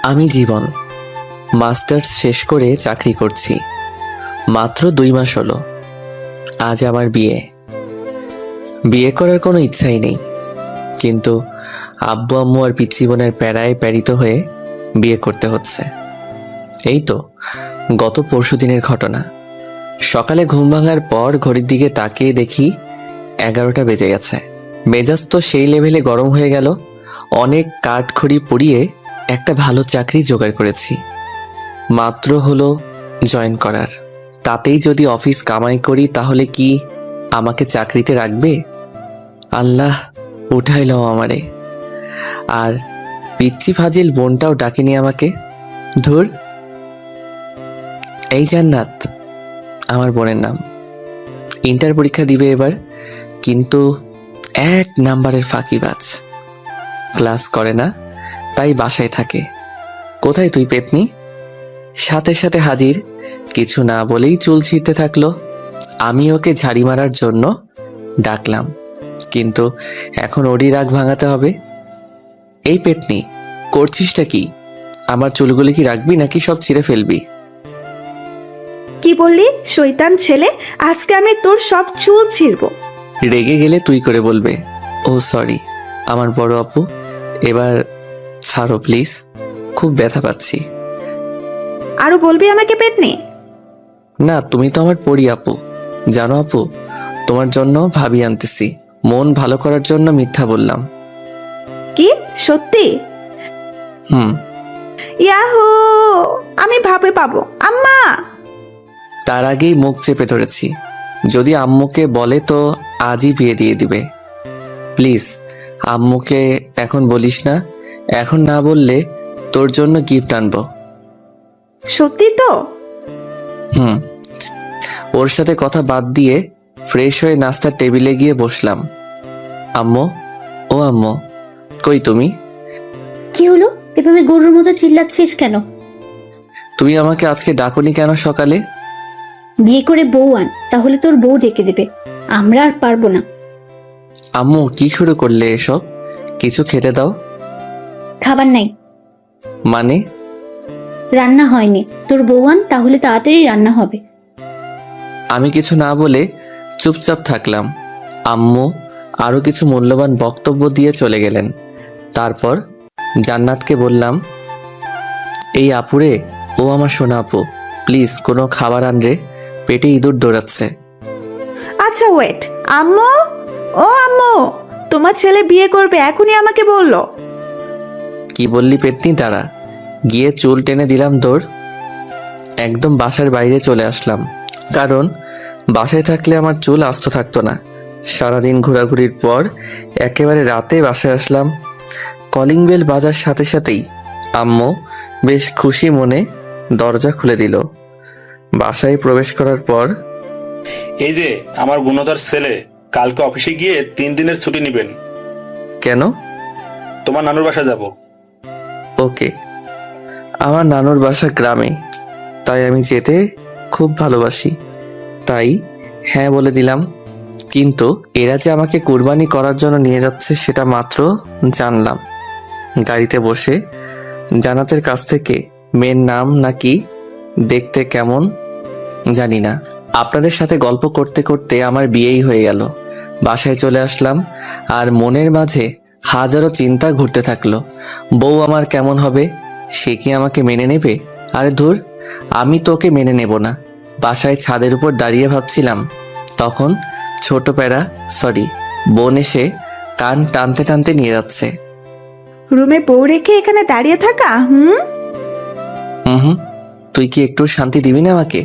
আমি জীবন মাস্টার্স শেষ করে চাকরি করছি। মাত্র 2 মাস হলো। আজ আমার বিয়ে করার কোনো ইচ্ছাই নেই, কিন্তু আব্বু আম্মু আর পিচ্চি বোনের প্যারায় প্যারিত হয়ে বিয়ে করতে হচ্ছে। এই তো গত পরশুদিনের ঘটনা। সকালে ঘুম ভাঙার পর ঘড়ির দিকে তাকিয়ে দেখি 11টা বেজে গেছে। মেজাজ তো সেই লেভেলে গরম হয়ে গেল। অনেক কাঠখড়ি পুড়িয়ে একটা ভালো চাকরি জোগাড় করেছি, মাত্র হলো জয়েন করার। তাতেই যদি অফিস কামাই করি তাহলে কি আমাকে চাকরিতে রাখবে? আল্লাহ উঠাইল আমারে। আর পিচ্চি ফাজিল বোনটাও ডাকেনি আমাকে। ধুর। এই জান্নাত আমার বোনের নাম। ইন্টার পরীক্ষা দিবে এবার, কিন্তু 1 নাম্বারের ফাঁকিবাজ। ক্লাস করে না, তাই বাসায় থাকে। কোথায় তুই পেতনি? সাথে সাথে হাজির। কিছু না বলেই চুল ছিঁড়তে থাকলো। আমি ওকে ঝাড়ি মারার জন্য ডাকলাম, কিন্তু এখন ওরই রাগ ভাঙাতে হবে। এই পেতনি, করছিসটা কি? আমার চুলগুলি কি রাখবি নাকি সব ছিঁড়ে ফেলবি? কি বললি শয়তান ছেলে? আজকে আমি তোর সব চুল ছিঁড়বো। রেগে গেলে তুই করে বলবে। ও সরি আমার বড় আপু, এবার ছাড়ো প্লিজ, খুব ব্যথা পাচ্ছি। আরো বলবি আমাকে পেতনি? না, তুমি তো আমার পরি আপু। জানো আপু, তোমার জন্য ভাবি আনতেছি। মন ভালো করার জন্য মিথ্যা বললাম। কি সত্যি? হুম। ইয়াহু, আমি ভাবে পাবো। আম্মা! তার আগেই মুখ চেপে ধরেছি। যদি আম্মুকে বলে তো আজই বিয়ে দিয়ে দিবে। প্লিজ আম্মুকে এখন বলিস না। এখন না বললে তোর জন্য গিফট আনবো। সত্যি তো? হুম। ওর সাথে কথা বাদ দিয়ে ফ্রেশ হয়ে নাস্তার টেবিলে গিয়ে বসলাম। আম্মু, ও আম্মু, কই তুমি? কি হলো? এভাবে গরুর মতো চিল্লাচ্ছিস কেন? তুমি আমাকে আজকে ডাকোনি কেন সকালে? বিয়ে করে বউ আন, তাহলে তোর বউ ডেকে দেবে। আমরা আর পারবো না। আম্মু কি শুরু করলে এসব? কিছু খেতে দাও। খাবার নাই। মানে? রান্না হয়নি, তোর বউ আন, তাহলে তাড়াতাড়ি রান্না হবে। আমি কিছু না বলে চুপচাপ থাকলাম। আম্মু আরো কিছু মূল্যবান বক্তব্য দিয়ে চলে গেলেন। তারপর জান্নাতকে বললাম, এই আপুরে, ও আমার সোনা আপু, প্লিজ কোনো খাবার আন রে, পেটে ইঁদুর দৌড়াচ্ছে। আচ্ছা ওয়েট। আম্মু, ও আম্মু, তোমার ছেলে বিয়ে করবে এখনই আমাকে বললো। কি বললি পেতনি? তারা গিয়ে চুল টেনে দিলাম দৌড়। একদম বাসার বাইরে চলে আসলাম, কারণ বাসায় থাকলে আমার চুল আস্ত থাকতো না। সারাদিন ঘোরাঘুরির পর একেবারে রাতে বাসায় আসলাম। কলিং বেল বাজার সাথে সাথেই আম্মু বেশ খুশি মনে দরজা খুলে দিল। বাসায় প্রবেশ করার পর, এই যে আমার গুণধর ছেলে, কালকে অফিসে গিয়ে 3 দিনের ছুটি নেবেন। কেন? তোমার নানুর বাসা যাব। ওকে। আমার নানুর বাসা গ্রামে, তাই আমি যেতে খুব ভালোবাসি, তাই হ্যাঁ বলে দিলাম। কিন্তু এরা যে আমাকে কুরবানি করার জন্য নিয়ে যাচ্ছে সেটা মাত্র জানলাম। গাড়িতে বসে জান্নাতের কাছ থেকে মেয়ের নাম নাকি দেখতে কেমন জানি না, আপনাদের সাথে গল্প করতে করতে আমার বিয়েই হয়ে গেল। বাসায় চলে আসলাম আর মনের মাঝে হাজারো চিন্তা ঘুরতে থাকলো। বউ আমার কেমন হবে? সে কি আমাকে মেনে নেবে? আরে ধুর, আমি তোকে মেনে নেব না। বাসায় ছাদের উপর দাঁড়িয়ে ভাবছিলাম, তখন ছোট প্যারা বোন এসে কান টানতে টানতে নিয়ে যাচ্ছে। রুমে বউ রেখে এখানে দাঁড়িয়ে থাকা? হুম। হুম, তুই কি একটু শান্তি দিবি না আমাকে?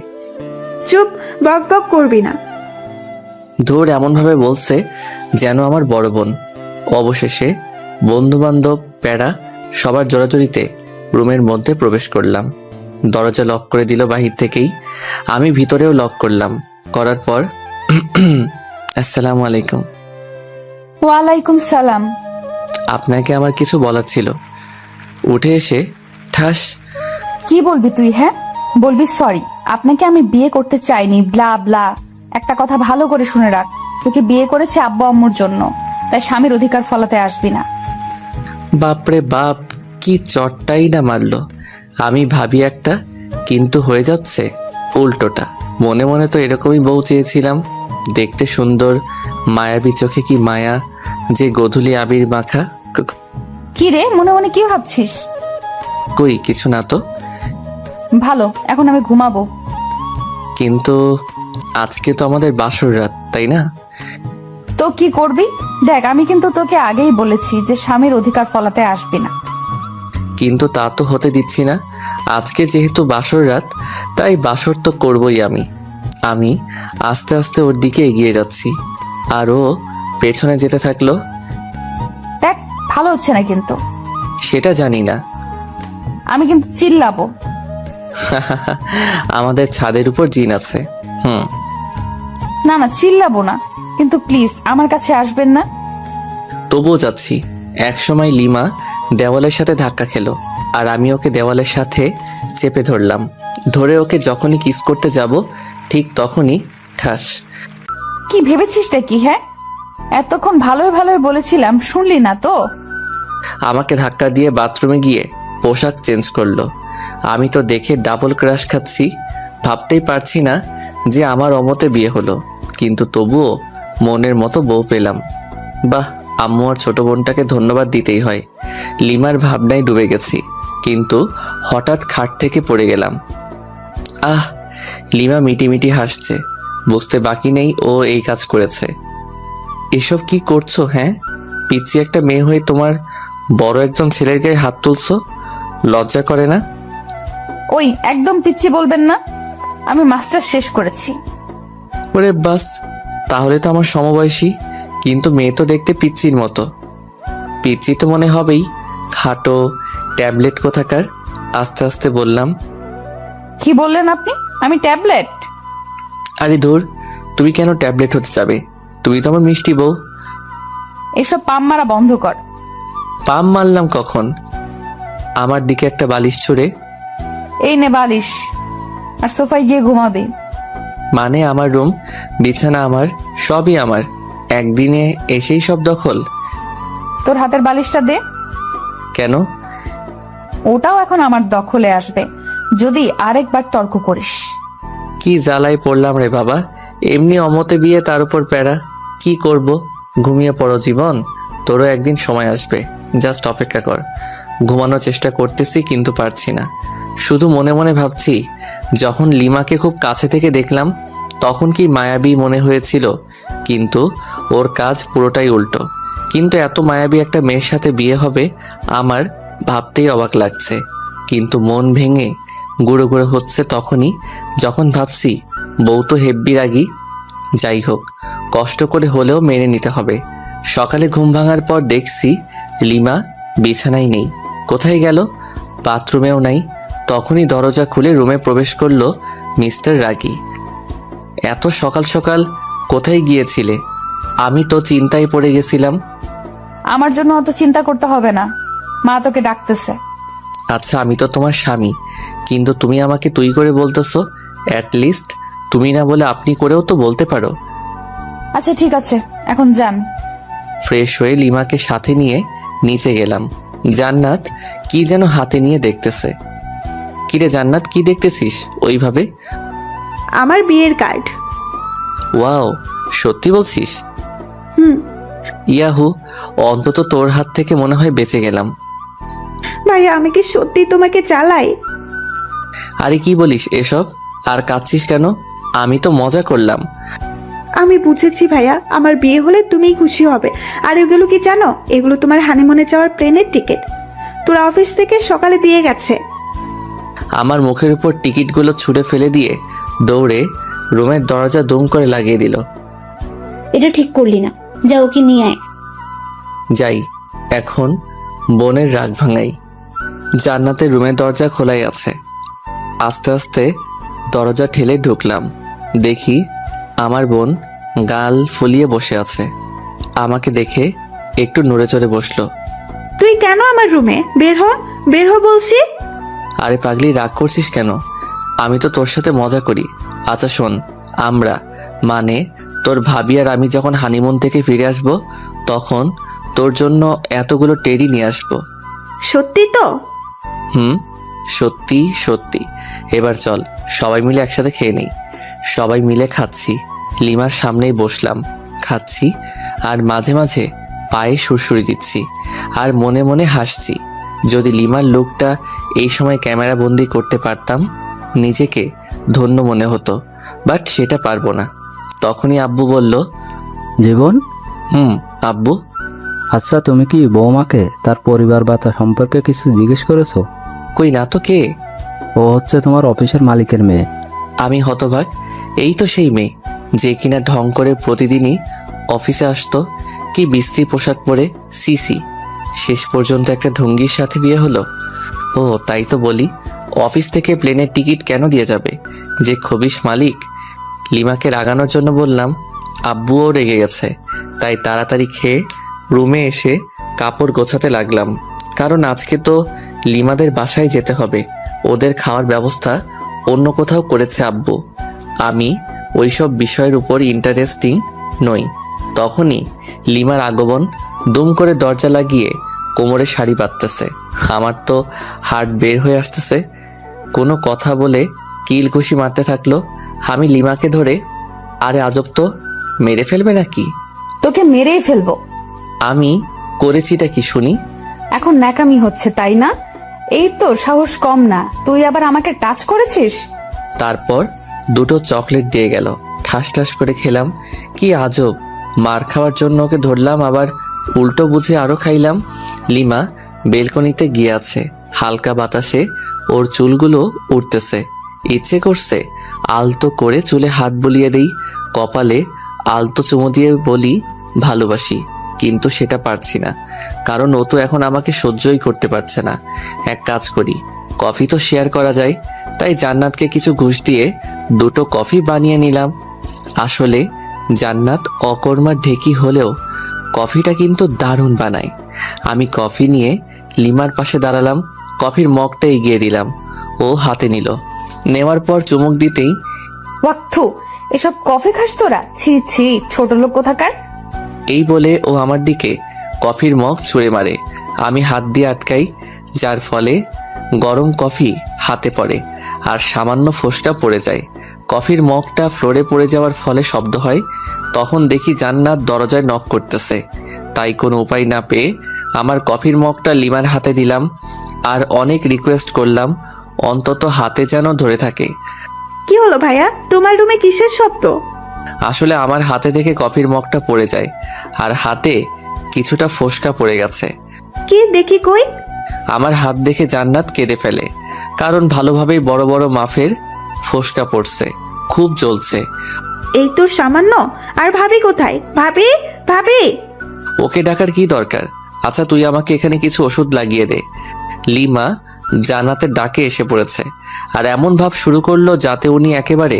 চুপ, বক বক করবি না। ধুর, এমনভাবে বলছে যেন আমার বড় বোন। অবশেষে বন্ধু বান্ধব প্যারা সবার জোরাজোরিতে রুমের মধ্যে প্রবেশ করলাম। দরজা লক করে দিল বাহির থেকেই। আমি ভিতরেও লক করলাম। করার পর আসসালামু আলাইকুম। ওয়ালাইকুম সালাম। আপনাকে আমার কিছু বলার ছিল। উঠে এসে ঠাস। কি বলবি তুই? হ্যাঁ বলবি সরি, আপনাকে আমি বিয়ে করতে চাইনি, ব্লা ব্লা। একটা কথা ভালো করে শুনে রাখ, তোকে বিয়ে করেছে আব্বু আম্মুর জন্য, তাই স্বামীর অধিকার ফলাতে আসবি না। বাপরে বাপ, কি চটটাই না মারলো। আমি ভাবি একটা, কিন্তু হয়ে যাচ্ছে উল্টোটা। মনে মনে তো এরকমই বউ চেয়েছিলাম, দেখতে সুন্দর, মায়াবী চোখে কি মায়া, যে গোধূলি আবির মাখা। কি রে, মনে মনে কি ভাবছিস? কই কিছু না তো। ভালো, এখন আমি ঘুমাবো। কিন্তু আজকে তো আমাদের বাসর রাত, তাই না? তো কি করবি? দেখ, আমি কিন্তু তোকে আগেই বলেছি যে স্বামীর অধিকার ফলাতে আসবি না। কিন্তু তা তো হতে দিচ্ছি না। আজকে যেহেতু বাসর রাত, তাই বাসর তো করবই আমি। আমি আস্তে আস্তে ওর দিকে এগিয়ে যাচ্ছি, আর ও পেছনে যেতে থাকলো। দেখ, ভালো হচ্ছে না কিন্তু। সেটা জানি না। আমি কিন্তু চিল্লাবো। আমাদের ছাদের উপর জিন আছে। না না, চিল্লাবো না, কিন্তু প্লিজ আমার কাছে আসবেন না। তবুও যাচ্ছি। একসময় লিমা দেওয়ালের সাথে ধাক্কা খেলো, আর আমি ওকে দেওয়ালের সাথে চেপে ধরলাম। ধরে ওকে যখনই কিস করতে যাব, ঠিক তখনই ঠাস। কি ভেবেছিসটা কি? হ্যাঁ, এতক্ষণ ভালোই ভালোই বলেছিলাম, শুনলি না তো? আমাকে ধাক্কা দিয়ে বাথরুমে গিয়ে পোশাক চেঞ্জ করলো। আমি তো দেখে ডাবল ক্রাশ খাচ্ছি। ভাবতেই পারছি না যে আমার অমতে বিয়ে হলো, কিন্তু তবুও মনের মতো বউ পেলাম। বাহ, আম্মু আর ছোট বোনটাকে ধন্যবাদ দিতেই হয়। লিমার ভাবনায় ডুবে গেছি, কিন্তু হঠাৎ খাট থেকে পড়ে গেলাম। আহ, লিমা মিটিমিটি হাসছে। বুঝতে বাকি নেই ও এই কাজ করেছে। এসব কি করছো? হ্যাঁ, পিচ্ছি একটা মেয়ে হয়ে তোমার বড় একজন ছেলের গায়ে হাত তুলছো, লজ্জা করে না? ওই, একদম পিচ্ছি বলবেন না। আমি মাস্টার শেষ করেছি। ওরে বাস, তাহলে তো আমার সমবয়সী, কিন্তু মেয়ে তো দেখতে পিচ্চির মতো। পিচ্চি তো মনে হবেই, খাটো ট্যাবলেট কোথাকার। আস্তে আস্তে বললাম। কি বললেন আপনি? আমি ট্যাবলেট? আরে ধুর, তুমি কেন ট্যাবলেট হতে যাবে? তুমি তো আমার মিষ্টি বউ। এসব পাম মারা বন্ধ কর। পাম মারলাম কখন? আমার দিকে একটা বালিশ ছুঁড়ে। এই নে বালিশ, আর সোফায় গিয়ে ঘুমাবি। মানে আমার রুম, বিছানা আমার, সবই আমার। একদিনে এসেই সব দখল? তোর হাতের বালিশটা দে। কেন? ওটাও এখন আমার দখলে আসবে যদি আরেকবার তর্ক করিস। কি জ্বালায় পড়লাম রে বাবা। এমনি অমতে বিয়ে, তার উপর প্যারা। কি করব? ঘুমিয়ে পড়ো জীবন, তোরও একদিন সময় আসবে। জাস্ট অপেক্ষা কর। ঘুমানোর চেষ্টা করতেছি, কিন্তু পারছি না। শুধু মনে মনে ভাবছি, যখন লিমাকে খুব কাছে থেকে দেখলাম তখন কি মায়াবী মনে হয়েছিল, কিন্তু ওর কাজ পুরোটাই উল্টো। কিন্তু এত মায়াবী একটা মেয়ের সাথে বিয়ে হবে আমার ভাবতেই অবাক লাগছে। কিন্তু মন ভেঙে গুঁড়ো গুঁড়ো হচ্ছে তখনই, যখন ভাবছি বউ তো হেব্বি রাগী। যাই হোক, কষ্ট করে হলেও মেনে নিতে হবে। সকালে ঘুম ভাঙার পর দেখছি লিমা বিছানায় নেই। কোথায় গেল? বাথরুমেও নাই। তখনই দরজা খুলে রুমে প্রবেশ করলো মিস্টার রাগী। এত সকাল সকাল কোথায় গিয়েছিলে? আমি তো চিন্তায় পড়ে গেছিলাম। আমার জন্য অত চিন্তা করতে হবে না, মা তোকে ডাকতেছে। আচ্ছা, আমি তো তোমার স্বামী, কিন্তু তুমি আমাকে তুই করে বলতেছো। অ্যাটলিস্ট তুমি না বলে আপনি করেও তো বলতে পারো। আচ্ছা ঠিক আছে, এখন যান। ফ্রেশ হয়ে লিমাকে সাথে নিয়ে নিচে গেলাম। জান্নাত কি যেন হাতে নিয়ে দেখতেছে। কিরে জান্নাত, কি দেখতেছিস ওইভাবে? আমার বিয়ের কার্ড। ওয়াও, সত্যি বলছিস? হুম। ইয়াহু, অন্তত তোর হাত থেকে মনে হয় বেঁচে গেলাম। ভাইয়া, আমি কি সত্যি তোমাকে চালাই? আরে কি বলিস এসব? আর কাঁদছিস কেন? আমি তো মজা করলাম। আমি বুঝেছি ভাইয়া, আমার বিয়ে হলে তুমিই খুশি হবে। আর এগুলো কি জানো? এগুলো তোমার হানিমুনে যাওয়ার প্লেনের টিকিট। তোরা অফিস থেকে সকালে দিয়ে গেছে। আমার মুখের উপর টিকিটগুলো ছুঁড়ে ফেলে দিয়ে দৌড়ে রুমের দরজা দুম করে লাগিয়ে দিল। এটা ঠিক করলি না, যা ওকে নিয়ে আয়। যাই, এখন বোনের রাগ ভাঙাই। জান্নাতের রুমের দরজা খোলাই আছে। আস্তে আস্তে দরজা ঠেলে ঢুকলাম। দেখি আমার বোন গাল ফুলিয়ে বসে আছে। আমাকে দেখে একটু নড়ে চড়ে বসলো। তুই কেন আমার রুমে? বের হ, বের হ বলছি। আরে পাগলি, রাগ করছিস কেন? আমি তো তোর সাথে মজা করি। আচ্ছা শোন, আমরা মানে তোর ভাবি আর আমি যখন হানিমুন থেকে ফিরে আসব তখন তোর জন্য এতগুলো টেডি নিয়ে আসবো। সত্যি তো? হুম, সত্যি সত্যি। এবার চল সবাই মিলে একসাথে খেয়ে নেই। সবাই মিলে খাচ্ছি, লিমার সামনেই বসলাম, খাচ্ছি আর মাঝে মাঝে পায়ে সুরসুরি দিচ্ছি আর মনে মনে হাসছি। যদি লিমার লুকটা এই সময় ক্যামেরা বন্দি করতে পারতাম নিজেকে ধন্য মনে হতো, বাট সেটা পারবো না। তখনই আব্বু বলল, জীবন, আব্বু। আচ্ছা তুমি কি বৌমাকে তার পরিবার বা তার সম্পর্কে কিছু জিজ্ঞেস করেছো? কই না তো, কে? ও হচ্ছে তোমার অফিসের মালিকের মেয়ে। আমি হতবাক। এই তো সেই মেয়ে যে কিনা ঢং করে প্রতিদিনই অফিসে আসতো। কি বিশ্রী পোশাক পরে, সিসি। শেষ পর্যন্ত একটা ঢঙ্গির সাথে বিয়ে হলো। ও তাই তো বলি, অফিস থেকে প্লেনের টিকিট কেন দিয়ে যাবে যে খবিশ মালিক। লিমাকে রাগানোর জন্য বললাম, আব্বুও রেগে গেছে। তাই তাড়াতাড়ি খেয়ে রুমে এসে কাপড় গোছাতে লাগলাম, কারণ আজকে তো লিমাদের বাসায় যেতে হবে। ওদের খাওয়ার ব্যবস্থা অন্য কোথাও করেছে আব্বু। আমি ওইসব বিষয়ের উপর ইন্টারেস্টিং নই। তখনই লিমার আগমন। দুম করে দরজা লাগিয়ে কোমরে শাড়ি বাঁধতেছে। আমার তো হার্ট বের হয়ে আসতেছে। কোনো কথা বলে কিল ঘুষি মারতে থাকলো। আমি লিমাকে ধরে, আরে আজব তো, মেরে ফেলবে নাকি? তোকে মেরেই ফেলবো। আমি করেছিটা কি শুনি? এখন ন্যাকামি হচ্ছে তাই না? এই তো সাহস কম না, তুই আবার আমাকে টাচ করেছিস। তারপর দুটো চকলেট দিয়ে গেল, ঠাস ঠাস করে খেলাম। কি আজব, মার খাওয়ার জন্য ওকে ধরলাম, আবার উল্টো বুঝে আরো খাইলাম। লিমা বেলকনিতে গিয়ে আছে, হালকা বাতাসে ওর চুলগুলো উঠতেছে। ইচ্ছে করছে আলতো করে চুলে হাত বুলিয়ে দেই, কপালে আলতো চুমু দিয়ে বলি ভালোবাসি, কিন্তু সেটা পারছি না, কারণ ও তো এখন আমাকে সহ্যই করতে পারছে না। এক কাজ করি, কফি তো শেয়ার করা যায়। তাই জান্নাতকে কিছু ঘুষ দিয়ে দুটো কফি বানিয়ে নিলাম। আসলে জান্নাত অকর্মার ঢেকি হলেও কফিটা কিন্তু দারুণ বানায়। আমি কফি নিয়ে লিমার পাশে দাঁড়ালাম, কফির মগটা এগিয়ে দিলাম। ও হাতে নিল, নেওয়ার পর চুমুক দিতেই, ওয়াক্থু, এসব কফি খাস তোরা? ছি ছি, ছোট লোক কোথাকার। এই বলে ও আমার দিকে কফির মগ ছুঁড়ে মারে। আমি হাত দিয়ে আটকাই, যার ফলে গরম কফি হাতে পড়ে আর সামান্য ফোসকা পড়ে যায়। কফির মগটা ফ্লোরে পড়ে যাওয়ার ফলে শব্দ হয়। তখন দেখি জান্নাত দরজায় নক করতেছে। তাই কোনো উপায় না পেয়ে আমার কফির মগটা লিমার হাতে দিলাম আর অনেক রিকোয়েস্ট করলাম অন্তত হাতে যেন ধরে থাকে। কি হলো ভাইয়া, তোমার রুমে কিসের শব্দ? আসলে আমার হাতে থেকে কফির মগটা পড়ে যায় আর হাতে কিছুটা ফোসকা পড়ে গেছে। কি দেখি কই? আমার হাত দেখে জান্নাত কেঁদে ফেলে, কারণ ভালোভাবেই বড় বড় মাফের ফোসকা পড়ছে, খুব জ্বলছে। এই তোর সামান্য, আর ভাবি কোথায়? ভাবি, ভাবি। ওকে ডাকার কি দরকার? আচ্ছা তুই আমাকে এখানে কিছু ওষুধ লাগিয়ে দে। লিমা জান্নাতের ডাকে এসে পড়েছে আর এমন ভাব শুরু করলো যাতে উনি একেবারে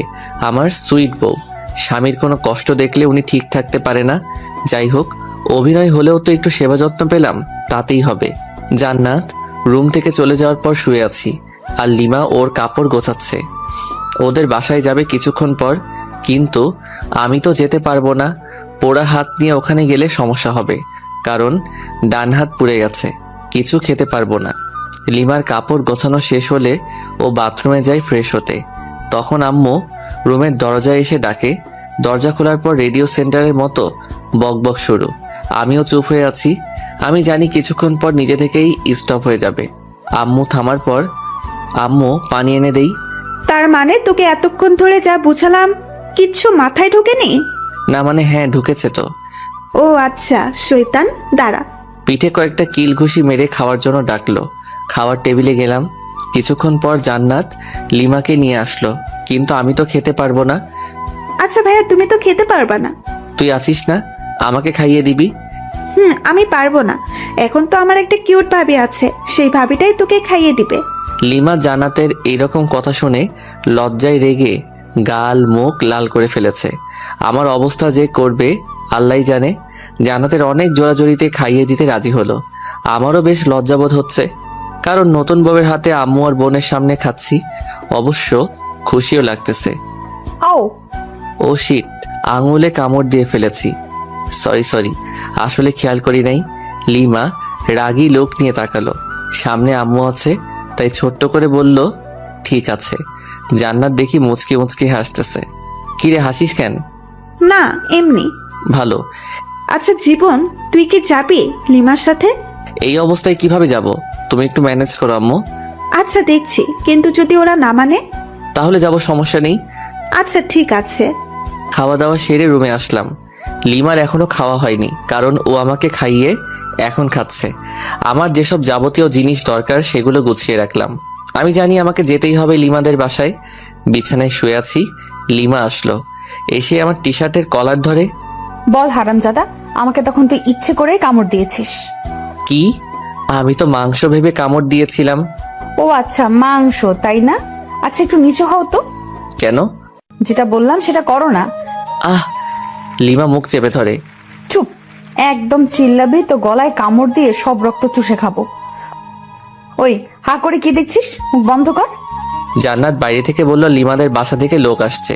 আমার সুইট বউ। স্বামীর কোনো কষ্ট দেখলে উনি ঠিক থাকতে পারে না। যাই হোক, অভিনয় হলেও তো একটু সেবা যত্ন পেলাম, তাতেই হবে। জান্নাত রুম থেকে চলে যাওয়ার পর শুয়ে আছি আর লিমা ওর কাপড় গোছাচ্ছে। ওদের বাসায় যাবে কিছুক্ষণ পর, কিন্তু আমি তো যেতে পারবো না। পোড়া হাত নিয়ে ওখানে গেলে সমস্যা হবে, কারণ ডান হাত পুড়ে গেছে, কিছু খেতে পারবো না। লিমার কাপড় গোছানো শেষ হলে ও বাথরুমে যায় ফ্রেশ হতে। তখন আম্মু রুমের দরজায় এসে ডাকে। দরজা খোলার পর রেডিও সেন্টারের মতো বকবক শুরু। আমিও চুপ হয়ে আছি। আমি জানি কিছুক্ষণ পর নিজে থেকেই স্টপ হয়ে যাবে। আম্মু থামার পর আম্মু পানি এনে দেই। তার মানে তোকে এতক্ষণ ধরে যা বুঝালাম কিচ্ছু মাথায় ঢোকেনি? না মানে হ্যাঁ, ঢুকেছে তো। ও আচ্ছা, শয়তান, দাঁড়া। পিঠে কয়েকটা কিল ঘুষি মেরে খাওয়ার জন্য ডাকলো। খাওয়ার টেবিলে গেলাম। কিছুক্ষণ পর জান্নাত লিমাকে নিয়ে আসলো, কিন্তু আমি তো খেতে পারবো না। আচ্ছা ভাইয়া, তুমি তো খেতে পারবা না। তুই আছিস না, আমাকে খাইয়ে দিবি। আমি পারবো না। এখন তো আমার একটা কিউট ভাবি আছে, সেই ভাবিটাই তোকে খাইয়ে দিবে। লিমা জান্নাতের এইরকম কথা শুনে লজ্জায় রেগে গাল মুখ লাল করে ফেলেছে। আমার অবস্থা যে করবে আল্লাহই জানে। জান্নাতের অনেক জোরাজোরিতে খাইয়ে দিতে রাজি হলো। আমারও বেশ লজ্জাবোধ হচ্ছে, কারণ নতুন বউয়ের হাতে আম্মু আর বোনের সামনে খাচ্ছি। অবশ্য খুশিও লাগতেছে। আও, ও শিট, আঙুলে কামড় দিয়ে ফেলেছি। সরি, আসলে খেয়াল করি নাই। লিমা রাগী লোক নিয়ে তাকালো। সামনে আম্মু আছে, তাই ছোট্ট করে বলল, ঠিক আছে। জান্নাত দেখি মুচকি মুচকি হাসতেছে। কিরে হাসিস কেন? না, এমনি। ভালো। আচ্ছা জীবন, তুই কি যাবি লিমার সাথে? এই অবস্থায় কিভাবে যাব? তুমি একটু ম্যানেজ করো আম্মু। আচ্ছা দেখছি, কিন্তু যদি ওরা না মানে? তাহলে যাব, সমস্যা নেই। আচ্ছা ঠিক আছে। খাওয়া দাওয়া সেরে রুমে আসলাম। লিমার এখনো খাওয়া হয়নি, কারণ ও আমাকে খাইয়ে এখন খাচ্ছে। আমার যেসব যাবতীয় জিনিস দরকার সেগুলো গুছিয়ে রাখলাম। আমি জানি আমাকে যেতেই হবে লিমাদের বাসায়। বিছানায় শুয়ে আছি, লিমা আসলো। এসে আমার টি শার্টের কলার ধরে, বল হারামজাদা, আমাকে তখন তুই ইচ্ছে করেই কামড় দিয়েছিস। কি? আমি তো মাংস ভেবে কামড় দিয়েছিলাম। ও আচ্ছা, মাংস তাই না? আচ্ছা একটু নিচু হও তো। কেন? যেটা বললাম সেটা করো না। আহ! লিমা মুখ চেপে ধরে। চুপ, একদম চিল্লাবি তো গলায় কামড় দিয়ে সব রক্ত চুষে খাবো। ওই হা করে কি দেখছিস? মুখ বন্ধ কর। জান্নাত বাইরে থেকে বলল লিমাদের বাসা থেকে লোক আসছে,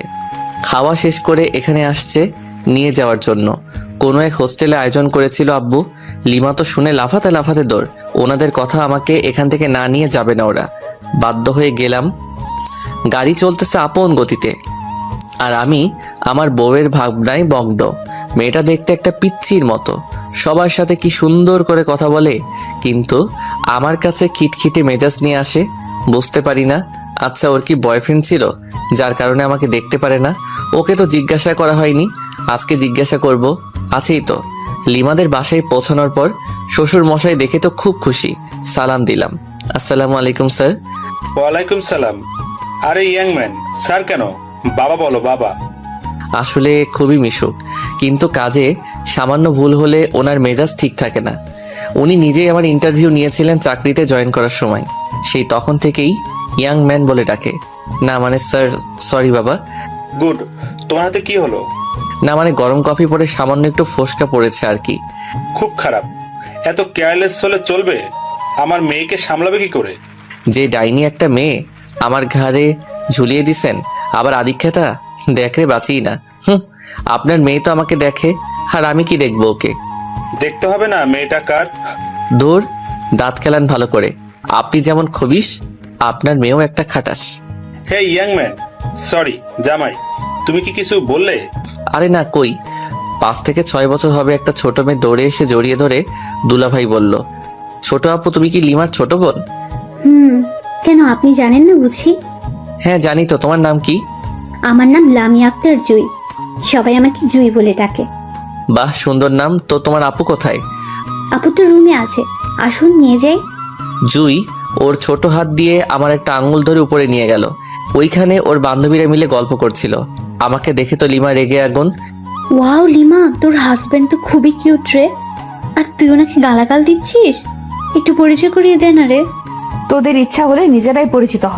খাওয়া শেষ করে এখানে আসছে নিয়ে যাওয়ার জন্য। কোনো এক হোস্টেলে আয়োজন করেছিল আব্বু। লিমা তো শুনে লাফাতে লাফাতে দৌড়। ওনাদের কথা, আমাকে এখান থেকে না নিয়ে যাবে না ওরা। বাধ্য হয়ে গেলাম। গাড়ি চলতেছে আপন গতিতে, আর আমি আমার বউয়ের ভাবনায় মগ্ন। মেয়েটা দেখতে একটা পিচ্চির মতো, সবার সাথে কি সুন্দর করে কথা বলে, কিন্তু আমার কাছে খিটখিটে মেজাজ নিয়ে আসে। বুঝতে পারি না, আচ্ছা ওর কি বয়ফ্রেন্ড ছিল যার কারণে আমাকে দেখতে পারে না? ওকে তো জিজ্ঞাসা করা হয়নি, আজকে জিজ্ঞাসা করব। আছেই তো। লিমাদের বাসায় পৌঁছানোর পর শ্বশুর মশাই দেখে তো খুব খুশি। সালাম দিলাম, আসসালামু আলাইকুম স্যার। ওয়ালাইকুম সালাম। আরে ইয়াং ম্যান, স্যার কেন? বাবা বলো, বাবা। আসলে খুবই মিশুক, কিন্তু কাজে সামান্য ভুল হলে ওনার মেজাজ ঠিক থাকে না। উনি নিজেই আমার ইন্টারভিউ নিয়েছিলেন চাকরিতে জয়েন করার সময়, সেই তখন থেকেই ইয়াং ম্যান বলে ডাকে। না মানে স্যার, সরি বাবা। গুড। তোমার হাতে কি হলো? না মানে গরম কফি পরে সামান্য একটু ফোসকা পড়েছে আর কি। খুব খারাপ। এত কেয়ারলেস হলে চলবে? আমার মেয়েকে সামলাবে কি করে? যে ডাইনি একটা মেয়ে আমার ঘাড়ে ঝুলিয়ে দিছেন, আবার আদিক্ষেতা। দেখরে বাঁচি না। আপনার মেয়ে তো আমাকে দেখে, আর আমি কি দেখবো ওকে? দেখতে হবে না মেয়েটা কার। দূর, দাঁত খেলান ভালো করে। আপনি যেমন খবিস, আপনার মেয়েও একটা খাটাস। Hey young man, sorry. জামাই, তুমি কি কিছু বললে? আরে না, কই। 5 থেকে 6 বছর হবে একটা ছোট মেয়ে দৌড়ে এসে জড়িয়ে ধরে দুলাভাই বলল, ছোট আপু তুমি কি লিমার ছোট বোন? কেন আপনি জানেন না বুঝি? হ্যাঁ জানি তো, তোমার নাম কি? আমার নাম লামিয়া আক্তার জুই, সবাই আমাকে জুই বলে ডাকে। বাহ, সুন্দর নাম তো। তোমার আপু কোথায়? আপু তো রুমে আছে, আসুন নিয়ে যাই। জুই ওর ছোট হাত দিয়ে আমার একটা আঙ্গুল ধরে উপরে নিয়ে গেল। ওইখানে ওর বান্ধবীরা মিলে গল্প করছিল। আমাকে দেখে তো লিমা রেগে আগুন। ওয়াও লিমা, তোর হাজবেন্ড তো খুবই কিউট রে। আর তুই ওনাকে গালাগাল দিচ্ছিস? একটু পরিচয় করিয়ে দে না রে। তোদের ইচ্ছা হলে নিজেরাই পরিচিত হ,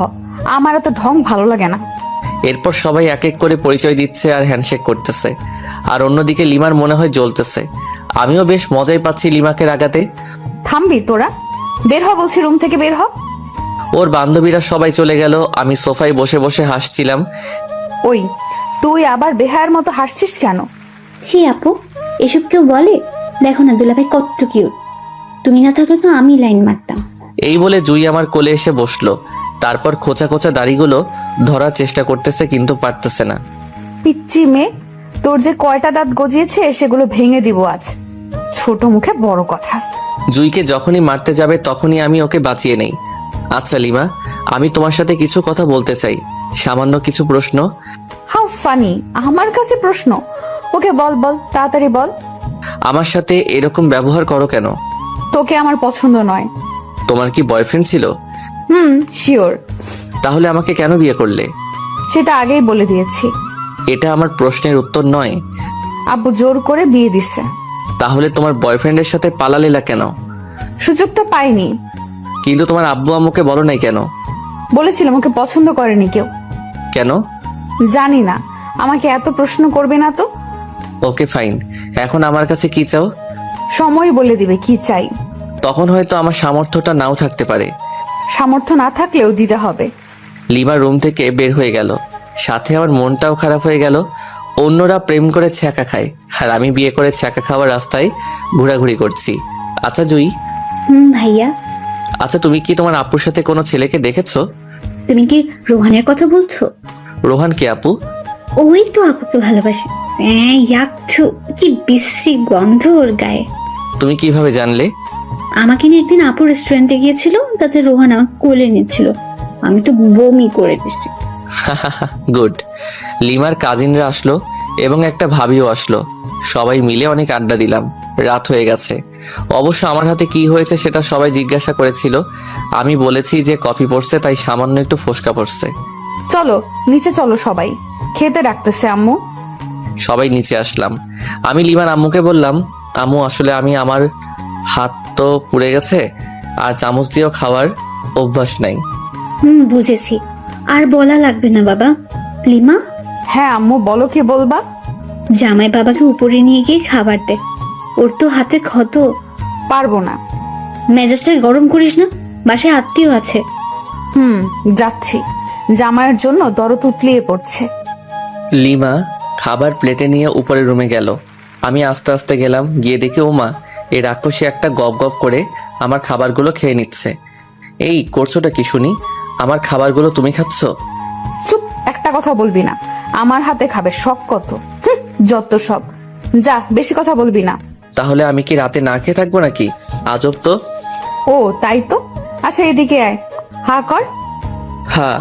আমার তো ঢং ভালো লাগে না। এরপর সবাই এক এক করে পরিচয় দিচ্ছে আর হ্যান্ডশেক করতেছে, আর অন্যদিকে লিমার মনে হয় জ্বলতেছে। আমিও বেশ মজাই পাচ্ছি লিমাকে রাগাতে। থামবি তোরা? বের হ বলছি, রুম থেকে বের হ। ওর বান্ধবীরা সবাই চলে গেল, আমি সোফায় বসে বসে হাসছিলাম। ওই তুই আবার বেহায়ার মতো হাসছিস কেন? ছি আপু, এসব কেউ বলে? দেখো না দুলাভাই কত কিউট, তুমি না থাকলে তো আমি লাইন মারতাম। এই বলে জুই আমার কোলে এসে বসলো। তারপর খোঁচা খোঁচা দাড়িগুলো ধরার চেষ্টা করতেছে, কিন্তু পারতেছে না। পিচ্চি মেয়ে, তোর যে কয়টা দাঁত গজিয়েছে সেগুলো ভেঙে দিব আজ। ছোট মুখে বড় কথা। জুইকে যখনই মারতে যাবে তখনই আমি ওকে বাঁচিয়ে নেই। আচ্ছা লিমা, আমি তোমার সাথে কিছু কথা বলতে চাই, সামান্য কিছু প্রশ্ন। হাউ ফানি, আমার কাছে প্রশ্ন? ওকে বল বল, তাড়াতাড়ি বল। আমার সাথে এরকম ব্যবহার করো কেন? তোকে আমার পছন্দ নয়। তোমার কি বয়ফ্রেন্ড ছিল? শিওর। তাহলে আমাকে কেন বিয়ে করলে? সেটা আগেই বলে দিয়েছি। এটা আমার প্রশ্নের উত্তর নয়। আব্বু জোর করে বিয়ে দিচ্ছে। তাহলে তোমার বয়ফ্রেন্ডের সাথে পালালেলা কেন? সুযোগটা পাইনি। কিন্তু তোমার আব্বু আম্মুকে বলো নাই কেন? বলেছিলাম ওকে পছন্দ করেনি কেউ। কেন? জানি না, আমাকে এত প্রশ্ন করবে না তো। ওকে ফাইন, এখন আমার কাছে কি চাও? সময় বলে দিবে কি চাই। তখন হয়তো আমার সামর্থ্যটা নাও থাকতে পারে। সামর্থ্য না থাকলেও দিতে হবে। লিমা রুম থেকে বের হয়ে গেল, সাথে আমার মনটাও খারাপ হয়ে গেল। অন্যরা প্রেম করে ছ্যাঁকা খায়, আর আমি বিয়ে করে ছ্যাঁকা খাওয়ার রাস্তায় ঘোরাঘুরি করছি। আচ্ছা জুই, ভাইয়া, আচ্ছা তুমি কি তোমার আপুর সাথে কোনো ছেলেকে দেখেছো? তুমি কি রোহানের কথা বলছো? রোহান কে আপু? ওই তো আপুকে ভালোবাসে। ইয়াকথু, কি বিশ্রী গন্ধ ওর গায়ে। তুমি কিভাবে জানলে? আমাকে নিয়ে একদিন আপু রেস্টুরেন্টে গিয়েছিল, তাতে রোহান আমাকে কোলে নিচ্ছিল, আমি তো বমি করে দিচ্ছি। গুড। লিমার কাজিনরা আসলো এবং একটা ভাবিও আসলো। সবাই মিলে অনেক আড্ডা দিলাম। রাত হয়ে গেছে। অবশ্য আমার হাতে কি হয়েছে সেটা সবাই জিজ্ঞাসা করেছিল। আমি বলেছি যে কফি পড়ছে, তাই সামান্য একটু ফোসকা পড়ছে। চলো নিচে চলো, সবাই খেতে ডাকতেছে আম্মু। সবাই নিচে আসলাম। আমি লিমার আম্মুকে বললাম, আম্মু আসলে আমার হাত তো পুড়ে গেছে, আর চামচ দিয়েও খাওয়ার অভ্যাস নাই। বুঝেছি, আর বলা লাগবে না বাবা। লিমা, হ্যাঁ আম্মু, বলো কি বলবা? জামাই বাবাকে উপরে নিয়ে গিয়ে খাবার দে, ওর তো হাতে ক্ষত। পারবো না। মেজাজটা গরম করিস না, বাসায় আত্মীয় আছে। যাচ্ছি। জামাইয়ের জন্য দরদ উতলিয়ে পড়ছে। লিমা খাবার প্লেটে নিয়ে উপরের রুমে গেল। আমি আস্তে আস্তে গেলাম, গিয়ে দেখি ওমা এই রাক্ষসী একটা গপ গপ করে আমার খাবারগুলো খেয়ে নিচ্ছে। এই করছোটা কি শুনি? আমার খাবারগুলো তুমি খাচ্ছ? চুপ, একটা কথা বলবি না। আমার হাতে খাবে, শখ কত। যত সব। যা, বেশি কথা বলবি না। তাহলে আমি কি রাতে না খেয়ে থাকবো নাকি? আজব তো। ও তাই তো। আচ্ছা এদিকে আয়, হা কর, হ্যাঁ।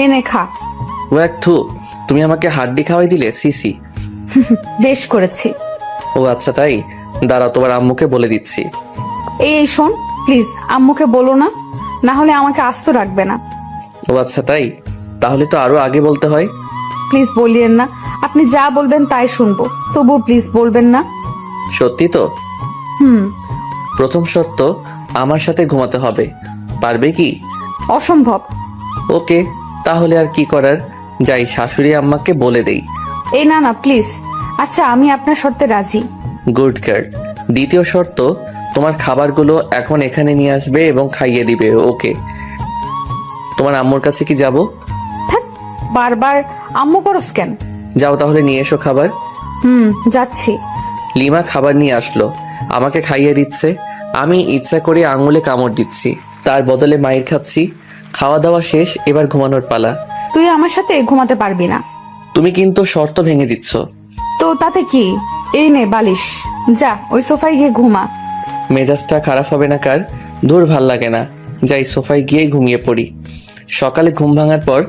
এনে খা। ও এক থু, তুমি আমাকে হাড্ডি খাওয়াই দিলে? সিসি। বেশ করেছি। ও আচ্ছা তাই, দাঁড়াও তোমার আম্মুকে বলে দিচ্ছি। এই শোন, প্লিজ আম্মুকে বলো না, না হলে আমাকে আস্ত রাখবে না। ও আচ্ছা তাই, তাহলে তো আরো আগে বলতে হয়। প্লিজ বলিয়েন না, আপনি যা বলবেন তাই শুনবো, তবুও প্লিজ বলবেন না। সত্যি তো? হুম। প্রথম শর্ত, আমার সাথে ঘুমাতে হবে। পারবে কি? অসম্ভব। ওকে, তাহলে আর কি করার, যাই শাশুড়ি আম্মাকে বলে দেই। এই না না প্লিজ। আচ্ছা আমি আপনার শর্তে রাজি। Good girl. দ্বিতীয় শর্ত, তোমার খাবারগুলো এখন এখানে নিয়ে আসবে এবং খাইয়ে দিবে। ওকে। তোমার আম্মুর কাছে কি যাব? থাক, বারবার আম্মু করস কেন? যাও তাহলে নিয়ে এসো খাবার। যাচ্ছি। লিমা খাবার নিয়ে আসলো, আমাকে খাইয়ে দিচ্ছে। আমি ইচ্ছা করে আঙুলে কামড় দিচ্ছি, তার বদলে মায়ের খাচ্ছি। খাওয়া দাওয়া শেষ, এবার ঘুমানোর পালা। তুই আমার সাথে ঘুমাতে পারবি না। তুমি কিন্তু শর্ত ভেঙে দিচ্ছ। তো তাতে কি, এই নে বালিশ, যা ওই সোফায় গিয়ে ঘুমা। মেজাজটা খারাপ হবে না কার? দূর ভাল লাগে না, যাই সোফায় গিয়ে ঘুমিয়ে পড়ি। সকালে ঘুম ভাঙার পর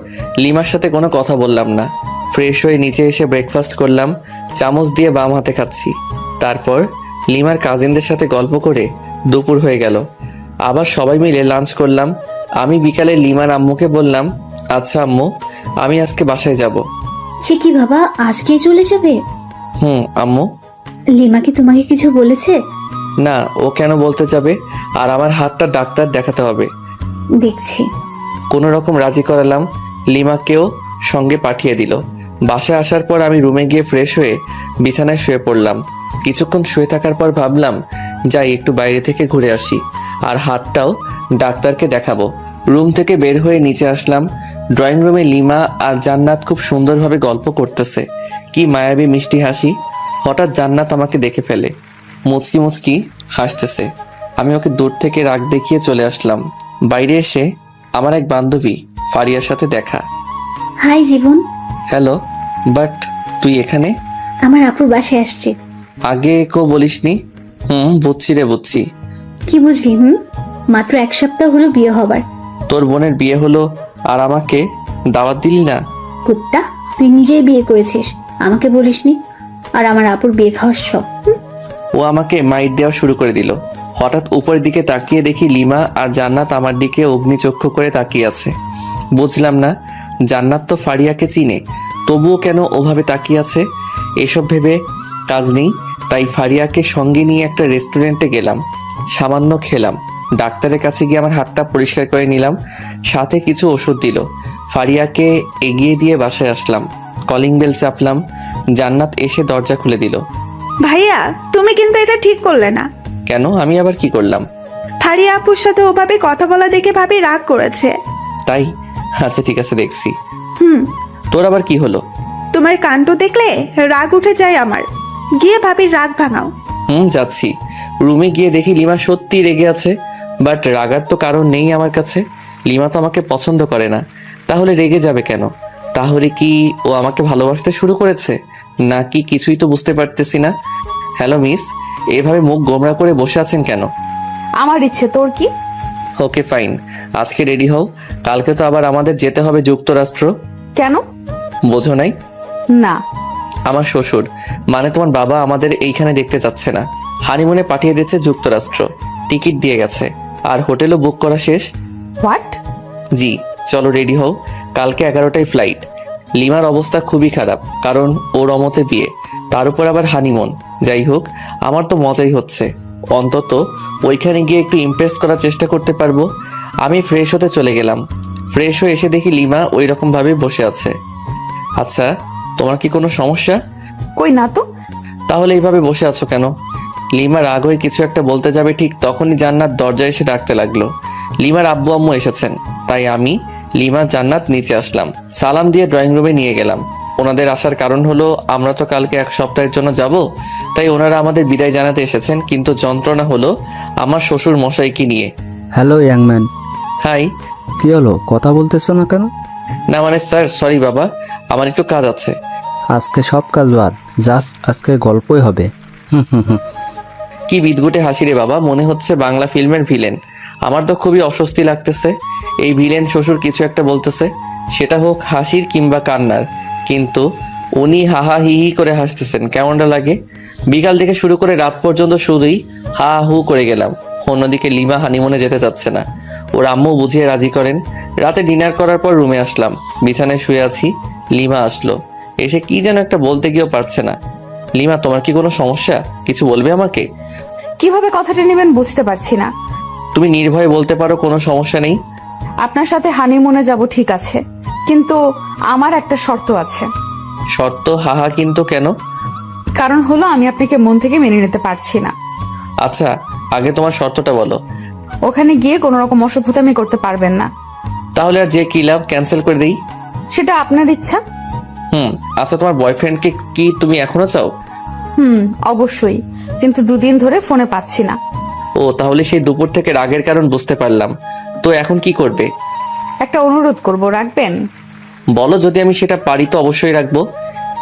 লিমার সাথে কোনো কথা বললাম না। ফ্রেশ হয়ে নিচে এসে ব্রেকফাস্ট করলাম, চামচ দিয়ে বাম হাতে খাচ্ছি। তারপর লিমার কাজিনদের সাথে গল্প করে দুপুর হয়ে গেল। আবার সবাই মিলে লাঞ্চ করলাম। আমি বিকালে লিমার আম্মুকে বললাম, আচ্ছা আম্মু, আমি আজকে বাসায় যাব। সে কি বাবা, আজকেই চলে যাবে? আম্মু। লিমা কি তোমাকে কিছু বলেছে? না, ও কেন বলতে যাবে? আর আমার হাতটা ডাক্তার দেখাতে হবে। দেখছি। কোনো রকম রাজি করালাম, লিমাকেও সঙ্গে পাঠিয়ে দিল। বাসায় আসার পর আমি রুমে গিয়ে ফ্রেশ হয়ে বিছানায় শুয়ে পড়লাম। কিছুক্ষণ শুয়ে থাকার পর ভাবলাম যাই একটু বাইরে থেকে ঘুরে আসি, আর হাতটাও ডাক্তারকে দেখাবো। রুম থেকে বের হয়ে নিচে আসলাম। ড্রয়িং রুমে লিমা আর জান্নাত খুব সুন্দরভাবে গল্প করতেছে। কি মায়াবী মিষ্টি হাসি। হঠাৎ জান্নাত আমাকে দেখে ফেলে, মুচকি মুচকি হাসতেছে। আমি ওকে দূর থেকে রাগ দেখিয়ে চলে আসলাম। বাইরে এসে আমার এক বান্ধবী ফারিয়ার সাথে দেখা। High Jibon. হ্যালো, বাট তুই এখানে? আমার আপুর বাসায় আসছে। আগে কেউ বলিসনি। বুঝছি রে, বুঝছি। কি বুঝলি? মাত্র 1 সপ্তাহ হলো বিয়ে হবার। তোর বোনের বিয়ে হলো আর আমাকে দাওয়াত দিলি না? কুত্তা, তুই নিজেই বিয়ে করেছিস, আমাকে বলিসনি। আর আমার আপুর বিয়ে খাওয়ার শখ। ও আমাকে মাইট দেওয়া শুরু করে দিল। হঠাৎ উপরের দিকে তাকিয়ে দেখি লিমা আর জান্নাত আমার দিকে অগ্নিচক্ষু করে তাকিয়ে আছে। বুঝলাম না, জান্নাত তো ফারিয়াকে চিনে, তবুও কেন ওভাবে তাকিয়ে আছে। এসব ভেবে কাজ নেই, তাই ফারিয়াকে সঙ্গে নিয়ে একটা রেস্টুরেন্টে গেলাম। সামান্য খেলাম। ডাক্তারের কাছে গিয়ে আমার হাতটা পরিষ্কার করে নিলাম, সাথে কিছু ওষুধ দিল। ফারিয়াকে এগিয়ে দিয়ে বাসায় আসলাম। Calling bell চাপলাম। জান্নাত এসে দরজা খুলে দিল। ভাইয়া, তুমি কিন্তু এটা ঠিক করলে না। কেন? আমি আবার কি করলাম? ফারিয়া আপুর সাথে ওভাবে কথা বলা দেখে ভাবি রাগ করেছে। তাই? আচ্ছা ঠিক আছে, দেখছি। হুম। তোর আবার কি হলো? তোমার কাণ্ড দেখলে রাগ উঠে যায় আমার। গিয়ে ভাবির রাগ ভাঙাও। যাচ্ছি। রুমে গিয়ে দেখি লিমা সত্যি রেগে আছে, বাট রাগার তো কারণ নেই আমার কাছে। লিমা তো আমাকে পছন্দ করে না, তাহলে রেগে যাবে কেন? তাহলে কি ও আমাকে ভালোবাসতে শুরু করেছে নাকি কিছুই তো বুঝতে পারতেছি না। হ্যালো মিস, এভাবে মুখ গোমরা করে বসে আছেন কেন? আমার ইচ্ছে, তোর কি? ওকে ফাইন, আজকে রেডি হও, কালকে তো আবার আমাদের যেতে হবে যুক্তরাষ্ট্র। কেন? বোঝো নাই? না। আমার শ্বশুর মানে তোমার বাবা আমাদের এইখানে দেখতে চাচ্ছে না, হানিমুনে পাঠিয়ে দিচ্ছে যুক্তরাষ্ট্র। টিকিট দিয়ে গেছে, আর হোটেলও বুক করা শেষ। হোয়াট? জি, চলো রেডি হও, কালকে 11টায় ফ্লাইট। লিমার অবস্থা খুবই খারাপ, কারণ ওর অমতে বিয়ে, তার উপর আবার হানিমুন। যাই হোক, আমার তো মজাই হচ্ছে, অন্তত ওইখানে গিয়ে একটু ইমপ্রেস করার চেষ্টা করতে পারবো। আমি ফ্রেশ হতে চলে গেলাম। ফ্রেশ হয়ে এসে দেখি লিমা ওই রকম ভাবে বসে আছে। আচ্ছা, তোমার কি কোনো সমস্যা? কই না তো। তাহলে এইভাবে বসে আছো কেন? লিমা রাগ হয়ে কিছু একটা বলতে যাবে, ঠিক তখনই জান্নাত দরজায় এসে ডাকতে লাগলো। লিমার আব্বু আম্মু এসেছেন, তাই আমি, লিমা, জান্নাত নিচে আসলাম। সালাম দিয়ে ড্রয়িং রুমে নিয়ে গেলাম। ওনাদের আসার কারণ হলো আমরা তো কালকে 1 সপ্তাহের জন্য যাব, তাই ওনারা আমাদের বিদায় জানাতে এসেছেন। কিন্তু যন্ত্রণা হলো আমার শ্বশুর মশাইকে নিয়ে। হ্যালো ইয়াংম্যান। হাই। কি হলো, কথা বলতেছো না কেন? না মানে স্যার, সরি বাবা, আমার একটু কাজ আছে। আজকে সব কাজ বাদ, জাস্ট আজকে গল্পই হবে। কি বিদঘুটে হাসি রে বাবা, মনে হচ্ছে বাংলা ফিল্মের ভিলেন। আমার তো খুবই অস্বস্তি লাগতেছে। এই ভিলেন শ্বশুর কিছু একটা বলতেছে, সেটা হোক হাসির কিংবা কান্নার, কিন্তু উনি হাহা হি হি করে হাসতেছেন, কেমনটা লাগে? বিকাল থেকে শুরু করে রাত পর্যন্ত শুধুই হা হু করে গেলাম। অন্যদিকে লিমা হানিমুনে যেতে চাচ্ছে না, ওর আম্মু বুঝিয়ে রাজি করেন। রাতে ডিনার করার পর রুমে আসলাম, বিছানায় শুয়ে আছি। লিমা আসলো, এসে কি যেন একটা বলতে গিয়েও পারছে না। লিমা, তোমার কি কোনো সমস্যা? কিছু বলবে আমাকে? কিভাবে কথাটা নেবেন বুঝতে পারছি না। তুমি নির্ভয়ে বলতে পারো, কোনো সমস্যা নেই। আপনার সাথে হানিমুনে যাব ঠিক আছে, কিন্তু আমার একটা শর্ত আছে। শর্ত? হাহা, কিন্তু কেন? কারণ হলো আমি আপনাকে মন থেকে মেনে নিতে পারছি না। আচ্ছা, আগে তোমার শর্তটা বলো। ওখানে গিয়ে কোনো রকম অসভ্যতামি করতে পারবেন না। তাহলে আর যে কি লাভ, ক্যান্সেল করে দেই। সেটা আপনার ইচ্ছা। আচ্ছা, তোমার বয়ফ্রেন্ডকে কি তুমি এখনো চাও? অবশ্যই, কিন্তু 2 দিন ধরে ফোনে পাচ্ছি না। ও, তাহলে সেই দুপুর থেকে রাগের কারণ বুঝতে পারলাম। তো এখন কি করবে? একটা অনুরোধ করব, রাখবেন? বলো, যদি আমি সেটা পারি তো অবশ্যই রাখবো।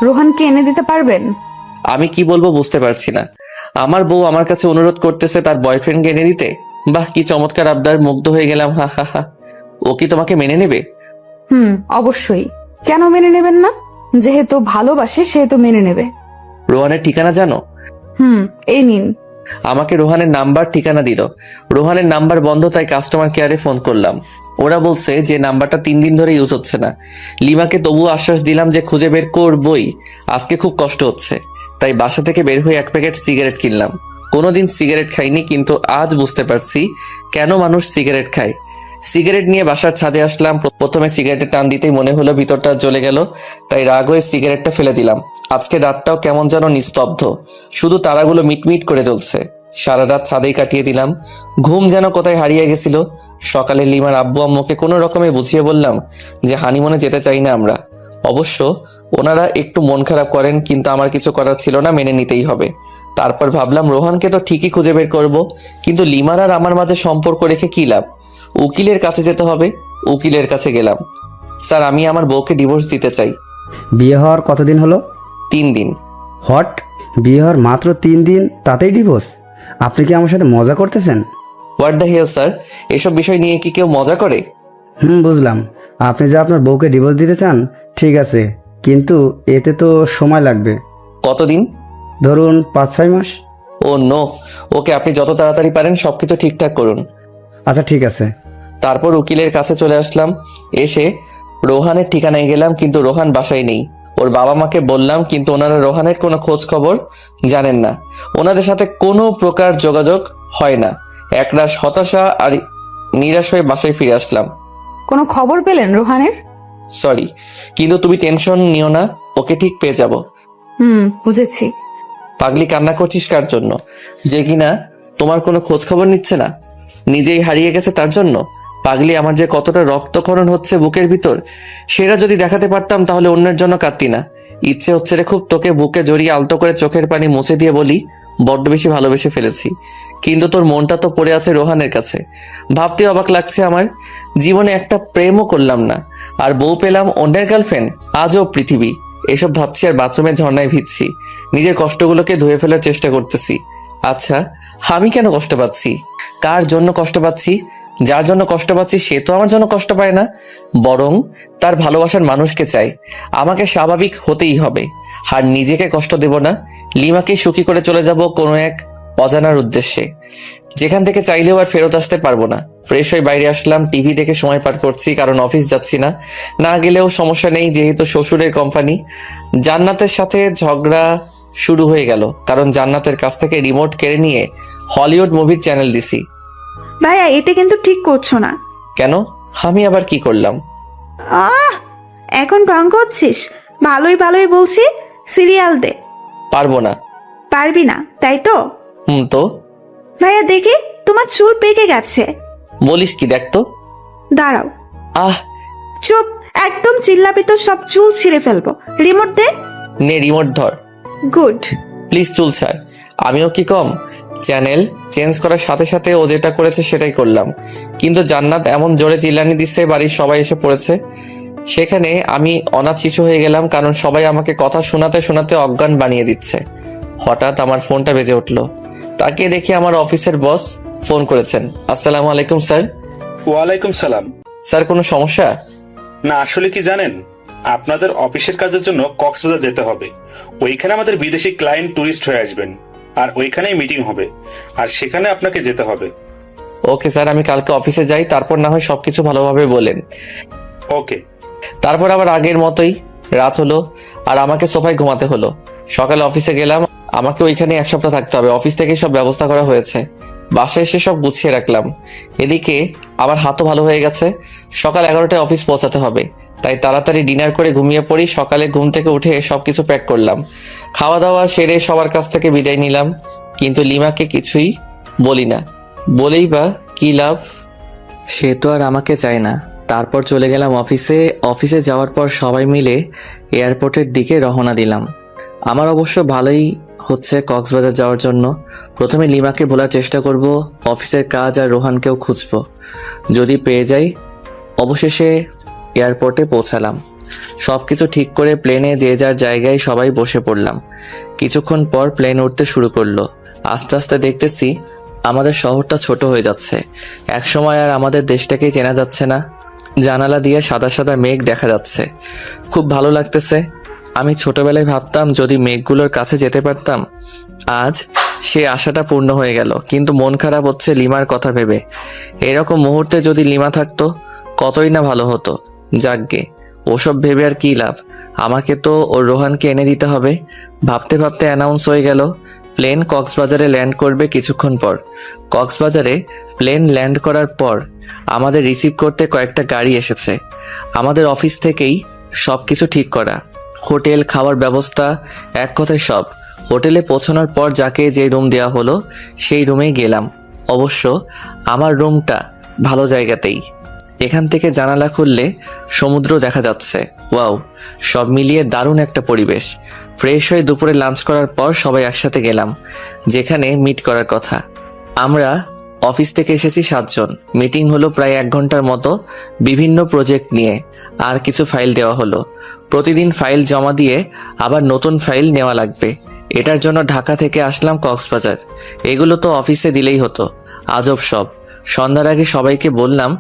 রোহানকে এনে দিতে পারবেন? আমি কি বলবো বুঝতে পারছি না। আমার বউ আমার কাছে অনুরোধ করতেছে তার বয়ফ্রেন্ডকে এনে দিতে। বাহ, কি চমৎকার আবদার, মুগ্ধ হয়ে গেলাম। হা হা হা। ও কি তোমাকে মেনে নেবে? অবশ্যই। কেন মেনে নেবেন না? যেহেতু ভালোবাসে সেহেতু মেনে নেবে। রোহানের ঠিকানা জানো? এই নিন। আমাকে রোহানের নাম্বার ঠিকানা দিল। রোহানের নাম্বার বন্ধ, তাই কাস্টমার কেয়ারে ফোন করলাম। ওরা বলছে যে নাম্বারটা 3 দিন ধরে ইউজ হচ্ছে না। লিমাকে তবুও আশ্বাস দিলাম যে খুঁজে বের করবই। আজকে খুব কষ্ট হচ্ছে, তাই বাসা থেকে বের হয়ে 1 প্যাকেট সিগারেট কিনলাম। কোনোদিন সিগারেট খাইনি, কিন্তু আজ বুঝতে পারছি কেন মানুষ সিগারেট খায়। সিগারেট নিয়ে বাসার ছাদে আসলাম। প্রথমে সিগারেটের টান দিতেই মনে হলো ভিতরটা জ্বলে গেল, তাই রাগ হয়ে সিগারেটটা ফেলে দিলাম। আজকে রাতটাও কেমন যেন নিস্তব্ধ, শুধু তারাগুলো মিটমিট করে জ্বলছে। সারা রাত ছাদেই কাটিয়ে দিলাম, ঘুম যেন কোথায় হারিয়ে গেছিল। সকালে লিমার আব্বু আম্মুকে কোনো রকমে বুঝিয়ে বললাম যে হানিমুনে যেতে চাই না আমরা। অবশ্য ওনারা একটু মন খারাপ করেন, কিন্তু আমার কিছু করার ছিল না, মেনে নিতেই হবে। তারপর ভাবলাম রোহানকে তো ঠিকই খুঁজে বের করব, কিন্তু লিমার আর আমার মাঝে সম্পর্ক রেখে কি লাভ? উকিলের কাছে যেতে হবে। উকিলের কাছে গেলাম। স্যার, আমি আমার বউকে ডিভোর্স দিতে চাই। বিয়ে হওয়ার কতদিন হলো? 3 দিন। হট, বিয়ে হওয়ার মাত্র 3 দিন তাতেই ডিভোর্স? আপনি কি আমার সাথে মজা করতেছেন? হোয়াট দ্য হেল স্যার, এসব বিষয় নিয়ে কি কেউ মজা করে? বুঝলাম। আপনি যে আপনার বউকে ডিভোর্স দিতে চান, ঠিক আছে, কিন্তু এতে তো সময় লাগবে। কতদিন? ধরুন 5-6 মাস। ও নো, ওকে, আপনি যত তাড়াতাড়ি পারেন সবকিছু ঠিকঠাক করুন। আচ্ছা ঠিক আছে। তারপর উকিলের কাছে চলে আসলাম। এসে রোহানের ঠিকানায় গেলাম, কিন্তু রোহান বাসায় নেই। ওর বাবা মাকে বললাম, কিন্তু ওনারা রোহানের কোনো খোঁজ খবর জানেন না। ওনাদের সাথে কোনো প্রকার যোগাযোগ হয় না। একরাশ হতাশা আর নিরাশ হয়ে বাসায় ফিরে আসলাম। কোনো খবর পেলেন রোহানের? সরি, কিন্তু তুমি টেনশন নিও না, ওকে ঠিক পেয়ে যাব। বুঝেছি। পাগলি, কান্না করছিস কার জন্য? যে কিনা তোমার কোনো খোঁজ খবর নিচ্ছে না, নিজেই হারিয়ে গেছে তার জন্য? পাগলি, আমার যে কতটা রক্তক্ষরণ হচ্ছে বুকের ভিতর, সেটা যদি দেখাতে পারতাম তাহলে অন্যের জন্য কাঁদতি না। ইচ্ছে হচ্ছে রে খুব তোকে বুকে জড়িয়ে আলতো করে চোখের পানি মুছে দিয়ে বলি বড্ড বেশি ভালোবেসে ফেলেছি, কিন্তু তোর মনটা তো পড়ে আছে রোহানের কাছে। ভাবতে অবাক লাগছে আমার, জীবনে একটা প্রেমও করলাম না, আর বউ পেলাম অন্যের গার্লফ্রেন্ড। আজও পৃথিবী। এসব ভাবছি আর বাথরুমের ঝর্ণায় ভিজছি, নিজের কষ্টগুলোকে ধুয়ে ফেলার চেষ্টা করতেছি। আচ্ছা, আমি কেন কষ্ট পাচ্ছি? কার জন্য কষ্ট পাচ্ছি? যার জন্য কষ্ট পাচ্ছি সে তো আমার জন্য কষ্ট পায় না, বরং তার ভালোবাসার মানুষকে চাই। আমাকে স্বাভাবিক হতেই হবে, আর নিজেকে কষ্ট দেব না। লিমাকে সুখী করে চলে যাব কোনো এক অজানার উদ্দেশ্যে, যেখান থেকে চাইলেও আর ফেরত আসতে পারবো না। ফ্রেশ হয়ে বাইরে আসলাম, টিভি দেখে সময় পার করছি, কারণ অফিস যাচ্ছি না। না গেলেও সমস্যা নেই, যেহেতু শ্বশুরের কোম্পানি। জান্নাতের সাথে ঝগড়া শুরু হয়ে গেল, কারণ জান্নাতের কাছ থেকে রিমোট কেড়ে নিয়ে হলিউড মুভির চ্যানেল দিছি। ভাইয়া এটা কিন্তু ঠিক করছো না। কেন? আমি আবার কি করলাম? আহ, এখন ঢং করছিস? ভালোই ভালোই বলছি, সিরিয়াল দে। পারবো না। পারবি না তাই তো? তো ভাইয়া দেখি, তোমার চুল পেকে গেছে। বলিস কি? দেখ তো। দাঁড়াও। আহ, চুপ, একদম চিল্লাবি তো সব চুল ছিঁড়ে ফেলবো। রিমোট দে। নে রিমোট ধর। গুড। প্লিজ চুল ছাড়। আমিও কি কম? চ্যানেল চেঞ্জ করার সাথে সাথে ও যেটা করেছে সেটাই করলাম, কিন্তু জান্নাত এমন জোরে চিল্লানি দিচ্ছে বাড়ির সবাই এসে পড়েছে। সেখানে আমি অনাথ শিশু হয়ে গেলাম, কারণ সবাই আমাকে কথা শোনাতে শোনাতে অজ্ঞান বানিয়ে দিচ্ছে। হঠাৎ আমার ফোনটা বেজে উঠলো, তাকিয়ে দেখি আমার অফিসের বস ফোন করেছেন। আসসালামু আলাইকুম স্যার। ওয়ালাইকুম সালাম। স্যার কোনো সমস্যা? না, আসলে কি জানেন, আপনাদের অফিসের কাজের জন্য কক্সবাজার যেতে হবে। ওইখানে আমাদের বিদেশি ক্লায়েন্ট টুরিস্ট হয়ে আসবেন, আর ওইখানেই মিটিং হবে, আর সেখানে আপনাকে যেতে হবে। ওকে স্যার, আমি কালকে অফিসে যাই, তারপর না হয় সবকিছু ভালোভাবে বলেন। ওকে। তারপর আবার আগের মতোই রাত হলো, আর আমাকে সোফায় ঘুমাতে হলো। সকালে অফিসে গেলাম, আমাকে ওইখানে 1 সপ্তাহ থাকতে হবে। অফিস থেকে সব ব্যবস্থা করা হয়েছে, বাসায় এসে সব গুছিয়ে রাখলাম। এদিকে আমার হাতও ভালো হয়ে গেছে। সকাল 11টায় অফিস পৌঁছাতে হবে, তাই তাড়াতাড়ি ডিনার করে ঘুমিয়ে পড়ি। সকালে ঘুম থেকে উঠে সবকিছু প্যাক করলাম, খাওয়া দাওয়া সেরে সবার কাছ থেকে বিদায় নিলাম। কিন্তু লিমাকে কিছুই বলি না, বলেই বা কি লাভ? সে তো আর আমাকে চায় না। তারপর চলে গেলাম অফিসে। অফিসে যাওয়ার পর সবাই মিলে এয়ারপোর্টের দিকে রওনা দিলাম। আমার অবশ্য ভালোই হচ্ছে কক্সবাজার যাওয়ার জন্য। প্রথমে লিমাকে ভোলার চেষ্টা করব, অফিসের কাজ আর রোহানকেও খুঁজব। যদি পেয়ে যাই। অবশেষে এয়ারপোর্টে পৌঁছালাম। সব কিছু ঠিক করে প্লেনে যে যার জায়গায় সবাই বসে পড়লাম। কিছুক্ষণ পর প্লেন উঠতে শুরু করলো। আস্তে আস্তে দেখতেছি আমাদের শহরটা ছোট হয়ে যাচ্ছে। একসময় আর আমাদের দেশটাকেই চেনা যাচ্ছে না। জানালা দিয়ে সাদা সাদা মেঘ দেখা যাচ্ছে, খুব ভালো লাগতেছে। আমি ছোটবেলায় ভাবতাম যদি মেঘগুলোর কাছে যেতে পারতাম। আজ সে আশাটা পূর্ণ হয়ে গেল, কিন্তু মন খারাপ হচ্ছে লিমার কথা ভেবে। এরকম মুহূর্তে যদি লিমা থাকতো কতই না ভালো হতো। যাকগে, ওসব ভেবে আর কি লাভ, আমাকে তো ওর রোহানকে এনে দিতে হবে। ভাবতে ভাবতে অ্যানাউন্স হয়ে গেল প্লেন কক্সবাজারে ল্যান্ড করবে কিছুক্ষণ পর। কক্সবাজারে প্লেন ল্যান্ড করার পর আমাদের রিসিভ করতে কয়েকটা গাড়ি এসেছে। আমাদের অফিস থেকেই সব কিছু ঠিক করা, হোটেল, খাওয়ার ব্যবস্থা, এক কথায় সব। হোটেলে পৌঁছানোর পর যাকে যে রুম দেওয়া হলো সেই রুমেই গেলাম। অবশ্য আমার রুমটা ভালো জায়গাতেই। এখান থেকে জানালা খুললে সমুদ্র দেখা যাচ্ছে। ওয়াও, সব মিলিয়ে দারুণ একটা পরিবেশ। ফ্রেশ হয়ে দুপুরে লাঞ্চ করার পর সবাই একসাথে গেলাম যেখানে মিট করার কথা। আমরা অফিস থেকে এসেছি 7 জন। মিটিং হলো প্রায় 1 ঘন্টার মতো, বিভিন্ন প্রজেক্ট নিয়ে। আর কিছু ফাইল দেওয়া হলো। প্রতিদিন ফাইল জমা দিয়ে আবার নতুন ফাইল নেওয়া লাগবে। এটার জন্য ঢাকা থেকে আসলাম কক্সবাজার। এগুলো তো অফিসে দিলেই হতো। আজব সব। সন্ধ্যার আগে সবাইকে বললাম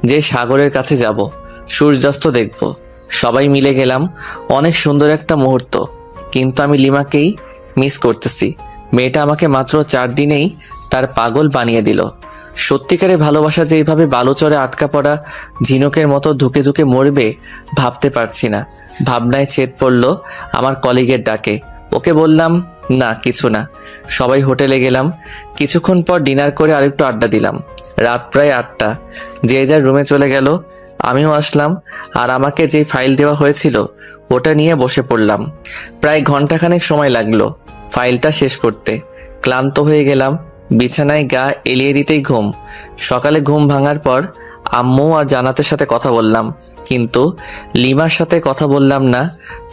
যে সাগরের কাছে যাব, সূর্যাস্ত দেখব। সবাই মিলে গেলাম। অনেক সুন্দর একটা মুহূর্ত, কিন্তু আমি লিমাকেই মিস করতেছি। মেয়েটা আমাকে মাত্র 4 দিনেই তার পাগল বানিয়ে দিল। সত্যিকারে ভালোবাসা যে এইভাবে বালুচরে আটকা পড়া ঝিনুকের মতো ধুকে ধুকে মরবে ভাবতে পারছি না। ভাবনায় ছেদ পড়ল আমার কলিগের ডাকে। ওকে বললাম না, কিছু না। সবাই হোটেলে গেলাম। কিছুক্ষণ পর ডিনার করে আরেকটু আড্ডা দিলাম। রাত প্রায় 8টা। যে যার রুমে চলে গেল, আমিও আসলাম। আর আমাকে যে ফাইল দেওয়া হয়েছিল ওটা নিয়ে বসে পড়লাম। প্রায় ঘন্টাখানেক সময় লাগলো ফাইলটা শেষ করতে। ক্লান্ত হয়ে গেলাম। বিছানায় গা এলিয়ে দিতেই ঘুম। সকালে ঘুম ভাঙার পর আম্মু আর জান্নাতের সাথে কথা বললাম, কিন্তু লিমার সাথে কথা বললাম না।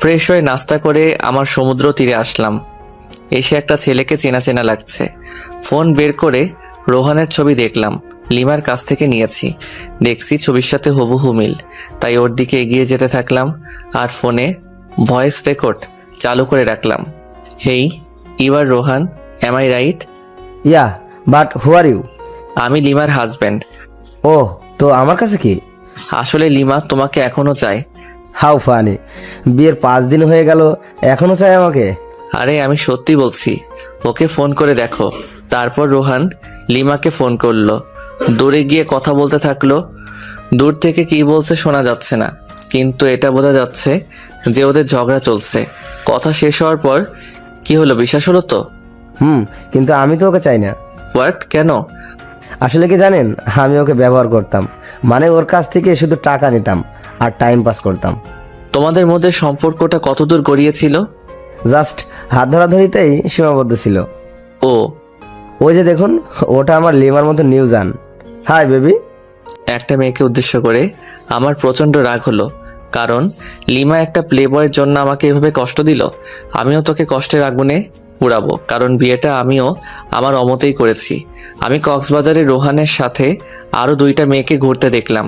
ফ্রেশ হয়ে নাস্তা করে আমার সমুদ্র তীরে আসলাম। এসে একটা ছেলেকে চেনা চেনা লাগছে। ফোন বের করে রোহানের ছবি দেখলাম, লিমার কাছ থেকে নিয়েছি। দেখছি ছবির সাথে হুবহু মিল, তাই ওর দিকে এগিয়ে যেতে থাকলাম আর ফোনে ভয়েস রেকর্ড চালু করে রাখলাম। Hey, you are Rohan, am I right? Yeah, but who are you? আমি লিমার হাজব্যান্ড। ও, তো আমার কাছে কি? আসলে লিমা তোমাকে এখনো চায়। হাউ ফানি, বিয়ের 5 দিন হয়ে গেল এখনো চাই আমাকে? আরে আমি সত্যি বলছি, ওকে ফোন করে দেখো। তারপর রোহান লিমাকে ফোন করলো। দূরে গিয়ে কথা বলতে থাকলো। দূর থেকে কি বলছে শোনা যাচ্ছে না, কিন্তু এটা বোঝা যাচ্ছে যে ওদের ঝগড়া চলছে। কথা শেষ হওয়ার পর, কি হলো, বিশ্বাস হলো তো? কিন্তু আমি তো ওকে চাই না। হোয়াট, কেন? আসলে কি জানেন, আমি ওকে ব্যবহার করতাম, মানে ওর কাছ থেকে শুধু টাকা নিতাম আর টাইম পাস করতাম। তোমাদের মধ্যে সম্পর্কটা কতদূর গড়িয়েছিল? জাস্ট হাত ধরাধরিতেই সীমাবদ্ধ ছিল। ও, ওই যে দেখুন, ওটা আমার লিমার মতো নিউজান। Hi baby. একটা মেয়েকে উদ্দেশ্য করে আমার প্রচণ্ড রাগ হলো, কারণ লিমা একটা প্লে বয়ের জন্য আমাকে এভাবে কষ্ট দিল। আমিও তোকে কষ্টের আগুনে পুড়াবো, কারণ বিয়েটা আমিও আমার অমতেই করেছি। আমি কক্সবাজারে রোহানের সাথে আরও 2টা মেয়েকে ঘুরতে দেখলাম,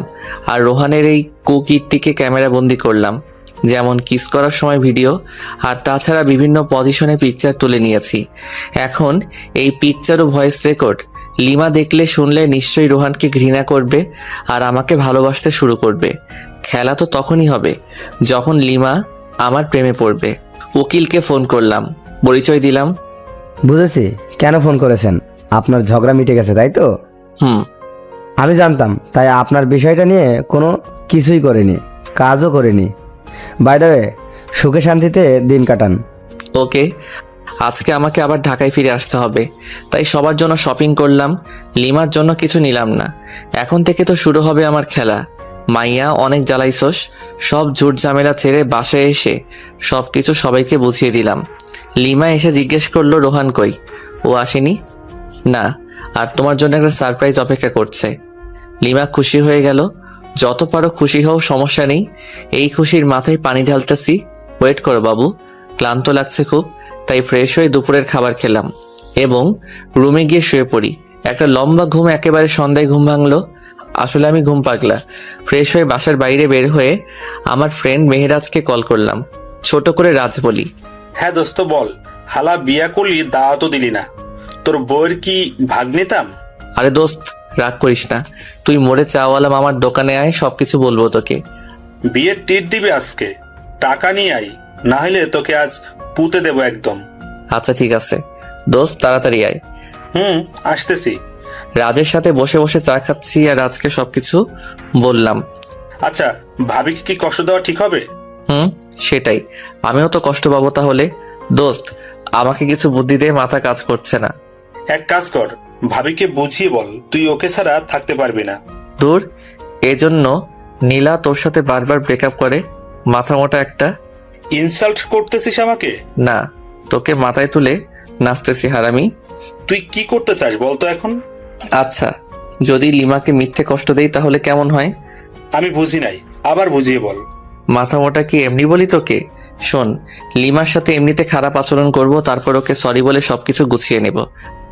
আর রোহানের এই কুকীর্তিকে ক্যামেরা বন্দি করলাম, যেমন কিস করার সময় ভিডিও, আর তাছাড়া বিভিন্ন পজিশনে পিকচার তুলে নিয়েছি। এখন এই পিকচার ও ভয়েস রেকর্ড লিমা দেখলে শুনলে নিশ্চয়ই রোহানকে ঘৃণা করবে আর আমাকে ভালোবাসতে শুরু করবে। খেলা তো তখনই হবে যখন লিমা আমার প্রেমে পড়বে। উকিলকে ফোন করলাম, পরিচয় দিলাম। বুঝেছি কেন ফোন করেছেন, আপনার ঝগড়া মিটে গেছে তাই তো? হুম। আমি জানতাম, তাই আপনার বিষয়টা নিয়ে কোনো কিছুই করিনি, কাজও করিনি। বাই দ্য ওয়ে, সুখে শান্তিতে দিন কাটান। ওকে, আজকে আমাকে আবার ঢাকায় ফিরে আসতে হবে, তাই সবার জন্য শপিং করলাম, লিমার জন্য কিছু নিলাম না। এখন থেকে তো শুরু হবে আমার খেলা। মাইয়া, অনেক জ্বালাইছস, সব ঝুট ঝামেলা ছেড়ে বাসায় এসে সব কিছু সবাইকে বুঝিয়ে দিলাম। লিমা এসে জিজ্ঞেস করলো, রোহান কই? ও আসেনি? না, আর তোমার জন্য একটা সারপ্রাইজ অপেক্ষা করছে। লিমা খুশি হয়ে গেল। যত পারো খুশি হও, সমস্যা নেই। এই খুশির মাথায় পানি ঢালতেছি। ওয়েট করো বাবু, ক্লান্ত লাগছে খুব, তাই ফ্রেশ হয়ে দুপুরের খাবার খেলাম এবং রুমে গিয়ে শুয়ে পড়ি। একটা লম্বা ঘুম, একেবারে সন্ধ্যায় ঘুম ভাঙলো। আসলে আমি ঘুম পাগলা। ফ্রেশ হয়ে বাসার বাইরে বের হয়ে আমার ফ্রেন্ড মেহেরাজকে কল করলাম। ছোট করে রাজ বলি, হ্যাঁ দোস্ত বল, হালা বিয়া করলি দাওয়াতও দিলি না, তোর বউয়ের কি ভাগ নিতাম? আরে দোস্ত, রাগ করিস না, তুই মোড়ে চাওয়ালা মামার দোকানে আয়, সবকিছু বলবো তোকে। বিয়ের টিট দিবে আজকে, টাকা নিয়ে আই, না হলে তোকে আজ পুঁতে দেবো একদম। আচ্ছা ঠিক আছে দোস্ত, তাড়াতাড়ি আয়। আসতেছি। রাজের সাথে বসে বসে চা খাচ্ছি আর রাজকে সবকিছু বললাম। আচ্ছা, ভাবিকে কি কষ্ট দেওয়া ঠিক হবে? সেটাই, আমিও তো কষ্ট পাবো তাহলে। দোস্ত, আমাকে কিছু বুদ্ধি দে, মাথা কাজ করছে না। এক কাজ কর, ভাবিকে বুঝিয়ে বল তুই ওকে ছাড়া থাকতে পারবি না। দূর, এজন্য নীলা তোর সাথে বারবার ব্রেকআপ করে? মাথা মোটা একটা। ইনসাল্ট করতেছিস আমাকে? না, তোকে মাথায় তুলে নাচতেছি হারামি। তুই কি করতে চাস বলতো এখন? আচ্ছা, যদি লিমাকে মিথ্যে কষ্ট দেই তাহলে কেমন হয়? আমি বুঝি নাই, আবার বুঝিয়ে বল। মাথা মোটা কি এমনি বলি তোকে? শোন, লিমার সাথে এমনিতে খারাপ আচরণ করব, তারপর ওকে সরি বলে সবকিছু গুছিয়ে নেব।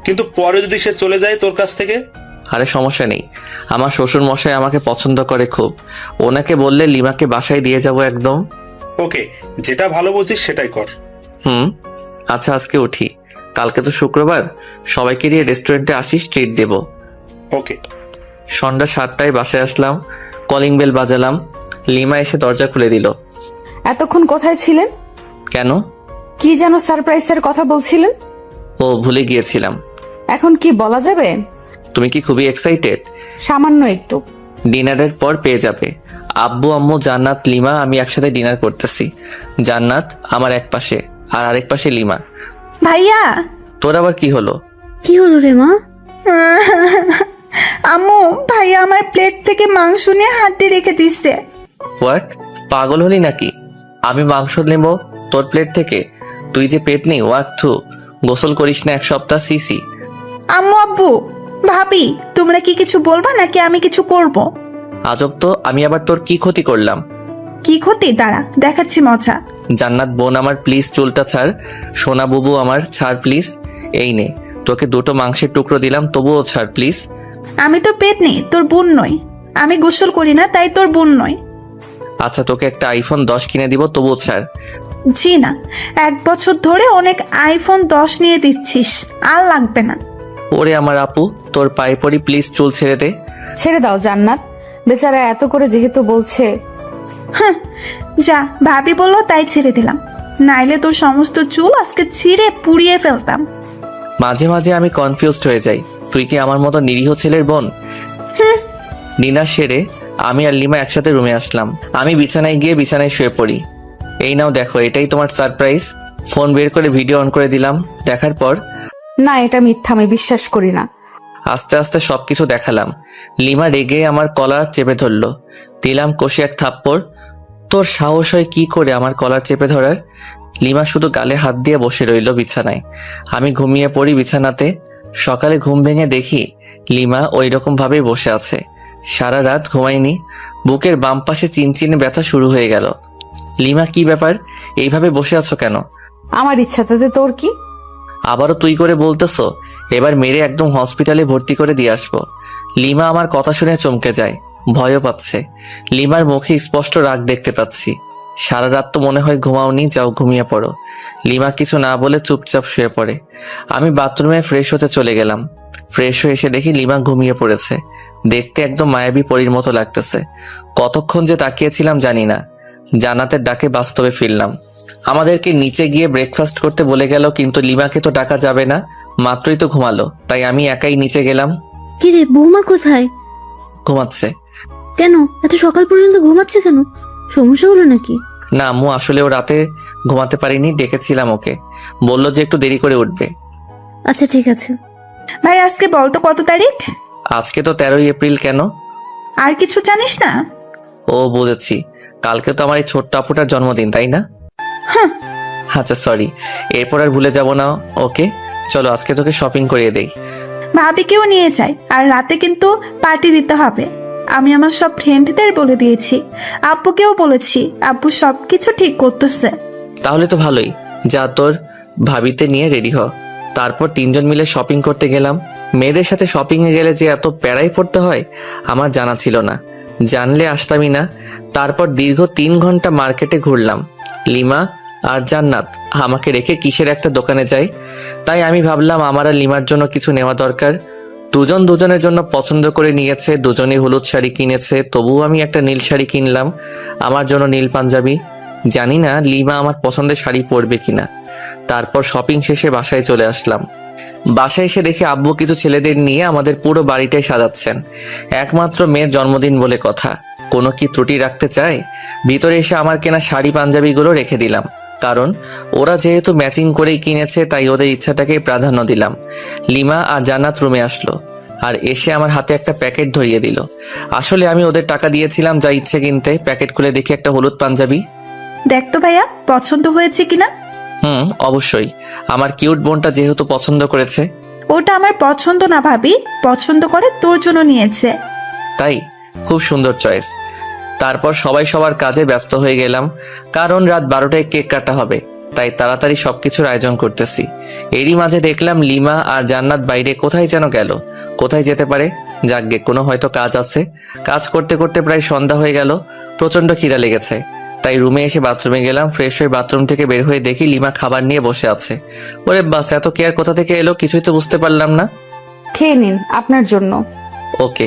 কিন্তু পরে যদি সে চলে যায় তোর কাছ থেকে? আরে সমস্যা নেই, আমার শ্বশুর মশাই আমাকে পছন্দ করে খুব, ওনাকে বললে লিমাকে বাসায় দিয়ে যাব একদম। ওকে, যেটা ভালো বুঝিস সেটাই কর। আচ্ছা, আজকে উঠি, কালকে তো শুক্রবার, সবাইকে নিয়ে রেস্টুরেন্টে আসিস, ট্রিট দেব। ওকে। সন্ধ্যা 7টায় বাসায় আসলাম, কলিং বেল বাজালাম। লিমা এসে দরজা খুলে দিল। এতক্ষণ কোথায় ছিলেন? কেন? কি যেন সারপ্রাইজের কথা বলছিলেন? ও, ভুলে গিয়েছিলাম। এখন কি বলা যাবে? তুমি কি খুবই এক্সাইটেড? সামান্য একটু। ডিনারের পর পেয়ে যাবে। আব্বু, আম্মু, জান্নাত, লিমা, আমি একসাথে ডিনার করতেছি। জান্নাত আমার এক পাশে আর আরেক পাশে লিমা। ভাইয়া। তোর আবার কি হলো? কি হলো রে মা? আম্মু, ভাইয়া আমার প্লেট থেকে মাংস নিয়ে হাড্ডি রেখে দিচ্ছে। হোয়াট, পাগল হলি নাকি? আমি মাংস নেব তোর প্লেট থেকে? তুই যে পেট নেই, ওয়াক্থু, গোসল করিস না 1 সপ্তাহ, সিসি। আম্মু, আব্বু, ভাবি, তোমরা কি কিছু বলবা নাকি আমি কিছু করব? আজব তো, আমি আবার তোর কি ক্ষতি করলাম? কি ক্ষতি? দাঁড়া, দেখাচ্ছি মজা। জান্নাত বোন আমার, প্লিজ চুলটা ছাড়। সোনা বুবু আমার, ছাড় প্লিজ। এই নে, তোকে 2টো মাংসের টুকরো দিলাম, তবুও ছাড় প্লিজ। আমি তো পেতনি, তোর বোন নই। আমি গোসল করি না, তাই তোর বোন নই। আচ্ছা, তোকে একটা আইফোন 10 কিনে দিব, তবুও ছাড়। জি না, 1 বছর ধরে অনেক আইফোন 10 নিয়ে দিচ্ছিস, আর লাগবে না। ওরে আমার আপু, তোর পায়ে পড়ি, প্লিজ চুল ছেড়ে দে। ছেড়ে দাও জান্নাত, বেচারা এত করে যেহেতু বলছে। হ্যাঁ, যা, ভাবি বললো তাই ছেড়ে দিলাম, নাইলে তোর সমস্ত চুল আজকে ছিঁড়ে পুড়িয়ে ফেলতাম। মাঝে মাঝে আমি কনফিউজড হয়ে যাই, তুই কি আমার মতো নিরীহ ছেলের বোন? ডিনার সেরে আমি আর লিমা একসাথে রুমে আসলাম। আমি বিছানায় গিয়ে বিছানায় শুয়ে পড়ি। এই নাও দেখো, এটাই তোমার সারপ্রাইজ। ফোন বের করে ভিডিও অন করে দিলাম। দেখার পর না, এটা মিথ্যা, আমি বিশ্বাস করি না। আস্তে আস্তে সবকিছু দেখালাম। লিমা রেগে আমার কলার চেপে ধরলো। দিলাম কষে এক থাপ্পড়। তোর সাহস হয় কি করে আমার কলার চেপে ধরার? লিমা শুধু গালে হাত দিয়ে বসে রইল বিছানায়। আমি ঘুমিয়ে পড়ি বিছানাতে। সকালে ঘুম ভেঙে দেখি লিমা ওই রকম ভাবেই বসে আছে। সারা রাত ঘুমাইনি। বুকের বাম পাশে চিনচিনে ব্যথা শুরু হয়ে গেল। লিমা, কি ব্যাপার? এইভাবে বসে আছো কেন? আমার ইচ্ছাতে তোর কি? আবারও তুই করে বলতেছো? এবার মেরে একদম হসপিটালে ভর্তি করে দিয়ে আসবো। লিমা আমার কথা শুনে চমকে যায়, ভয়ও পাচ্ছে। লিমার মুখে স্পষ্ট রাগ দেখতে পাচ্ছি। সারা রাত তো মনে হয় ঘুমাওনি, যাও ঘুমিয়ে পড়ো। লিমা কিছু না বলে চুপচাপ শুয়ে পড়ে। আমি বাথরুমে ফ্রেশ হতে চলে গেলাম। ফ্রেশ হয়ে এসে দেখি লিমা ঘুমিয়ে পড়েছে। দেখতে একদম মায়াবী পরীর মতো লাগতেছে। কতক্ষণ যে তাকিয়েছিলাম জানি না। জান্নাতের ডাকে বাস্তবে ফিরলাম। আমাদেরকে নিচে গিয়ে ব্রেকফাস্ট করতে বলে গেল, কিন্তু লিমাকে তো ডাকা যাবে না, মাত্রই তো ঘুমালো। তাই আমি একাই নিচে গেলাম। কিরে, বৌমা কোথায়? ঘুমাচ্ছে। কেন এত সকাল পর্যন্ত ঘুমাচ্ছে কেন? সমস্যা হলো নাকি? না আম্মু, আসলে ও রাতে ঘুমাতে পারিনি, ডেকেছিলাম ওকে। বললো যে একটু দেরি করে উঠবে। আচ্ছা ঠিক আছে। ভাই, আজকে বল তো কত তারিখ? আজকে তো 13ই এপ্রিল। কেন? আর কিছু জানিস না? ও বুঝেছি, কালকে তো আমার এই ছোট্ট আপুটার জন্মদিন, তাই না? আচ্ছা সরি, এরপর আর ভুলে যাব না। ওকে চলো, আজকে তোকে শপিং করিয়ে দেই। ভাবিকেও নিয়ে যাই, আর রাতে কিন্তু পার্টি দিতে হবে। আমি আমার সব ফ্রেন্ডদের বলে দিয়েছি, আব্বুকেও বলেছি, আব্বু সবকিছু ঠিক করতেছে। তাহলে তো ভালোই। যা, তোর ভাবিতে নিয়ে রেডি হ। তারপর 3জন মিলে শপিং করতে গেলাম। মেয়েদের সাথে শপিং এ গেলে যে এত প্যারাই পড়তে হয় আমার জানা ছিল না, জানলে আসতামই না। তারপর দীর্ঘ 3 ঘন্টা মার্কেটে ঘুরলাম। লিমা আর জান্নাত আমাকে রেখে কিসের একটা দোকানে যাই। তাই আমি ভাবলাম আমার আর লিমার জন্য কিছু নেওয়া দরকার। দুজন দুজনের জন্য পছন্দ করে নিয়েছে, দুজনেই হলুদ শাড়ি কিনেছে, তবুও আমি একটা নীল শাড়ি কিনলাম, আমার জন্য নীল পাঞ্জাবি। জানি না লিমা আমার পছন্দের শাড়ি পরবে কিনা। তারপর শপিং শেষে বাসায় চলে আসলাম। বাসায় এসে দেখি আব্বু কিছু ছেলেদের নিয়ে আমাদের পুরো বাড়িটাই সাজাচ্ছেন। একমাত্র মেয়ের জন্মদিন বলে কথা, কোনো কি ত্রুটি রাখতে চায়? ভিতরে এসে আমার কেনা শাড়ি পাঞ্জাবিগুলো রেখে দিলাম, কারণ ওরা যেহেতু ম্যাচিং করেই কিনেছে তাই ওদের ইচ্ছাটাকেই প্রাধান্য দিলাম। লিমা আর জান্নাত রুমে আসলো আর এসে আমার হাতে একটা প্যাকেট ধরিয়ে দিল। আসলে আমি ওদের টাকা দিয়েছিলাম যা ইচ্ছে কিনতে। প্যাকেট খুলে দেখি একটা হলুদ পাঞ্জাবি। দেখ তো ভাইয়া, পছন্দ হয়েছে কিনা? অবশ্যই, আমার কিউট বোনটা যেহেতু পছন্দ করেছে। ওটা আমার পছন্দ না ভাবি, পছন্দ করে তোর জন্য নিয়েছে। তাই? খুব সুন্দর চয়েস। তারপর সবাই সবার কাজে ব্যস্ত হয়ে গেলাম, কারণ রাত 12টায় কেক কাটা হবে, তাই তাড়াতাড়ি সবকিছুর আয়োজন করতেছি। এরই মাঝে দেখলাম লিমা আর জান্নাত বাইরে কোথায় যেন গেল। কোথায় যেতে পারে? যাকগে, কোনো হয়তো কাজ আছে। কাজ করতে করতে প্রায় সন্ধ্যা হয়ে গেল। প্রচন্ড খিদা লেগেছে, তাই রুমে এসে বাথরুমে গেলাম। ফ্রেশ হয়ে বাথরুম থেকে বের হয়ে দেখি লিমা খাবার নিয়ে বসে আছে। ওরে বাস, এত কেয়ার কোথা থেকে এলো কিছুই তো বুঝতে পারলাম না। খেয়ে নিন, আপনার জন্য। ওকে।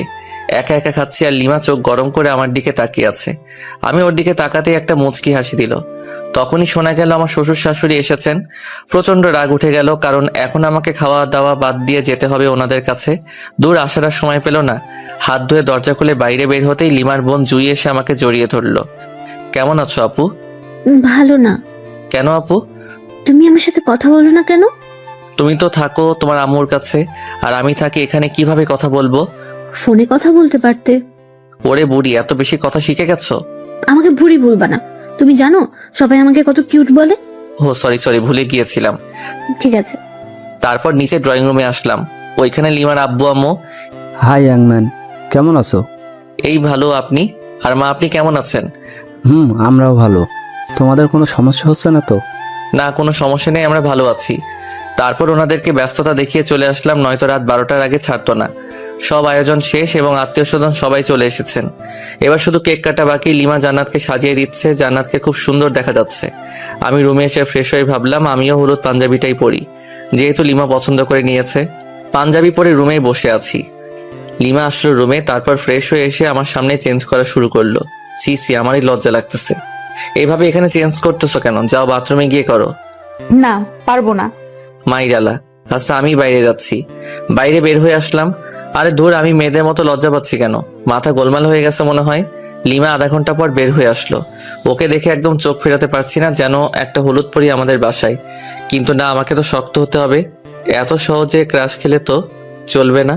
একা একা খাচ্ছি আর লিমা চোখ গরম করে আমার দিকে তাকিয়ে আছে। আমি ওর দিকে তাকাতেই একটা মুচকি হাসি দিল। তখনই শোনা গেল আমার শ্বশুর শাশুড়ি এসেছেন। প্রচন্ড রাগ উঠে গেল, কারণ এখন আমাকে খাওয়া দাওয়া বাদ দিয়ে যেতে হবে ওনাদের কাছে। দূর আসার আর সময় পেল না। হাত ধুয়ে দরজা খুলে বাইরে বের হতেই লিমার বোন জুই এসে আমাকে জড়িয়ে ধরলো। কেমন আছো আপু? ভালো না। কেন আপু? তুমি আমার সাথে কথা বলো না কেন? তুমি তো থাকো তোমার আম্মুর কাছে, আর আমি থাকি এখানে, কিভাবে কথা বলবো? ফোনে কথা বলতে পারতে। ওরে বুড়ি, এত বেশি কথা শিখে গেছো? আমাকে বুড়ি বলবা না। তুমি জানো সবাই আমাকে কত কিউট বলে? ও সরি, ভুলে গিয়েছিলাম। ঠিক আছে। তারপর নিচে ড্রয়িং রুমে আসলাম। ওইখানে লিমার আব্বু আম্মু। হাই ইয়াংম্যান, কেমন আছো? এই ভালো, আপনি? আর মা, আপনি কেমন আছেন? আমরাও ভালো। তোমাদের কোনো সমস্যা হচ্ছে না তো? না, কোনো সমস্যা নেই, আমরা ভালো আছি। তারপর ওনাদেরকে ব্যস্ততা দেখিয়ে চলে আসলাম, নয়তো রাত 12টার আগে ছাড়তো না। সব আয়োজন শেষ এবং আত্মীয় স্বজন সবাই চলে এসেছেন। এবার শুধু কেক কাটা বাকি। লিমা জান্নাতকে সাজিয়ে দিচ্ছে, জান্নাতকে খুব সুন্দর দেখা যাচ্ছে। আমি রুমে এসে ফ্রেশ হয়ে ভাবলাম আমিও হলুদ পাঞ্জাবিটাই পরি, যেহেতু লিমা পছন্দ করে নিয়েছে। পাঞ্জাবি পরে রুমেই বসে আছি। লিমা আসলো রুমে, তারপর ফ্রেশ হয়ে এসে আমার সামনে চেঞ্জ করা শুরু করলো। সি সি, আমারই লজ্জা লাগতেছে। এইভাবে এখানে চেঞ্জ করতেছো কেন? যাও বাথরুমে গিয়ে করো। না, পারবো না। মাইরালা, আচ্ছা আমি বাইরে যাচ্ছি। বাইরে বের হয়ে আসলাম। আরে ধুর, আমি মেয়েদের মতো লজ্জা পাচ্ছি কেন? মাথা গোলমাল হয়ে গেছে মনে হয়। লিমা আধা ঘন্টা পর বের হয়ে আসলো। ওকে দেখে একদম চোখ ফেরাতে পারছি না, যেন একটা হলুদ পরি আমাদের বাসায়। কিন্তু না, আমাকে তো শক্ত হতে হবে। এত সহজে ক্রাশ খেলে তো চলবে না।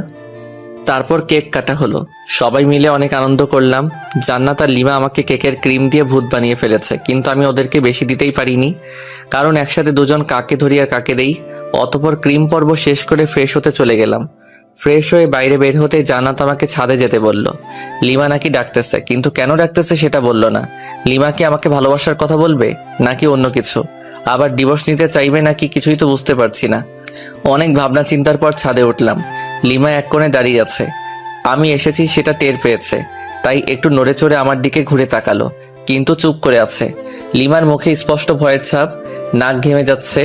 তারপর কেক কাটা হলো, সবাই মিলে অনেক আনন্দ করলাম। জান্নাত আর লিমা আমাকে কেকের ক্রিম দিয়ে ভূত বানিয়ে ফেলেছে, কিন্তু আমি ওদেরকে বেশি দিতেই পারিনি, কারণ একসাথে দুজন কাকে ধরি আর কাকে দেই। অতপর ক্রিম পর্ব শেষ করে ফ্রেশ হতে চলে গেলাম। ফ্রেশ হয়ে বাইরে বের হতে জান্নাত আমাকে ছাদে যেতে বলল। লিমা নাকি ডাকতেছে, কিন্তু কেন ডাকতেছে সেটা বলল না। লিমা কি আমাকে ভালোবাসার কথা বলবে, নাকি অন্য কিছু? আবার ডিভোর্স নিতে চাইবে নাকি, কিছুই তো বুঝতে পারছি না। অনেক ভাবনা চিন্তার পর ছাদে উঠলাম। লিমা এক কোণে দাঁড়িয়ে আছে। আমি এসেছি সেটা টের পেয়েছে, তাই একটু নড়ে চড়ে আমার দিকে ঘুরে তাকালো, কিন্তু চুপ করে আছে। লিমার মুখে স্পষ্ট ভয়ের ছাপ, নাক ঘেমে যাচ্ছে,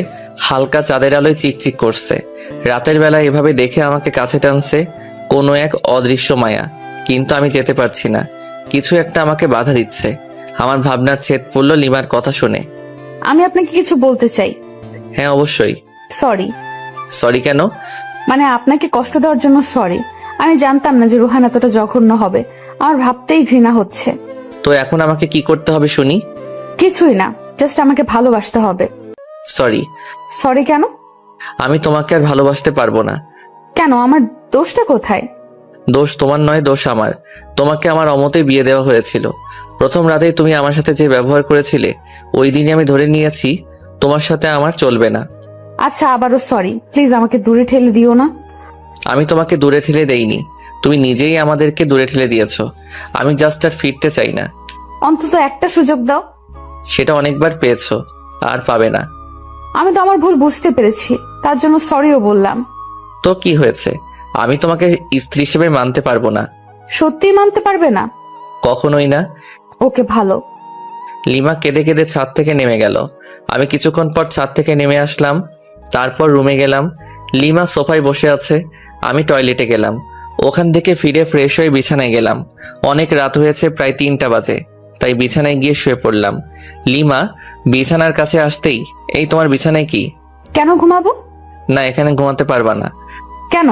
হালকা চাঁদের আলোয় চিকচিক করছে। রাতের বেলা এভাবে দেখে আমাকে কাছে টানছে কোনো এক অদৃশ্য মায়া, কিন্তু আমি যেতে পারছি না। কিছু একটা আমাকে বাধা দিচ্ছে। আমার ভাবনার ছেদ পড়ল লিমার কথা শুনে। আমি আপনাকে কিছু বলতে চাই। হ্যাঁ অবশ্যই। সরি। সরি কেন? মানে আপনাকে কষ্ট দেওয়ার জন্য সরি। আমি জানতাম না যে রুহান এতটা জঘন্য হবে। আমার ভাবতেই ঘৃণা হচ্ছে। তো এখন আমাকে কি করতে হবে শুনি? কিছুই না, জাস্ট আমাকে ভালোবাসতে হবে। সরি। সরি কেন? আমি তোমাকে আর ভালোবাসতে পারবো না। কেন? আমার দোষটা কোথায়? দোষ তোমার নয়, দোষ আমার। তোমাকে আমার অমতেই বিয়ে দেওয়া হয়েছিল। প্রথম রাতেই তুমি আমার সাথে যে ব্যবহার করেছিলে, ওই দিনই আমি ধরে নিয়েছি তোমার সাথে আমার চলবে না। আচ্ছা, আবারও সরি। প্লিজ আমাকে দূরে ঠেলে দিও না। আমি তোমাকে দূরে ঠেলে দেইনি, তুমি নিজেই আমাদেরকে দূরে ঠেলে দিয়েছো। আমি জাস্ট আর ফিরতে চাই না। অন্তত একটা সুযোগ দাও। সেটা অনেকবার পেয়েছো, আর পাবে না। আমি তো আমার ভুল বুঝতে পেরেছি, তার জন্য সরিও বললাম। তো কি হয়েছে? আমি তোমাকে স্ত্রী হিসেবে মানতে পারবো না। সত্যি মানতে পারবে না? কখনোই না। ওকে, ভালো। লিমা কেঁদে কেঁদে ছাদ থেকে নেমে গেল। আমি কিছুক্ষণ পর ছাদ থেকে নেমে আসলাম, তারপর রুমে গেলাম। লিমা সোফায় বসে আছে, আমি টয়লেটে গেলাম। ওখান থেকে ফিরে ফ্রেশ হয়ে বিছানায় গেলাম। অনেক রাত হয়েছে, প্রায় 3টা বাজে, তাই বিছানায় গিয়ে শুয়ে পড়লাম। লিমা বিছানার কাছে আসতেই, এই তোমার বিছানায় কি? কেন ঘুমাবো? না, এখানে ঘুমাতে পারবা না। কেন?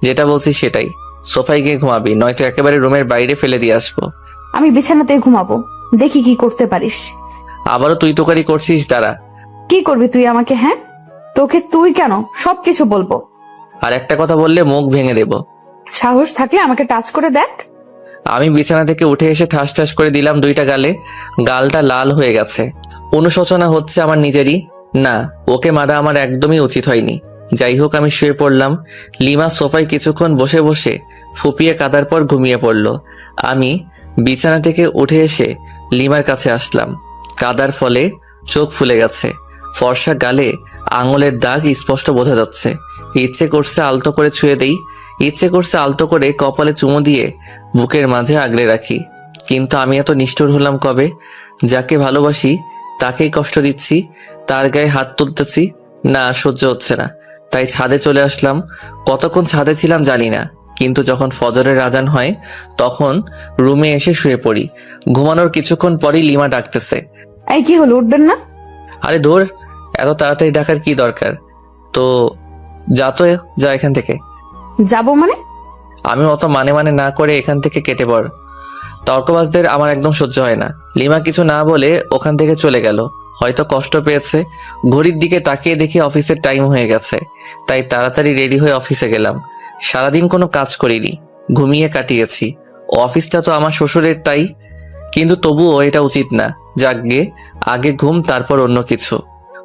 যেটা বলছি সেটাই, সোফায় গিয়ে ঘুমাবি, নয়তো একেবারে রুমের বাইরে ফেলে দিয়ে আসবো। আমি বিছানাতে ঘুমাবো, দেখি কি করতে পারিস। আবারও তুই তোকারি করছিস, দাঁড়া। কি করবি তুই আমাকে? হ্যাঁ, তোকে তুই কেন, সবকিছু বলবো। আর একটা কথা বললে মুখ ভেঙে দেব। সাহস থাকলে আমাকে টাচ করে দেখ। আমি বিছানা থেকে উঠে এসে ঠাস ঠাস করে দিলাম 2টা গালে। গালটা লাল হয়ে গেছে। অনুশোচনা হচ্ছে আমার নিজেরই। না, ওকে মারা আমার একদমই উচিত হয়নি। যাই হোক, আমি শুয়ে পড়লাম। লিমা সোফায় কিছুক্ষণ বসে বসে ফুপিয়ে কাঁদার পর ঘুমিয়ে পড়ল। আমি বিছানা থেকে উঠে এসে লিমার কাছে আসলাম। কাদার ফলে চোখ ফুলে গেছে, ফর্সা গালে আঙুলের দাগ স্পষ্ট বোঝা যাচ্ছে। ইচ্ছে করছে আলতো করে ছুঁয়ে দেই, ইচ্ছে করছে আলতো করে কপালে চুমু দিয়ে বুকের মাঝে আগলে রাখি। কিন্তু আমি এত নিষ্ঠুর হলাম কবে? যাকে ভালোবাসি তাকেই কষ্ট দিচ্ছি, তার গায়ে হাত তুলতেছি। না, সহ্য হচ্ছে না, তাই ছাদে চলে আসলাম। কতক্ষণ ছাদে ছিলাম জানি না, কিন্তু যখন ফজরের আজান হয় তখন রুমে এসে শুয়ে পড়ি। ঘুমানোর কিছুক্ষণ পরই লিমা ডাকতেছে। এই কি হলো, উঠবেন না? আরে ধুর, এত তাড়াতাড়ি ডাকার কি দরকার? তো যা এখান থেকে। যাবো মানে? আমি অত মানে না করে এখান থেকে কেটে পড়। তর্কবাজদের আমার একদম সহ্য হয় না। লিমা কিছু না বলে ওখান থেকে চলে গেল। হয়তো কষ্ট পেয়েছে। ঘড়ির দিকে তাকিয়ে দেখি অফিসের টাইম হয়ে গেছে, তাই তাড়াতাড়ি রেডি হয়ে অফিসে গেলাম। সারাদিন কোনো কাজ করিনি, ঘুমিয়ে কাটিয়েছি। অফিসটা তো আমার শ্বশুরের, তাই। কিন্তু তবুও এটা উচিত না। যাকগে, আগে ঘুম, তারপর অন্য কিছু।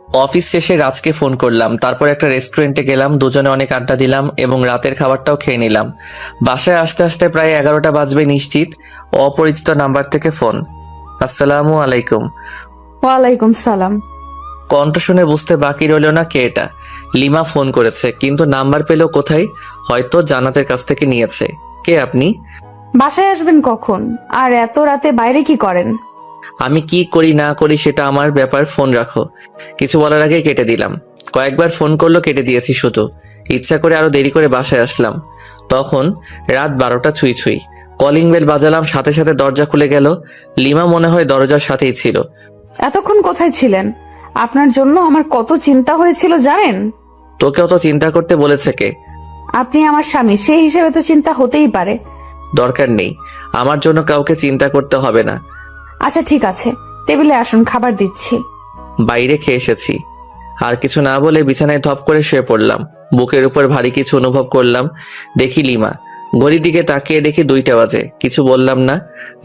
অফিস শেষে রাজকে ফোন করলাম, তারপর একটা রেস্টুরেন্টে গেলাম, দুজনে অনেক আড্ডা দিলাম এবং রাতের খাবারটাও খেয়ে নিলাম। বাসায় আসতে আসতে প্রায় 11টা বাজবে নিশ্চিত। অপরিচিত নাম্বার থেকে ফোন। আসসালামু আলাইকুম। ওয়ালাইকুম সালাম। কণ্ঠ শুনে বুঝতে বাকি রইল না কে এটা। লিমা ফোন করেছে, কিন্তু নাম্বার পেল কোথায়? হয়তো জান্নাতের কাছ থেকে নিয়েছে। কে আপনি? বাসায় আসবেন কখন? আর এত রাতে বাইরে কি করেন? আমি কি করি না করি সেটা আমার ব্যাপার, ফোন রাখো। কিছু বলার আগে কেটে দিলাম। কয়েকবার ফোন করলো, কেটে দিয়েছি শুধু। ইচ্ছা করে আরো দেরি করে বাসায় আসলাম। তখন রাত 12টা ছুঁই ছুঁই। কলিং বেল বাজালাম, সাথে সাথে দরজা খুলে গেল। লিমা মনে হয় দরজার সাথেই ছিল। এতক্ষণ কোথায় ছিলেন? আপনার জন্য আমার কত চিন্তা হয়েছিল জানেন? তোকে অত চিন্তা করতে বলেছে কে? আপনি আমার স্বামী, সেই হিসেবে তো চিন্তা হতেই পারে। দরকার নেই, আমার জন্য কাউকে চিন্তা করতে হবে না। আচ্ছা ঠিক আছে, টেবিলে আসুন, খাবার দিচ্ছি। বাইরে খেয়ে এসেছি। আর কিছু না বলে বিছানায় ধপ করে শুয়ে পড়লাম। বুকের উপর ভারী কিছু অনুভব করলাম। দেখি লিমা। ঘড়ির দিকে তাকিয়ে দেখি 2টা বাজে। কিছু বললাম না।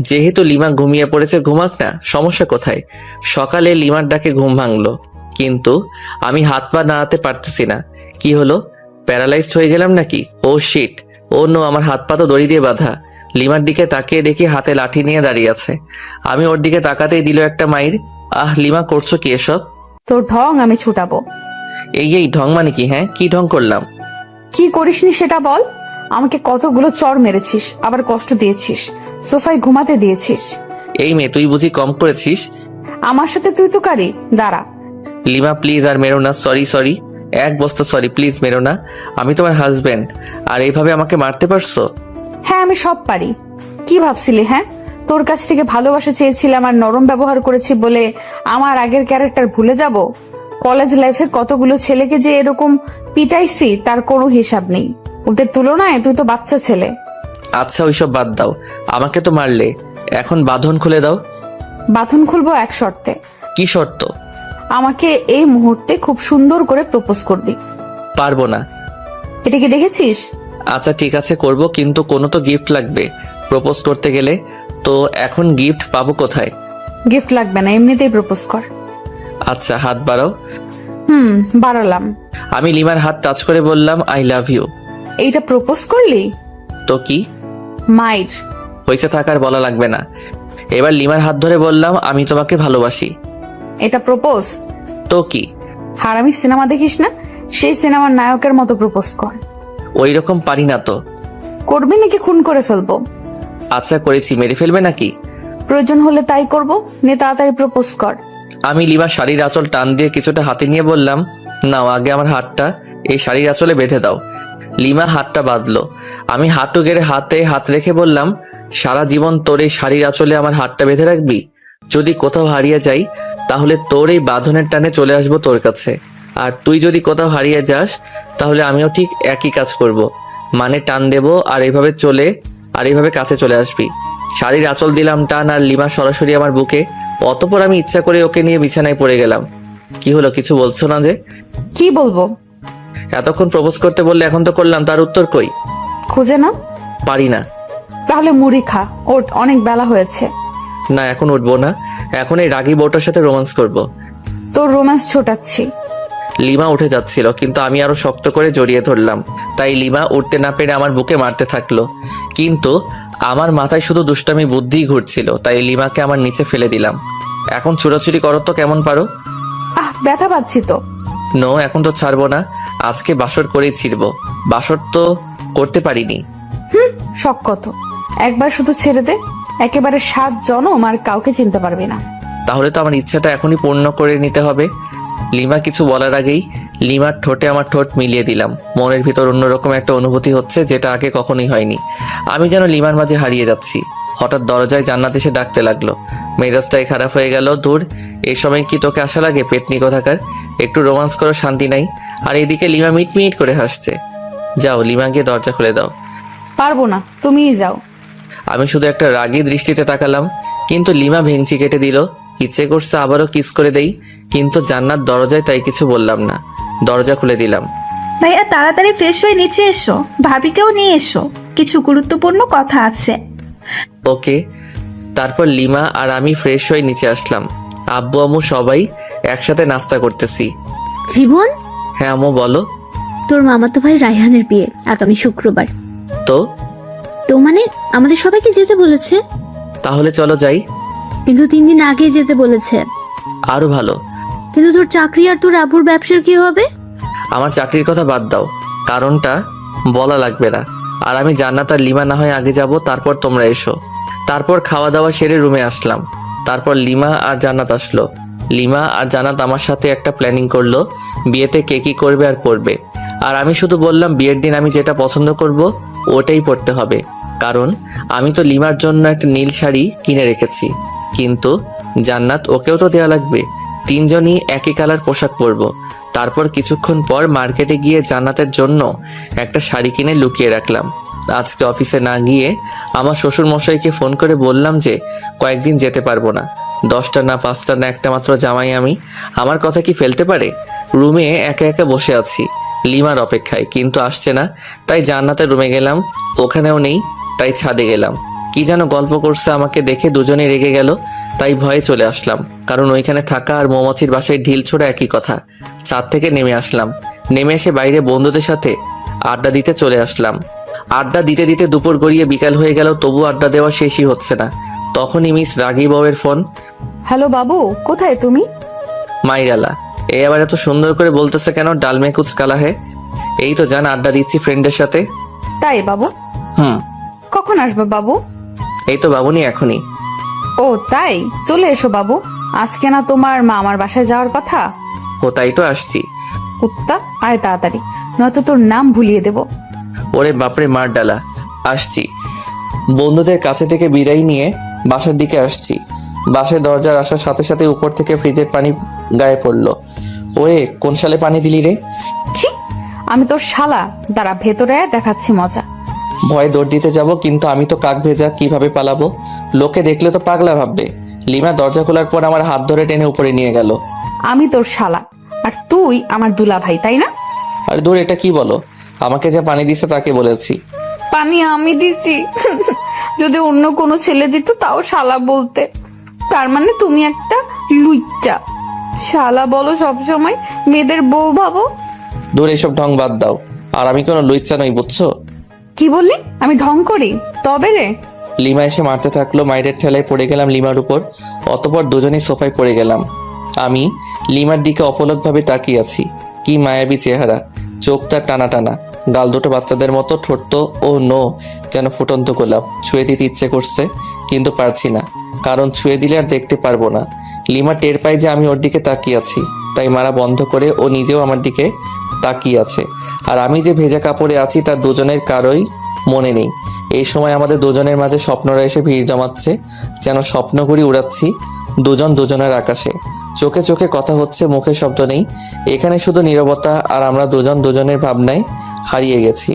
যেহেতু লিমা ঘুমিয়ে পড়েছে, ঘুমাক না, সমস্যা কোথায়? সকালে লিমার ডাকে ঘুম ভাঙলো, কিন্তু আমি হাত পা নাড়াতে পারতেছি না। কি হলো? প্যারালাইজড হয়ে গেলাম নাকি? ও শিট, ও নো, আমার হাত পা তো দড়ি দিয়ে বাঁধা। লিমার দিকে তাকিয়ে দেখি হাতে লাঠি নিয়ে দাঁড়িয়ে আছে। আমি ওর দিকে তাকাতেই দিল একটা মাইর। আহ লিমা, করছো কি এসব? তোর ঢং আমি ছুটাবো। এই ঢং মানে কি? হ্যাঁ, কি ঢং করলাম? কি করিসনি সেটা বল। আমাকে কতগুলো চড় মেরেছিস, আবার কষ্ট দিয়েছিস, সোফায় ঘুমাতে দিয়েছিস। এই মেয়ে, তুই বুঝি কম করেছিস? আমার সাথে তুই তো কারি। দাঁড়া। লিমা প্লিজ আর মেরো না। সরি, এক বস্তা সরি, প্লিজ মেরো না। আমি তোমার হাজবেন্ড, আর এইভাবে আমাকে মারতে পারছো? হ্যাঁ আমি সব পারি। কি ভাবছিলি? হ্যাঁ, তোর কাছ থেকে ভালোবাসা চেয়েছিলাম আর নরম ব্যবহার করেছি বলে আমার আগের ক্যারেক্টার ভুলে যাব? কলেজ লাইফে কতগুলো ছেলেকে যে এরকম পিটাইছি তার কোনো হিসাব নেই। ওদের তুলনায় তুই তো বাচ্চা ছেলে। আচ্ছা ওইসব বাদ দাও, আমাকে তো মারলে, এখন বাঁধন খুলে দাও। বাঁধন খুলবো এক শর্তে। কি শর্ত? আমাকে এই মুহূর্তে খুব সুন্দর করে প্রপোজ করবি। পারবো না। এটা কি দেখেছিস? আচ্ছা ঠিক আছে করব, কিন্তু কোনো তো গিফট লাগবে প্রপোজ করতে গেলে। তো এখন গিফট পাবো কোথায়? গিফট লাগবে না, এমনিতেই প্রপোজ কর। আচ্ছা হাত বাড়াও। বাড়ালাম। আমি লিমার হাত টাচ করে বললাম আই লাভ ইউ। এইটা প্রপোজ করলি? তো কি মাইর। হয়েছে, থাকার বলা লাগবে না। এবার লিমার হাত ধরে বললাম আমি তোমাকে ভালোবাসি। এটা প্রপোজ? তো কি? হারামি সিনেমা দেখিস না? সেই সিনেমার নায়কের মতো প্রপোজ কর। ওই রকম পারি না তো। করবি নাকি খুন করে ফেলবো? আচ্ছা করেছি, মেরে ফেলবে নাকি? প্রয়োজন হলে তাই করব। নে তাড়াতাড়ি প্রপোজ কর। আমি লিমার শাড়ির আঁচল টান দিয়ে কিছুটা হাতে নিয়ে বললাম নাও, আগে আমার হাতটা এই শাড়ির আঁচলে বেঁধে দাও। লিমা হাতটা বাঁধলো। আমি হাঁটু গেড়ে হাতে হাত রেখে বললাম সারা জীবন তোর এই শাড়ির আঁচলে আমার হাতটা বেঁধে রাখবি? যদি কোথাও হারিয়ে যাই তাহলে তোর এই বাঁধনের টানে চলে আসবো তোর কাছে, আর তুই যদি কোথাও হারিয়ে যাস তাহলে আমিও ঠিক একই কাজ করব। মানে টান দেব আর এইভাবে কাছে চলে আসবি। শাড়ির আঁচল দিলাম টান, আর লিমা সরাসরি আমার বুকে। অতঃপর আমি ইচ্ছা করে ওকে নিয়ে বিছানায় পড়ে গেলাম। কি হলো, কিছু বলছো না যে? কি বলবো? এতক্ষণ প্রপোজ করতে বললে, এখন তো করলাম, তার উত্তর কই? খুঁজে না? পারি না। তাহলে মুড়ি খা, ওঠ, অনেক বেলা হয়েছে। না এখন উঠবো না, এখন এই রাগী বউটার সাথে রোম্যান্স করব। তোর রোম্যান্স ছোটাচ্ছি। লিমা উঠে যাচ্ছিল, কিন্তু আমি আরো শক্ত করে জড়িয়ে ধরলাম। তাই লিমা উঠতে না পেরে আমার বুকে মারতে থাকলো, কিন্তু আমার মাথায় শুধু দুষ্টামি বুদ্ধিই ঘুরছিল। তাই লিমাকে আমার নিচে ফেলে দিলাম। এখন চুরাচুরি করো তো কেমন পারো। ব্যথা পাচ্ছি তো। নো, এখন তো ছাড়বো না, আজকে বাসর করেই ছিড়বো। বাসর তো করতে পারিনি। শখ কত, একবার শুধু ছেড়ে দে, একেবারে 7 জনম আর কাউকে চিনতে পারবি না। তাহলে তো আমার ইচ্ছাটা এখনই পূর্ণ করে নিতে হবে। লিমা কিছু বলার আগেই লিমার ঠোঁটে আমার ঠোঁট মিলিয়ে দিলাম। মনের ভিতর অন্যরকম একটা অনুভূতি হচ্ছে, যেটা আগে কখনোই হয়নি। আমি যেন লিমার মাঝে হারিয়ে যাচ্ছি। হঠাৎ দরজায় জান্নাত এসে ডাকতে লাগলো। মেজাজটাই খারাপ হয়ে গেল। দূর, এই সময় কি তোকে আশা লাগে পেতনি কোথাকার? একটু রোমান্স করো, শান্তি নাই। আর এইদিকে লিমা মিট করে হাসছে। যাও, লিমা গিয়ে দরজা খুলে দাও। পারবো না, তুমিই যাও। আমি শুধু একটা রাগী দৃষ্টিতে তাকালাম, কিন্তু লিমা ভেঙচি কেটে দিল। ইচ্ছে করছে আবারও কিস করে দেই, কিন্তু জান্নাত দরজায়, তাই কিছু বললাম না। দরজা খুলে দিলাম। ভাইয়া তাড়াতাড়ি ফ্রেশ হয়ে নিচে এসো, ভাবিকেও নিয়ে এসো, কিছু গুরুত্বপূর্ণ কথা আছে। ওকে। তারপর লিমা আর আমি ফ্রেশ হয়ে নিচে আসলাম। আব্বু আম্মু সবাই একসাথে নাস্তা করতেছি। জীবন, হ্যাঁ আম্মু বলো। তোর মামাতো ভাই রায়হানের বিয়ে আগামী শুক্রবার। তো তো মানে আমাদের সবাইকে যেতে বলেছে, তাহলে চলো যাই। কিন্তু 3 দিন আগে যেতে বলেছে। আরো ভালো। কিন্তু তোর চাকরি আর তোর আব্বুর ব্যবসার কি হবে? আমার চাকরির কথা বাদ দাও, কারণটা বলা লাগবে না। আর আমি জান্নাত আর লিমা না হয় আগে যাব, তারপর তোমরা এসো। তারপর খাওয়া দাওয়া সেরে রুমে আসলাম। তারপর লিমা আর জান্নাত আসলো। লিমা আর জান্নাত আমার সাথে একটা প্ল্যানিং করলো বিয়েতে কে কি করবে আর করবে। আর আমি শুধু বললাম বিয়ের দিন আমি যেটা পছন্দ করব ওটাই পরতে হবে, কারণ আমি তো লিমার জন্য একটা নীল শাড়ি কিনে রেখেছি। কিন্তু জান্নাত ওকেও তো দেওয়া লাগবে। 3 জনই একই কালার পোশাক পরবো। তারপর কিছুক্ষণ পর মার্কেটে গিয়ে জান্নাতের জন্য একটা শাড়ি কিনে লুকিয়ে রাখলাম। আজকে অফিসে না গিয়ে আমার শ্বশুর মশাইকে ফোন করে বললাম যে কয়েকদিন যেতে পারবো না। 10টা না 5টা না একটা মাত্র জামাই আমি, আমার কথা কি ফেলতে পারে? রুমে একা একা বসে আছি লিমার অপেক্ষায়, কিন্তু আসছে না। তাই জান্নাতের রুমে গেলাম, ওখানেও নেই। তাই ছাদে গেলাম, কি যেন গল্প করছে, আমাকে দেখে দুজনে রেগে গেল। তাই ভয়ে চলে আসলাম, কারণ ওইখানে থাকা আর মৌমাছির বাসায় ঢিল ছোড়া একই কথা। ছাদ থেকে নেমে আসলাম, নেমে এসে বাইরে বন্ধুদের সাথে আড্ডা দিতে চলে আসলাম। আড্ডা দিতে দিতে দুপুর গড়িয়ে বিকাল হয়ে গেল, তবু আড্ডা দেওয়া শেষই হচ্ছে না। তখনই মিস রাগী বউয়ের ফোন। হ্যালো বাবু, কোথায় তুমি? মাইরালা, এই আবার এত সুন্দর করে বলতেছে কেন? ডাল মে কুচ কালা হে। এই তো জান, আড্ডা দিচ্ছি ফ্রেন্ডদের সাথে। তাই বাবু? কখন আসবে বাবু? এই তো বাবুনি, এখনই। ও তাই, চলে এসো বাবু। আজকে না তোমার মামার বাসায় যাওয়ার কথা? ও তাই তো আসছি। কুত্তা, আয় তাড়াতাড়ি, নয়তো তোর নাম ভুলিয়ে দেব। ওরে বাপরে, মার ডালা। আসছি। বন্ধুদের কাছে থেকে বিদায় নিয়ে বাসার দিকে আসছি। বাসায় দরজার আসার সাথে সাথে উপর থেকে ফ্রিজের পানি গায়ে পড়লো। ওরে, কোন সালে পানি দিলি রে? ছি, আমি তোর শালা, দাঁড়া ভেতরে আয়, দেখাচ্ছি মজা। ভয়ে দৌড় দিতে যাব, কিন্তু আমি তো কাক ভেজা, কিভাবে পালাবো? লোকে দেখলে তো পাগলা ভাববে। লিমা দরজা খোলার পর আমার হাত ধরে টেনে উপরে নিয়ে গেল। আমি তোর শালা আর তুই আমার দুলা ভাই, তাই না? আরে দূর, এটা কি বলো? আমাকে যে পানি দিছে তাকে বলেছি। পানি আমি দিছি? যদি অন্য কোনো ছেলে দিত তাও শালা বলতে। তার মানে তুমি একটা লুইচ্চা। শালা বলো সবসময়, মেয়েদের বউ ভাবো। দূর, এসব ঢং বাদ দাও। আর আমি কোনো লুইচ্চা নই, বুঝছো? কি বললি? আমি ঢং করি? তবে রে। লিমা এসে মারতে থাকলো, মায়ের ঠেলায় পড়ে গেলাম লিমার উপর। অতপর দুজনেই সোফায় পড়ে গেলাম। আমি লিমার দিকে অপলকভাবে তাকিয়ে আছি। কি মায়াবী চেহারা, চোখ তার টানা টানা, গাল দুটো বাচ্চাদের মতো, ঠোঁট ও নো যেন ফুটন্ত গোলাপ। ছুঁয়ে দিতে ইচ্ছে করছে, কিন্তু পারছি না, কারণ ছুঁয়ে দিলে আর দেখতে পারবো না। লিমা টের পায় যে আমি ওর দিকে তাকিয়ে আছি, তাই মারা বন্ধ করে ও নিজেও আমার দিকে তাকিয়ে আছে। আর আমি যে ভেজা কাপড়ে আছি তার দুজনের কারোই মনে নেই। এই সময় আমাদের দুজনের মাঝে স্বপ্নরা এসে ভিড় জমাচ্ছে, যেন স্বপ্নগুড়ি উড়াচ্ছি দুজন দুজনের আকাশে। চোখে চোখে কথা হচ্ছে, মুখে শব্দ নেই। এখানে শুধু নীরবতা, আর আমরা দুজন দুজনের ভাবনায় হারিয়ে গেছি।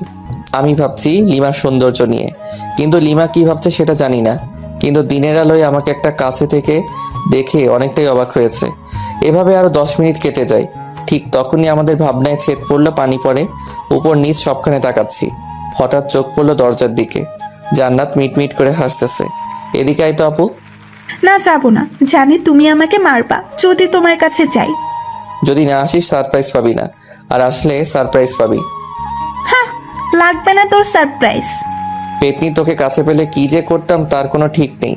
আমি ভাবছি লিমার সৌন্দর্য নিয়ে, কিন্তু লিমা কি ভাবছে সেটা জানি না। কিন্তু দিনের আলোয় আমাকে একটা কাছে থেকে দেখে অনেকটাই অবাক হয়েছে। এভাবে আরো 10 মিনিট কেটে যায়। ঠিক তখনই আমাদের ভাবনায় ছেদ পড়লো, পানি পড়ে, উপর নিচ সবখানে তাকাচ্ছি। হঠাৎ চোখ পড়লো দরজার দিকে। জান্নাত মিটমিট করে হাসতেছে। এদিকে আয় তো আপু। না, যাবো না, জানি তুমি আমাকে মারবা যদি তোমার কাছে যাই। যদি না আসিস সারপ্রাইজ পাবি না, আর আসলে সারপ্রাইজ পাবি। হ্যাঁ, লাগবে না তোর সারপ্রাইজ। পেতনি, তোকে কাছে পেলে কি যে করতাম তার কোনো ঠিক নেই।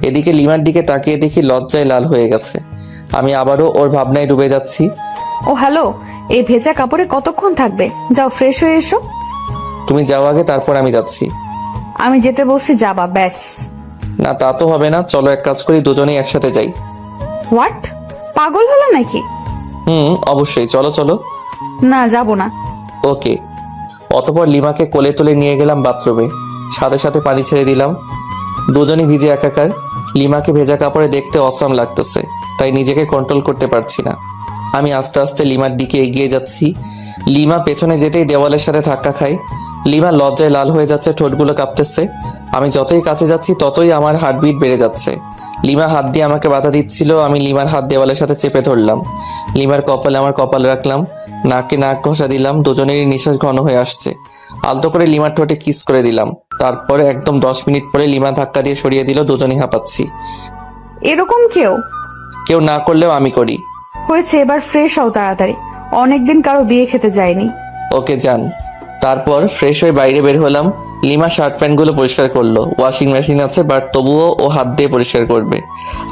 এদিকে লিমার দিকে তাকিয়ে দেখি লজ্জায় লাল হয়ে গেছে। আমি আবারও ওর ভাবনায় ডুবে যাচ্ছি। ও হ্যালো, এই ভেজা কাপড়ে কতক্ষণ থাকবে? যাও ফ্রেশ হয়ে এসো। তুমি যাও আগে, তারপর আমি যাচ্ছি। আমি যেতে বলছি যাবা, ব্যাস। না, তা তো হবে না। চলো এক কাজ করি, দুজনেই একসাথে যাই। হোয়াট? পাগল হলো নাকি? অবশ্যই, চলো চলো। না, যাব না। ওকে। অতপর লিমাকে কোলে তুলে নিয়ে গেলাম বাথরুমে, সাথে সাথে পানি ছেড়ে দিলাম। দুজনই ভিজে একাকার। লিমাকে ভেজা কাপড়ে দেখতে অসাম লাগতেছে, তাই নিজেকে কন্ট্রোল করতে পারছি না। আমি আস্তে আস্তে লিমার দিকে এগিয়ে যাচ্ছি। লিমা পেছনে যেতেই দেওয়ালের সাথে ধাক্কা খায়। লিমা লজ্জায় লাল হয়ে যাচ্ছে, ঠোঁটগুলো কাঁপতেছে। আমি যতই কাছে যাচ্ছি ততই আমার হার্টবিট বেড়ে যাচ্ছে। লিমা হাত দিয়ে আমাকে বাধা দিচ্ছিল, আমি লিমার হাত দেওয়ালের সাথে চেপে ধরলাম। লিমার কপালে আমার কপাল রাখলাম, নাকে নাক ঘষা দিলাম। দুজনেরই নিঃশ্বাস ঘন হয়ে আসছে। আলতো করে লিমার ঠোঁটে কিস করে দিলাম। তারপরে একদম 10 মিনিট পরে লিমা ধাক্কা দিয়ে সরিয়ে দিল, দুজনেই হাঁপাচ্ছি। এরকম কেউ? কেউ না করলেও আমি করি। হয়েছে, এবার ফ্রেশ হও তাড়াতাড়ি। অনেকদিন কারো বিয়ে খেতে যায়নি। ওকে যান। তারপর ফ্রেশ হয়ে বাইরে বের হলাম। লিমা শার্ট প্যান্টগুলো পরিষ্কার করলো। ওয়াশিং মেশিন আছে, বাট তবুও ও হাত দিয়ে পরিষ্কার করবে।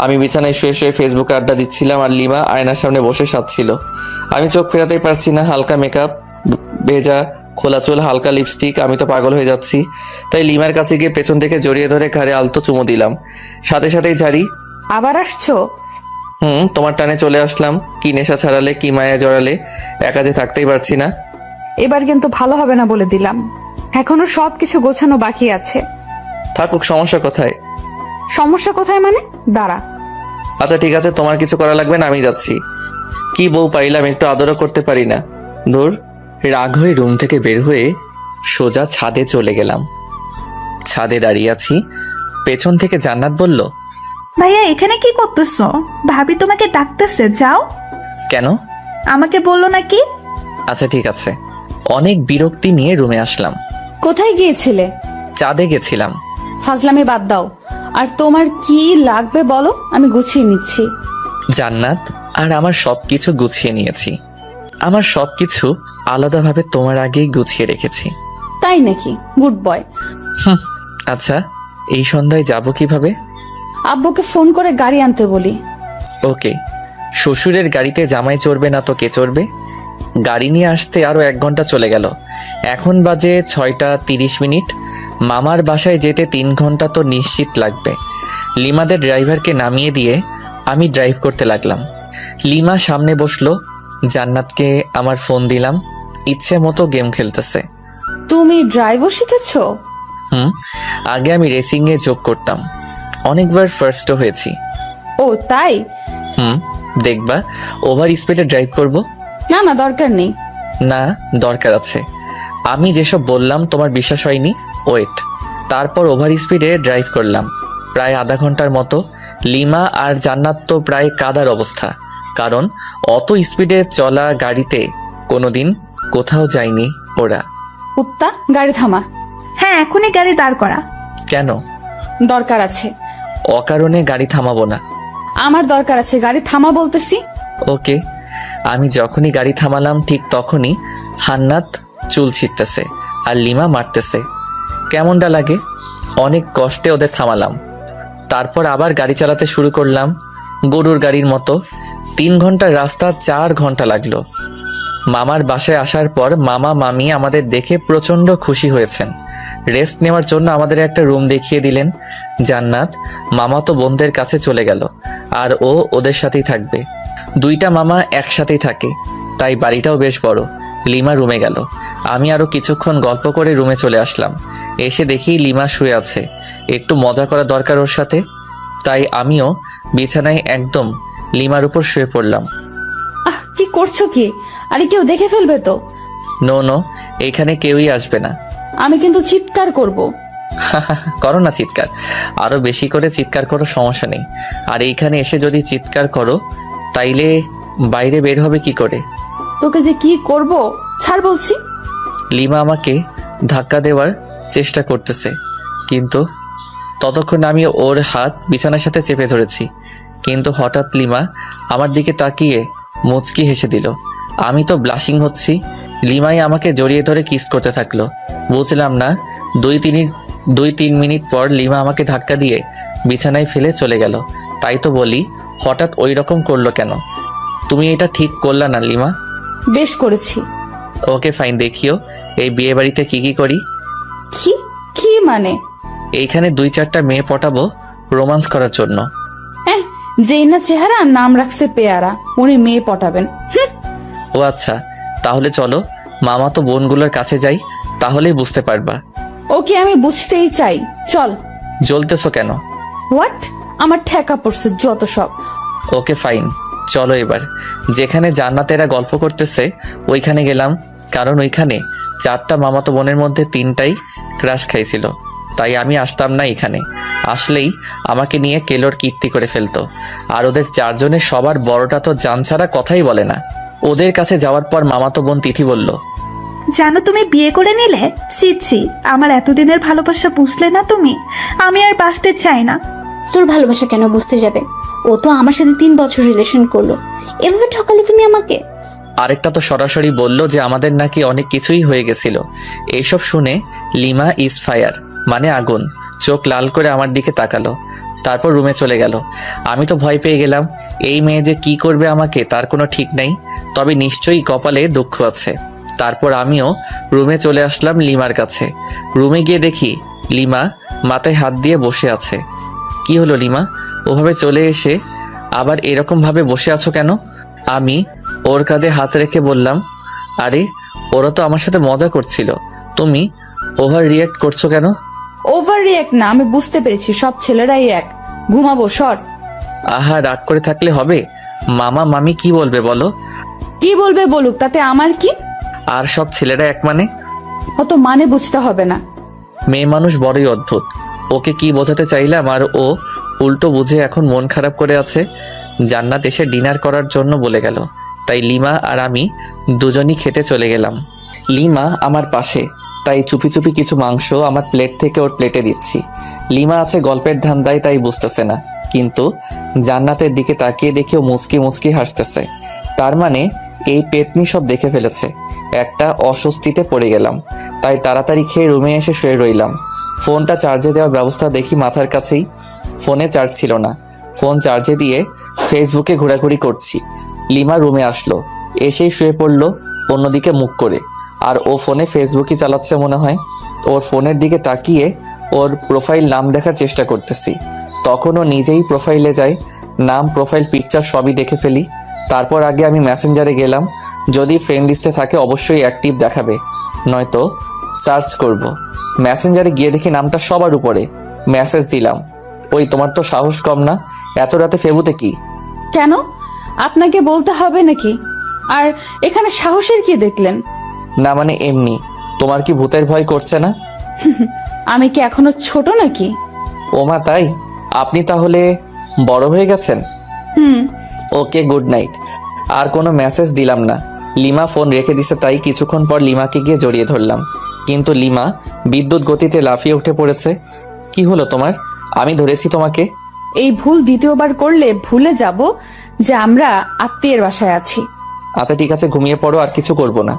আমি বিছানায় শুয়ে শুয়ে ফেসবুকে আড্ডা দিচ্ছিলাম, আর লিমা আয়নার সামনে বসে সাজছিল। আমি চোখ ফেরাতেই পারছি না। হালকা মেকআপ, ভেজা খোলা চুল, হালকা লিপস্টিক, আমি তো পাগল হয়ে যাচ্ছি। তাই লিমার কাছে গিয়ে পেছন থেকে জড়িয়ে ধরে ঘাড়ে আলতো চুমু দিলাম। সাথে সাথেই ঝাড়ি। আবার আসছো? তোমার টানে চলে আসলাম। কি নেশা ছাড়ালে, কি মায়া জড়ালে, একা যে থাকতেই পারছি না। এবার কিন্তু ভালো হবে না বলে দিলাম। এখনো সবকিছু গোছানো বাকি আছে। থাকুক, সমস্যা কোথায়? সমস্যা কোথায় মানে? দাঁড়া। আচ্ছা ঠিক আছে, তোমার কিছু করা লাগবে না, আমি যাচ্ছি। কি বউ পাইলাম, একটু আদরও করতে পারি না। ধুর। রাগ হয়ে রুম থেকে বের হয়ে সোজা ছাদে চলে গেলাম। ছাদে দাঁড়িয়ে আছি, পেছন থেকে জান্নাত বলল, ভাইয়া এখানে কি করতেছো? ভাবি তোমাকে ডাকতেছে, যাও। কেন? আমাকে বললো নাকি? আচ্ছা ঠিক আছে। অনেক বিরক্তি নিয়ে রুমে আসলাম। কোথায় গিয়েছিলে? চাঁদে গেছিলাম। ফাজলামি বাদ দাও। আর তোমার কি লাগবে বলো, আমি গুছিয়ে নিচ্ছি। জান্নাত, আর আমার সবকিছু গুছিয়ে নিয়েছি। আমার সবকিছু আলাদাভাবে তোমার আগেই গুছিয়ে রেখেছি। তাই নাকি? Good boy. আচ্ছা, এই সন্ধ্যায় যাব কিভাবে? আব্বুকে ফোন করে গাড়ি আনতে বলি। ওকে। শ্বশুরের গাড়িতে জামাই চড়বে না তো কে চড়বে? গাড়ি নিয়ে আসতে আরো 1 ঘন্টা চলে গেল। এখন বাজে 6:30। মামার বাসায় যেতে 3 ঘন্টা তো নিশ্চিত লাগবে। লিমাদের ড্রাইভারকে নামিয়ে দিয়ে আমি ড্রাইভ করতে লাগলাম। লিমা সামনে বসলো। জান্নাতকে আমার ফোন দিলাম। ইচ্ছে মতো গেম খেলতেছে। তুমি ড্রাইভও শিখেছো? আগে আমি রেসিংয়ে যোগ করতাম, অনেকবার ফার্স্টও হয়েছি। ও তাই? দেখবা, ওভার স্পিডে ড্রাইভ করব? না না, দরকার নেই। না, দরকার আছে। আমি যেসব বললাম তোমার বিশ্বাস হয়নি। ওয়েট। তারপর ওভার স্পিডে ড্রাইভ করলাম প্রায় আধা ঘন্টার মতো। লিমা আর জান্নাত তো প্রায় কাদার অবস্থা, কারণ অত স্পিডে চলা গাড়িতে কোনোদিন কোথাও যায়নি ওরা। কুত্তা, গাড়ি থামা। হ্যাঁ, এখনই গাড়ি দাঁড় করা। কেন? দরকার আছে। অকারণে গাড়ি থামাবো না। আমার দরকার আছে, গাড়ি থামা বলতেছি। ওকে। আমি যখনই গাড়ি থামালাম ঠিক তখনই হান্নাত চুল ছিটতেছে আর লিমা মারতেছে। কেমনটা লাগে? অনেক কষ্টে ওদের থামালাম। তারপর আবার গাড়ি চালাতে শুরু করলাম গরুর গাড়ির মতো। 3 ঘন্টার রাস্তা 4 ঘন্টা লাগলো। মামার বাসায় আসার পর মামা মামি আমাদের দেখে প্রচন্ড খুশি হয়েছেন। রেস্ট নেওয়ার জন্য আমাদের একটা রুম দেখিয়ে দিলেন। জান্নাত মামাতো বোনদের কাছে চলে গেল, আর ও ওদের সাথেই থাকবে। 2টা মামা একসাথেই থাকে, তাই বাড়িটাও বেশ বড়। লিমা রুমে গেল। আমি আরো কিছুক্ষণ গল্প করে রুমে চলে আসলাম। এসে দেখি লিমা শুয়ে আছে। একটু মজা করা দরকার ওর সাথে, তাই আমিও বিছানায় একদম লিমার উপর শুয়ে পড়লাম। আহ, কি করছো কি? আরে কেউ দেখে ফেলবে তো। নো নো, এইখানে কেউই আসবে না। আমি কিন্তু চিৎকার করব। করো না চিৎকার, আরো বেশি করে চিৎকার করো, সমস্যা নেই। আর এইখানে এসে যদি চিৎকার করো তাইলে বাইরে বের হবে কি করে? তোকে যে কি করব, ছাড় বলছি। লিমা আমাকে ধাক্কা দেওয়ার চেষ্টা করতেছে, কিন্তু ততক্ষণ আমি ওর হাত বিছানার সাথে চেপে ধরেছি। কিন্তু হঠাৎ লিমা আমার দিকে তাকিয়ে মুচকি হেসে দিল। আমি তো ব্লাশিং হচ্ছি। লিমাই আমাকে জড়িয়ে ধরে কিস করতে থাকলো। বুঝলাম না, 2-3 মিনিট পর লিমা আমাকে ধাক্কা দিয়ে বিছানায় ফেলে চলে গেল। তাই তো বলি, হঠাৎ ওই রকম করলো কেন? তুমি এটা ঠিক করলা না লিমা। বেশ করেছি। ওকে ফাইন, দেখিও এই বিয়ে বাড়িতে কি কি করি। কি কি মানে? এইখানে 2-4টা মেয়ে পটাবো রোমান্স করার জন্য। যেই না চেহারা, নাম রাখছে পেয়ারা, উনি মেয়ে পটাবেন। ও আচ্ছা, তাহলে চলো মামা তো বোনগুলোর কাছে যাই, তাহলেই বুঝতে পারবা। ওকে, আমি বুঝতেই চাই, চল। জ্বলতেছো কেন? হোয়াট? আমার ঠেকা পড়ছে যত সব। ওকে ফাইন, চলো এবার যেখানে জান্নাতেরা গল্প করতেছে ওইখানে গেলাম, কারণ ওইখানে 4টা মামাতো বোনের মধ্যে 3টাই ক্রাশ খাইছিল। তাই আমি আসতাম না এখানে। আসলেই আমাকে নিয়ে কেলোর কীর্তি করে ফেলতো। আর ওদের 4 জনের সবার বড়টা তো জান ছাড়া কথাই বলে না। ওদের কাছে যাওয়ার পর মামাতো বোন তিথি বলল, জানো তুমি বিয়ে করে নিলে? ছি ছি, আমার এতদিনের ভালোবাসা বুঝলে না তুমি? আমি আর বাঁচতে চাই না। তোর ভালোবাসা কেন বুঝতে যাবে? ও তো আমার সাথে 3 বছর রিলেশন করলো, এভাবে ঠকালে তুমি আমাকে? আরেকটা তো সরাসরি বলল যে আমাদের নাকি অনেক কিছুই হয়ে গেছিল। এইসব শুনে লিমা ইজ ফায়ার মানে আগুন, চোখ লাল করে আমার দিকে তাকালো, তারপর রুমে চলে গেল। আমি তো ভয় পেয়ে গেলাম, এই মেয়ে যে কি করবে আমাকে তার কোনো ঠিক নেই, তবে নিশ্চয়ই কপালে দুঃখ আছে। তারপর আমিও রুমে চলে আসলাম লিমার কাছে। রুমে গিয়ে দেখি লিমা মাথায় হাত দিয়ে বসে আছে। কি হলো লিমা, ওভাবে চলে এসে আবার এরকম ভাবে বসে আছো কেন? আমি ওর কাঁধে হাত রেখে বললাম, আরে ওরা তো আমার সাথে মজা করছিল, তুমি ওভার রিয়াক্ট করছো কেন? ওভার রিয়াক্ট না, আমি বুঝতে পেরেছি, সব ছেলেরাই এক। ঘুমাবো, সর। আহা, রাগ করে থাকলে হবে? মামা মামি কি বলবে বলো? কি বলবে বলুক, তাতে আমার কি? আর সব ছেলেরা এক মানে? অত মানে বুঝতে হবে না। মেয়ে মানুষ বড়ই অদ্ভুত, ওকে কি বোঝাতে চাইলাম আর ও উল্টো বুঝে এখন মন খারাপ করে আছে। জান্নাত এসে ডিনার করার জন্য বলে গেল, তাই লিমা আর আমি দুজনই খেতে চলে গেলাম। লিমা আমার পাশে, তাই চুপি চুপি কিছু মাংস আমার প্লেট থেকে ওর প্লেটে দিচ্ছি। লিমা আছে গল্পের ধান্দায়, তাই বুঝতেছে না, কিন্তু জান্নাতের দিকে তাকিয়ে দেখেও মুচকি মুচকি হাসতেছে। তার মানে এই পেতনি সব দেখে ফেলেছে। একটা অস্বস্তিতে পড়ে গেলাম, তাই তাড়াতাড়ি খেয়ে রুমে এসে শুয়ে রইলাম। ফোনটা চার্জে দেওয়ার ব্যবস্থা দেখি মাথার কাছেই, ফোনে চার্জ ছিল না। ফোন চার্জে দিয়ে ফেসবুকে ঘোরাঘুরি করছি। লিমা রুমে আসলো, এসেই শুয়ে পড়লো অন্যদিকে মুখ করে, আর ও ফোনে ফেসবুকই চালাচ্ছে মনে হয়। ওর ফোনের দিকে তাকিয়ে ওর প্রোফাইল নাম দেখার চেষ্টা করতেছি, তখন ও নিজেই প্রোফাইলে যায়, নাম প্রোফাইল পিকচার সবই দেখে ফেলি। তারপর আগে আমি মেসেঞ্জারে গেলাম, যদি ফ্রেন্ড লিস্টে থাকে অবশ্যই অ্যাক্টিভ দেখাবে, নয়তো সার্চ করব। মেসেঞ্জারে গিয়ে দেখি নামটা সবার উপরে। মেসেজ দিলাম, ওই তোমার তো সাহস কম না, এত রাতে ফেবুতে কি? কেন আপনাকে বলতে হবে নাকি? আর এখানে সাহসের কি দেখলেন? না মানে এমনি, তোমার কি ভূতের ভয় করছে না? আমি কি এখনো ছোট নাকি? ওমা তাই? আপনি তাহলে বড় হয়ে গেছেন? হুম। ওকে, গুড নাইট। আর কোনো মেসেজ দিলাম না। লিমা ফোন রেখে দিছে, তাই কিছুক্ষণ পর লিমাকে গিয়ে জড়িয়ে ধরলাম, কিন্তু লিমা বিদ্যুৎ গতিতে লাফিয়ে উঠে পড়েছে। কি হলো তোমার? আমি ধরেছি তোমাকে। এই ভুল দ্বিতীয়বার করলে ভুলে যাব যে আমরা আত্মীয়ের বাসায় আছি। আচ্ছা ঠিক আছে, ঘুমিয়ে পড়ো, আর কিছু করব না।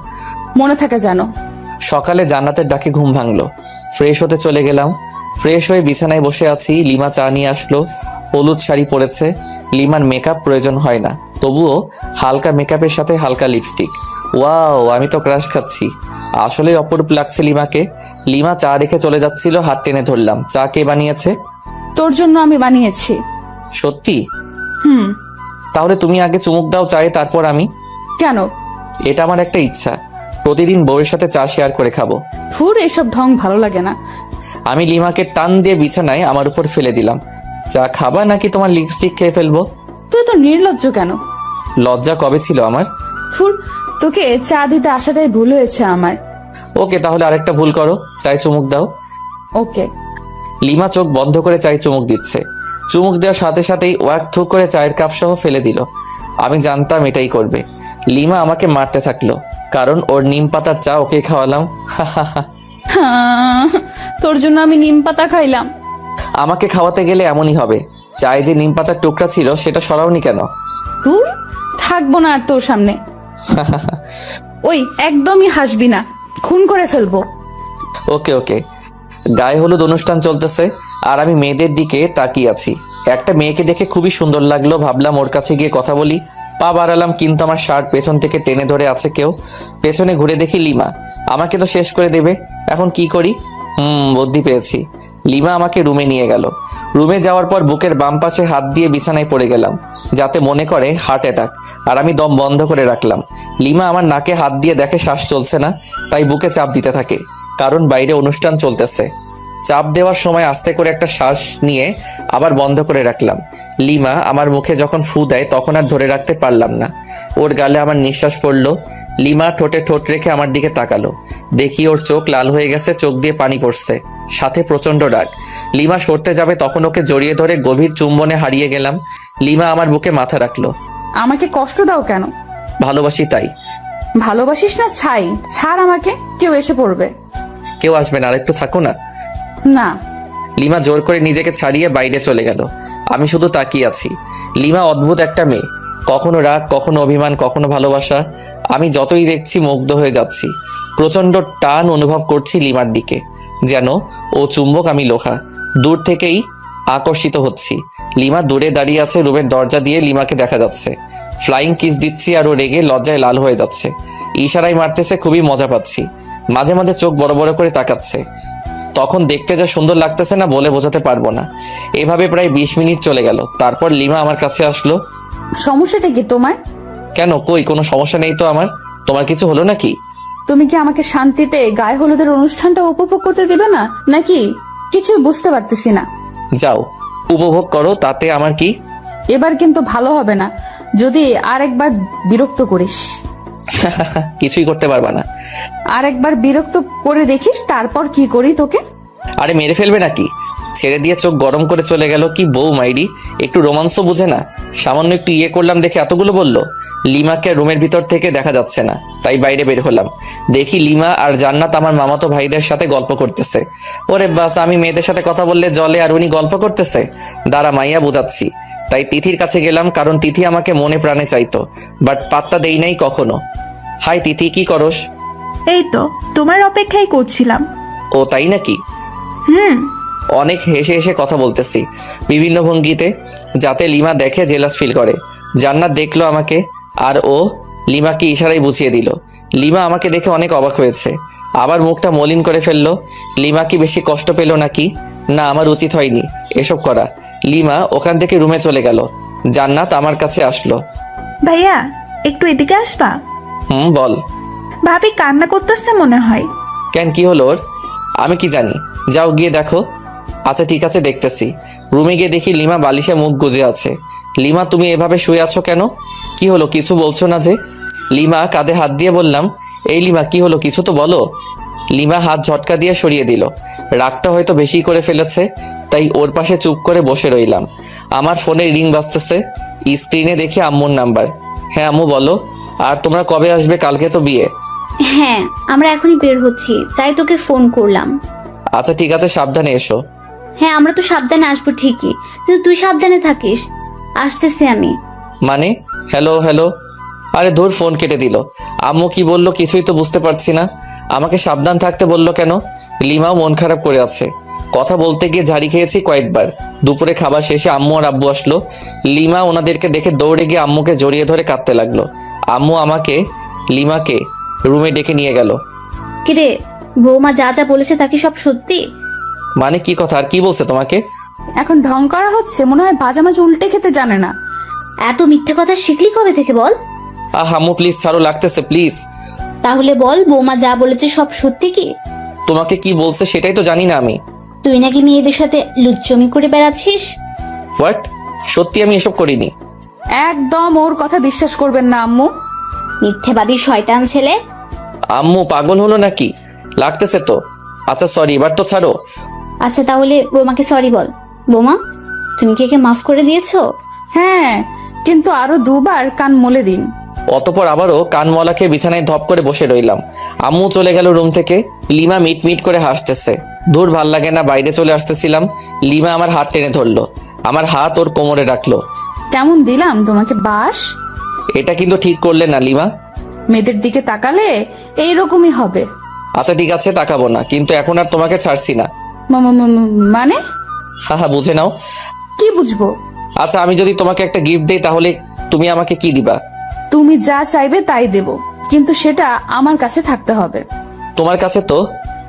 মনে থাকে জানো। সকালে জান্নাতের ডাকে ঘুম ভাঙলো, ফ্রেশ হতে চলে গেলাম। ফ্রেশ হয়ে বিছানায় বসে আছি, লিমা চা নিয়ে আসলো। হলুদ শাড়ি পরেছে, লিমার মেকআপ প্রয়োজন হয় না, তবুও হালকা মেকআপের সাথে হালকা লিপস্টিক। ওয়াও, আমি তো ক্রাশ খাচ্ছি। আসলেই অপরূপ লাগছে লিমাকে। লিমা চা রেখে চলে যাচ্ছিল, হাত টেনে ধরলাম। চা কে বানিয়েছে? তোর জন্য আমি বানিয়েছি। সত্যি? হুম। তাহলে তুমি আগে চুমুক দাও চায়ে, তারপর আমি। কেন? এটা আমার একটা ইচ্ছা, প্রতিদিন বউয়ের সাথে চা শেয়ার করে খাবো। ফুর, এসব ঢং ভালো লাগে না। আমি লিমাকে টান দিয়ে বিছানায় আমার উপর ফেলে দিলাম। চা খাবা নাকি তোমার লিপস্টিক খেয়ে ফেলবো? তুই তো নির্লজ্জ কেন? লজ্জা কবে ছিল আমার? ফুর, তোকে চা দিতে আসাটাই ভুল হয়েছে আমার। ওকে, তাহলে আরেকটা ভুল করো, চায়ে চুমুক দাও। ওকে। লিমা চোখ বন্ধ করে চায়ে চুমুক দিচ্ছে। চুমুক দেওয়ার সাথে সাথেই ওয়াক থুক করে চায়ের কাপ সহ ফেলে দিল। আমি জানতাম এটাই করবে। লিমা আমাকে মারতে থাকলো, কারণ ওর নিম পাতার চা ওকে খাওয়ালাম। তোর জন্য আমি নিম পাতা খাইলাম। আমাকে খাওয়াতে গেলে এমনই হবে। চায়ে যে নিম পাতার টুকরা ছিল সেটা সরাওনি কেন? দূর, থাকবো না আর তোর সামনে। ওই একদমই হাসবি না, খুন করে ফেলবো। ওকে ওকে। গায়ে হলুদ অনুষ্ঠান চলতেছে, আর আমি মেয়েদের দিকে তাকিয়ে আছি। একটা মেয়েকে দেখে খুবই সুন্দর লাগলো, ভাবলাম ওর কাছে গিয়ে কথা বলি। পা বাড়ালাম, কিন্তু আমার শার্ট পেছন থেকে টেনে ধরে আছে কেউ। পেছনে ঘুরে দেখি লিমা। আমাকে তো শেষ করে দেবে, এখন কি করি? বুদ্ধি পেয়েছি। লিমা আমাকে রুমে নিয়ে গেল। রুমে যাওয়ার পর বুকের বাম পাশে হাত দিয়ে বিছানায় পড়ে গেলাম, যাতে মনে করে হার্ট অ্যাটাক, আর আমি দম বন্ধ করে রাখলাম। লিমা আমার নাকে হাত দিয়ে দেখে শ্বাস চলছে না, তাই বুকে চাপ দিতে থাকে, কারণ বাইরে অনুষ্ঠান চলতেছে। চাপ দেওয়ার সময় আস্তে করে একটা শ্বাস নিয়ে আবার বন্ধ করে রাখলাম। লিমা আমার মুখে যখন ফু দেয় তখন আর ধরে রাখতে পারলাম না, ওর গালে আমার নিঃশ্বাস পড়লো। লিমা ঠোঁটে ঠোঁট রেখে আমার দিকে তাকালো, দেখি ওর চোখ লাল হয়ে গেছে, চোখ দিয়ে পানি পড়ছে, সাথে প্রচন্ড রাগ। লিমা সরতে যাবে, তখন ওকে জড়িয়ে ধরে গভীর চুম্বনে হারিয়ে গেলাম। লিমা আমার বুকে মাথা রাখলো। আমাকে কষ্ট দাও কেন? ভালোবাসি তাই। ভালোবাসিস না ছাই, ছাড় আমাকে, কেউ এসে পড়বে। কেউ আসবে না, আর একটু থাকো না। না। লিমা জোর করে নিজেকে ছাড়িয়ে বাইরে চলে গেল। আমি শুধু তাকিয়ে আছি। লিমা অদ্ভুত একটা মেয়ে, কখনো রাগ, কখনো অভিমান, কখনো ভালোবাসা। আমি যতই দেখছি মুগ্ধ হয়ে যাচ্ছি। প্রচণ্ড টান অনুভব করছি লিমার দিকে, যেন ও চুম্বক, আমি লোহা। দূর থেকেই আকর্ষিত হচ্ছি। লিমা দূরে দাঁড়িয়ে আছে, রুমের দরজা দিয়ে লিমাকে দেখা যাচ্ছে। ফ্লাইং কিস দিচ্ছি আর ও রেগে লজ্জায় লাল হয়ে যাচ্ছে। ইশারায় মারতেছে, খুবই মজা পাচ্ছি। মাঝে মাঝে চোখ বড় বড় করে তাকাচ্ছে। তখন দেখতে যা সুন্দর লাগতেছে না, বলে বোঝাতে পারবো না। এভাবে প্রায় 20 মিনিট চলে গেল। তারপর লিমা আমার কাছে আসলো। সমস্যাটা কি তোমার? কেন, কই কোনো সমস্যা নেই তো আমার। তোমার কিছু হলো নাকি? তুমি কি আমাকে শান্তিতে গায়ে হলুদের অনুষ্ঠানটা উপভোগ করতে দিবে না, নাকি? কিছুই বুঝতে পারতেছি না। যাও, উপভোগ করো, তাতে আমার কি। এবার কিন্তু ভালো হবে না যদি আরেকবার বিরক্ত করিস। কিছুই করতে পারবা না। আরেকবার বিরক্ত করে দেখিস, তারপর কি করি তোকে। আরে মেরে ফেলবে নাকি? ছেড়ে দিয়ে চোখ গরম করে চলে গেল। কি বউ মাইরি, একটু রোমান্সও বুঝে না। সামান্য একটু ইয়ে করলাম দেখে এতগুলো বলল। লিমাকে রুমের ভিতর থেকে দেখা যাচ্ছে না, তাই বাইরে বের হলাম। দেখি লিমা আর জান্নাত আমার মামাতো ভাইদের সাথে গল্প করতেছে। ওরে বাস, আমি মেয়েদের সাথে কথা বললে জলে, আর উনি গল্প করতেছে। দাঁড়া, মাইয়া বোঝাচ্ছি। তাই তিথির কাছে গেলাম, কারণ তিথি আমাকে মনে প্রাণে চাইতো, বাট পাত্তা দেই নাই কখনো। হাই তিথি, কি করস? এই তো তোমার অপেক্ষাই করছিলাম। ও তাই নাকি? হুম। অনেক হেসে হেসে কথা বলতেছি বিভিন্ন ভঙ্গিতে, যাতে লিমা দেখে জেলাস ফিল করে। জান্নাত দেখলো আমাকে, আর ও লিমাকে ইশারায় বুঝিয়ে দিল। লিমা আমাকে দেখে অনেক অবাক হয়েছে, আবার মুখটা মলিন করে ফেললো। লিমা কি বেশি কষ্ট পেল নাকি? না, আমার উচিত হয়নি এসব করা। লিমা ওখান থেকে রুমে চলে গেল। জান্নাত আমার কাছে আসলো। ভাইয়া, একটু এদিকে আসবা? বল। ভাবি কান্না করতেছে মনে হয়। কেন, কি হলো ওর? আমি কি জানি, যাও গিয়ে দেখো। আচ্ছা ঠিক আছে, দেখতেছি। রুমে গিয়ে দেখি লিমা বালিশে মুখ গুজে আছে। লিমা, তুমি এভাবে শুয়ে আছো কেন? কি হলো, কিছু বলছো না যে? লিমা কাঁধে হাত দিয়ে বললাম, এই লিমা কি হলো, কিছু তো বলো। লিমা হাত ঝটকা দিয়ে সরিয়ে দিল। রাগটা হয়তো বেশি করে ফেলেছে, তাই ওর পাশে চুপ করে বসে রইলাম। আমার ফোনে রিং বাজতেছে। স্ক্রিনে দেখি আম্মুর নাম্বার। হ্যাঁ আম্মু বলো। আর তোমরা কবে আসবে? কালকে তো বিয়ে। হ্যাঁ, আমরা এখনই বের হচ্ছি, তাই তোকে ফোন করলাম। আচ্ছা ঠিক আছে, সাবধানে এসো। হ্যাঁ, আমরা তো সাবধানে আসবো ঠিকই, কিন্তু তুই সাবধানে থাকিস। আসতেছি আমি। মানে? Hello hello. আরে ধুর, ফোন কেটে দিল। আম্মু কি বললো কিছুই তো বুঝতে পারছি না। আমাকে সাবধান থাকতে বললো কেন? লিমাও মন খারাপ করে আছে। কথা বলতে গিয়ে ঝাড়ি খেয়েছি কয়েকবার। দুপুরে খাবার শেষে আম্মু আর আব্বু আসলো। লিমা ওনাদেরকে দেখে দৌড়ে গিয়ে আম্মুকে জড়িয়ে ধরে কাঁদতে লাগলো। আম্মু আমাকে লিমাকে রুমে ডেকে নিয়ে গেল। কিরে, বৌমা যা যা বলেছে তা কি সব সত্যি? মানে কি কথা, আর কি বলছে তোমাকে? এখন ঢং করা হচ্ছে, মনে হয় ভাজা মাছ উল্টে খেতে জানে না। এত মিথ্যে কথা শিখলি কবে থেকে বল? আম্মু প্লিজ ছাড়ো, লাগতেছে প্লিজ। তাহলে বল, বৌমা যা বলেছে সব সত্যি কি? তোমাকে কি বলছে সেটাই তো জানি না আমি। তুই নাকি মেয়েদের সাথে লুচ্চমি করে বেড়াচ্ছিস? হোয়াট? সত্যি আমি এসব করিনি। একদম ওর কথা বিশ্বাস করবেন না আম্মু। মিথ্যেবাদী শয়তান ছেলে। আম্মু পাগল হলো নাকি? লাগতেছে তো। আচ্ছা সরি, এবার তো ছাড়ো। আচ্ছা তাহলে বৌমাকে সরি বল। বৌমা, তুমি কি একে মাফ করে দিয়েছো? হ্যাঁ, কিন্তু আরো 2 বার কান মলে দিন। অতপর আবারও কানমলা খেয়ে বিছানায় ধপ করে বসে রইলাম। আম্মু চলে গেল রুম থেকে। লিমা মিট মিট করে হাসতেছে। দূর, ভাল লাগে না, বাইরে চলে আসতেছিলাম। লিমা আমার হাত টেনে ধরলো, আমার হাত ওর কোমরে রাখলো। কেমন দিলাম তোমাকে বাস? এটা কিন্তু ঠিক করলে না লিমা। মেয়েদের দিকে তাকালে এইরকমই হবে। আচ্ছা ঠিক আছে, তাকাবো না, কিন্তু এখন আর তোমাকে ছাড়ছি না। মানে? হ্যাঁ বুঝে নাও। কি বুঝবো? আচ্ছা, আমি যদি তোমাকে একটা গিফট দেই তাহলে তুমি আমাকে কি দিবা? তুমি যা চাইবে তাই দেব, কিন্তু সেটা আমার কাছে থাকতে হবে। তোমার কাছে তো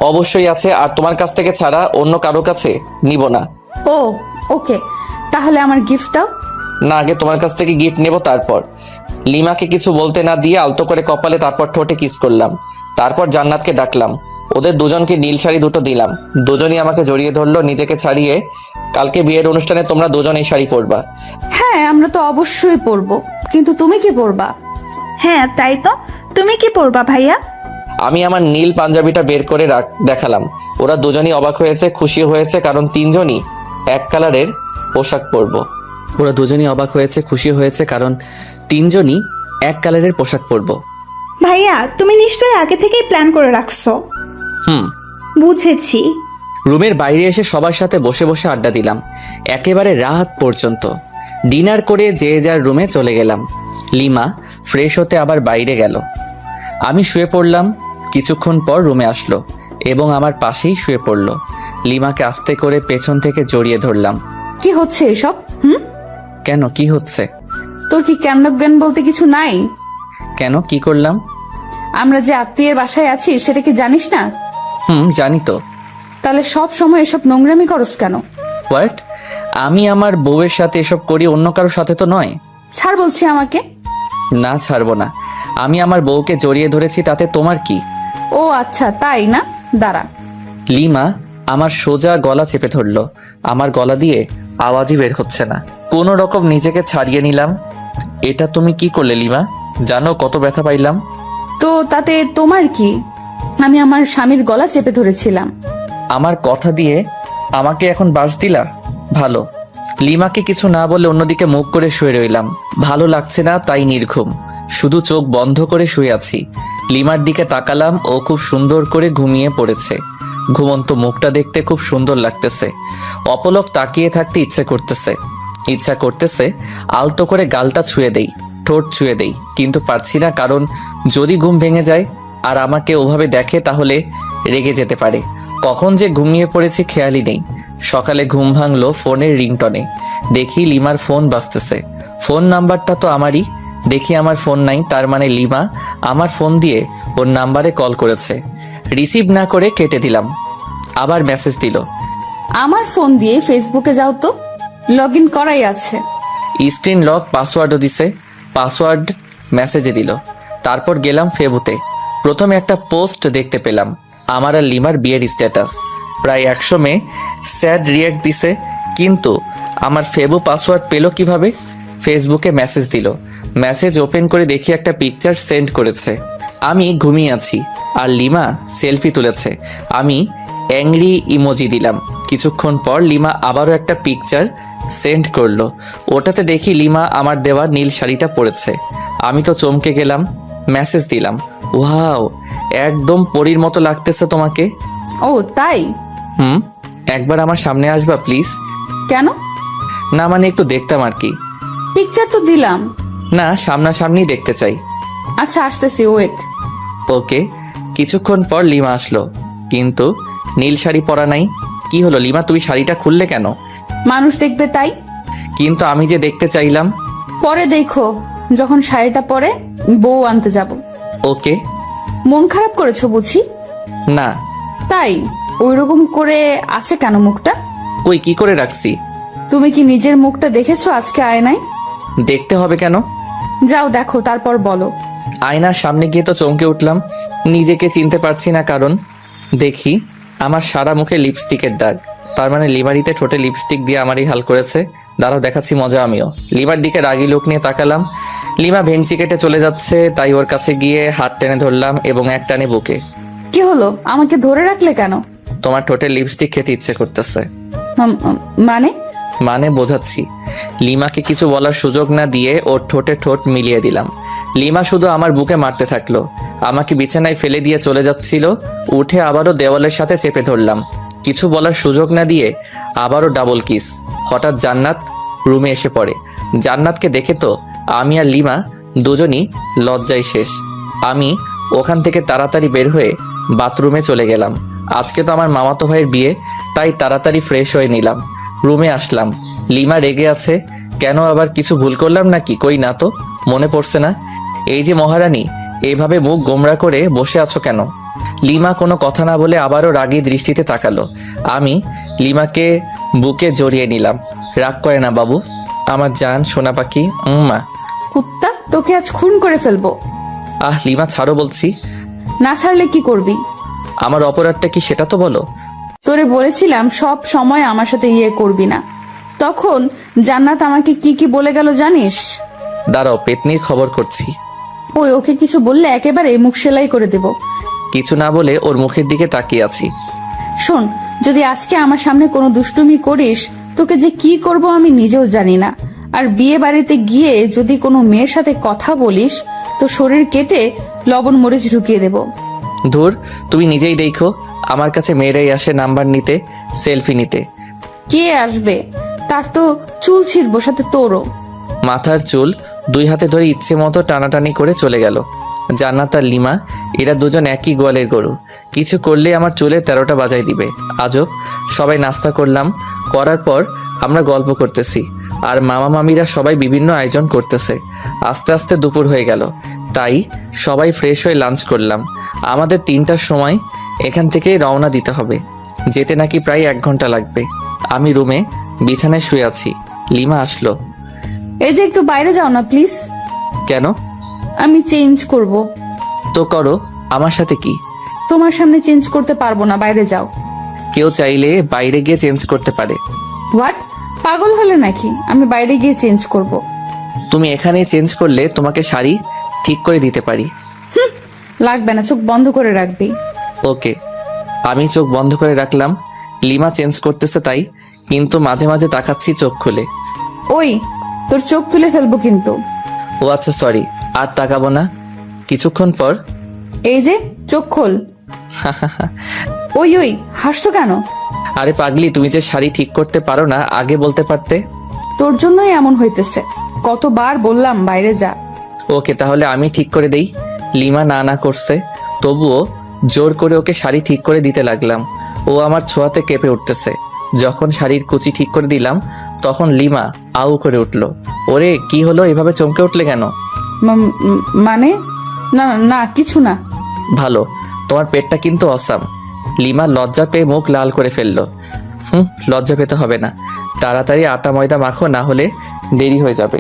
অবশ্যই আছে, আর তোমার কাছ থেকে ছাড়া অন্য কারো কাছে নিব না। ও ওকে, তাহলে আমার গিফট দাও। না, আগে তোমার কাছ থেকে গিফট নেব তারপর। লিমাকে কিছু বলতে না দিয়ে আলতো করে কপালে, তারপর ঠোঁটে কিস করলাম। তারপর জান্নাতকে ডাকলাম। ওদের দুজনকে নীল শাড়ি দুটো দিলাম। দুজনই আমাকে জড়িয়ে ধরলো নিজেকে ছাড়িয়ে। কালকে বিয়ের অনুষ্ঠানে তোমরা দুজন এই শাড়ি পরবা। হ্যাঁ, আমরা তো অবশ্যই পরবো, কিন্তু তুমি কি পরবা? হ্যাঁ তাই তো, তুমি কি পরবা ভাইয়া? আমি আমার নীল পাঞ্জাবিটা বের করে দেখালাম। ওরা দুজনই অবাক হয়েছে, খুশি হয়েছে, কারণ তিনজনই এক কালারের পোশাক পরবো। ওরা দুজনই অবাক হয়েছে, খুশি হয়েছে, কারণ তিনজনই এক কালারের পোশাক পরবো। ভাইয়া, তুমি নিশ্চয়ই আগে থেকেই প্ল্যান করে রাখছো। হুম। বুঝেছি। রুমের বাইরে এসে সবার সাথে বসে বসে আড্ডা দিলাম একেবারে রাত পর্যন্ত। ডিনার করে যে যার রুমে চলে গেলাম। লিমা ফ্রেশ হতে আবার বাইরে গেল। আমি শুয়ে পড়লাম। কিছুক্ষণ পর রুমে আসলো এবং আমার পাশেই শুয়ে পড়ল। লিমাকে আস্তে করে পেছন থেকে জড়িয়ে ধরলাম। কি হচ্ছে এসব? কেন, কি হচ্ছে? তোর কি জ্ঞান বলতে কিছু নাই? কেন, কি করলাম? আমরা যে আত্মীয়ের বাসায় আছি সেটা কি জানিস না? জানি তো। তাহলে সব সময় এসব নোংরামি করস কেন? হোয়াট? আমি আমার বউয়ের সাথে এসব করি, অন্য কারোর সাথে তো নয়। ছাড় বলছি আমাকে। না, ছাড়বো না। আমি আমার বউকে জড়িয়ে ধরেছি, তাতে তোমার কি? ও আচ্ছা, তাই না? দাঁড়া। লিমা আমার সোজা গলা চেপে ধরলো। আমার গলা দিয়ে আওয়াজই বের হচ্ছে না। কোনো রকম নিজেকে ছাড়িয়ে নিলাম। এটা তুমি কি করলে লিমা? জানো কত ব্যথা পাইলাম? তো তাতে তোমার কি? আমি আমার স্বামীর গলা চেপে ধরেছিলাম। আমার কথা দিয়ে আমাকে এখন বাস দিলা? ভালো। লিমাকে কিছু না বলে অন্যদিকে মুখ করে শুয়ে রইলাম। ভালো লাগছে না তাই নির্ঘুম, শুধু চোখ বন্ধ করে শুয়ে আছি। লিমার দিকে তাকালাম, ও খুব সুন্দর করে ঘুমিয়ে পড়েছে। ঘুমন্ত মুখটা দেখতে খুব সুন্দর লাগতেছে। অপলক তাকিয়ে থাকতে ইচ্ছা করতেছে আলতো করে গালটা ছুঁয়ে দেই, ঠোঁট ছুঁয়ে দেই, কিন্তু পারছি না, কারণ যদি ঘুম ভেঙে যায় আর আমাকে ওভাবে দেখে তাহলে রেগে যেতে পারে। কখন যে ঘুমিয়ে পড়েছি খেয়ালই নেই। সকালে ঘুম ভাঙলো ফোনের রিংটনে। দেখি লিমার ফোন বাজতেছে। ফোন নাম্বারটা তো আমারই। দেখি আমার ফোন নাই, তার মানে লিমা আমার ফোন দিয়ে ওর নাম্বারে কল করেছে। রিসিভ না করে কেটে দিলাম। আবার মেসেজ দিল। আমার ফোন দিয়ে ফেসবুকে যাও তো, লগ ইন করাই আছে। স্ক্রিন লক, পাসওয়ার্ডও দিছে। পাসওয়ার্ড মেসেজে দিল। তারপর গেলাম ফেবুতে। প্রথমে একটা পোস্ট দেখতে পেলাম, আমার আর লিমার বিয়ের স্ট্যাটাস। প্রায় 100 মেয়ে স্যাড রিয়াক্ট দিছে, কিন্তু আমার ফেবু পাসওয়ার্ড পেল কিভাবে? ফেসবুকে মেসেজ দিল। মেসেজ ওপেন করে দেখি একটা পিকচার সেন্ড করেছে। আমি ঘুমিয়ে আছি আর লিমা সেলফি তুলেছে। আমি অ্যাংরি ইমোজি দিলাম। কিছুক্ষণ পর লিমা আবারও একটা পিকচার সেন্ড করলো। ওটাতে দেখি লিমা আমার দেওয়া নীল শাড়িটা পরেছে। আমি তো চমকে গেলাম। মেসেজ দিলাম, ওয়াও, একদম পরীর মতো লাগতেছে তোমাকে। ও তাই? একবার আমার সামনে আসবা প্লিজ? কেন? না মানে একটু দেখতাম আর কি। পিকচার তো দিলাম। না, সামনাসামনি দেখতে চাই। আচ্ছা আসতেছি, ওয়েট। ওকে। কিছুক্ষণ পর লিমা আসলো, কিন্তু নীল শাড়ি পরা নাই। কি হলো লিমা, তুমি শাড়িটা খুললে কেন? মানুষ দেখবে তাই। কিন্তু আমি যে দেখতে চাইলাম। পরে দেখো, যখন শাড়িটা পরে বউ আনতে যাব। ওকে। মন খারাপ করেছো বুঝি? না। তাই ওইরকম করে আছে কেন মুখটা? কই, কি করে রাখছি? তুমি কি নিজের মুখটা দেখেছো আজকে আয়নায়? দেখতে হবে কেন? যাও দেখো, তারপর বলো। আয়নার সামনে গিয়ে তো চমকে উঠলাম। নিজেকে চিনতে পারছি না, কারণ দেখি আমার সারা মুখে লিপস্টিকের দাগ। তার মানে লিমারিতে ঠোঁটে লিপস্টিক দিয়ে আমারই হাল করেছে। দাঁড়াও, দেখাচ্ছি মজা আমিও। লিমার দিকে রাগি লোক নিয়ে তাকালাম। লিমা ভেঙচি কেটে চলে যাচ্ছে, তাই ওর কাছে গিয়ে হাত টেনে ধরলাম এবং এক টানে বুকে। কি হলো, আমাকে ধরে রাখলে কেন? তোমার ঠোঁটে লিপস্টিক খেতে ইচ্ছে করতেছে। মানে বোঝাচ্ছি। লিমাকে কিছু বলার সুযোগ না দিয়ে ওর ঠোঁটে ঠোঁট মিলিয়ে দিলাম। লিমা শুধু আমার বুকে মারতে থাকলো। আমাকে বিছানায় ফেলে দিয়ে চলে যাচ্ছিল। উঠে আবারও দেওয়ালের সাথে চেপে ধরলাম। কিছু বলার সুযোগ না দিয়ে আবারও ডাবল কিস। হঠাৎ জান্নাত রুমে এসে পড়ে। জান্নাতকে দেখে তো আমি আর লিমা দুজনই লজ্জায় শেষ। আমি ওখান থেকে তাড়াতাড়ি বের হয়ে বাথরুমে চলে গেলাম। আজকে তো আমার মামাতো ভাইয়ের বিয়ে, তাই তাড়াতাড়ি ফ্রেশ হয়ে নিলাম। রুমে আসলাম। লিমা রেগে আছে। কেন, আবার কিছু ভুল করলাম নাকি? কই না তো, মনে পড়ছে না। এই যে মহারানী, এইভাবে মুখ গোমরা করে বসে আছো কেন? লিমা কোনো কথা না বলে আবারও রাগী দৃষ্টিতে তাকালো। আমি লিমাকে বুকে জড়িয়ে নিলাম। রাগ করে না বাবু, আমার জান সোনা পাখি। মা, কুত্তা, তোকে আজ খুন করে ফেলবো। লিমা ছাড়ো বলছি। না ছাড়লে কি করবি? আমার অপরাধটা কি সেটা তো বলো। তোরে বলেছিলাম সব সময় আমার সাথে করবি না। তখন জান্নাত আমাকে কি কি বলে গেল জানিস? দাঁড়াও, পেতনির খবর করছি। ওকে কিছু বললে একেবারে মুখ সেলাই করে দেব। কিছু না বলে ওর মুখের দিকে তাকিয়ে আছি। শোন, যদি আজকে আমার সামনে কোনো দুষ্টুমি করিস, তোকে যে কি করব আমি নিজেও জানি না। আর বিয়ে বাড়িতে গিয়ে যদি কোনো মেয়ের সাথে কথা বলিস, তো শরীর কেটে লবণ মরিচ ঢুকিয়ে দেব। ধুর, তুমি নিজেই দেখো, আমার কাছে মেয়েরাই আসে নাম্বার নিতে, সেলফি নিতে। কে আসবে? তার তো চুল ছিঁড়বো, সাথে তোরও। মাথার চুল 2 হাতে ধরে ইচ্ছে মতো টানাটানি করে চলে গেল। জান্নাত আর লিমা এরা দুজন একই গোয়ালের গরু, কিছু করলে আমার চুলে 13টা বাজাই দিবে। আজব। সবাই নাস্তা করলাম, করার পর আমরা গল্প করতেছি আর মামা মামিরা সবাই বিভিন্ন আয়োজন করতেছে। আস্তে আস্তে দুপুর হয়ে গেল, তাই সবাই ফ্রেশ হয়ে লাঞ্চ করলাম। আমাদের 3টার সময় এখান থেকে রওনা দিতে হবে, যেতে নাকি প্রায় 1 ঘন্টা লাগবে। আমি রুমে বিছানায় শুয়ে আছি, লিমা আসলো। এই যে একটু বাইরে যাও না প্লিজ। কেন? আমি চেঞ্জ করব। তো করো, আমার সাথে কি? তোমার সামনে চেঞ্জ করতে পারবো না, বাইরে যাও। কেউ চাইলে বাইরে গিয়ে চেঞ্জ করতে পারে। হোয়াট? পাগল হলে নাকি? আমি বাইরে গিয়ে চেঞ্জ করব। তুমি এখানে চেঞ্জ করলে তোমাকে শাড়ি ঠিক করে দিতে পারি। লাগবে না, চোখ বন্ধ করে রাখবি। ওকে। আমি চোখ বন্ধ করে রাখলাম। লিমা চেঞ্জ করতেছে তাই, কিন্তু মাঝে মাঝে তাকাচ্ছি চোখ খুলে। ওই, তোর চোখ তুলে ফেলবো কিন্তু। ও আচ্ছা, সরি, আর তাকাবো না। কিছুক্ষণ পর এই যে চোখ খোল। ওই ওই, হাসছো কেন? আরে পাগলি, তুমি যে শাড়ি ঠিক করতে পারো না আগে বলতে পারতে। তোর জন্যই এমন হইতেছে। কতবার বললাম বাইরে যা। ওকে, তাহলে আমি ঠিক করে দেই। লিমা না না করছে, তবুও জোর করে ওকে শাড়ি ঠিক করে দিতে লাগলাম। ও আমার ছোঁয়াতে কেঁপে উঠতেছে। যখন শাড়ির কুচি ঠিক করে দিলাম তখন লিমা আউ করে উঠল। ওরে কি হলো, এভাবে চমকে উঠলে কেন? মানে না না, কিছু না। ভালো, তোমার পেটটা কিন্তু অসাম। লিমা লজ্জা পেয়ে মুখ লাল করে ফেললো। লজ্জা পেতে হবে না, তাড়াতাড়ি আটা ময়দা মাখো, না হলে দেরি হয়ে যাবে।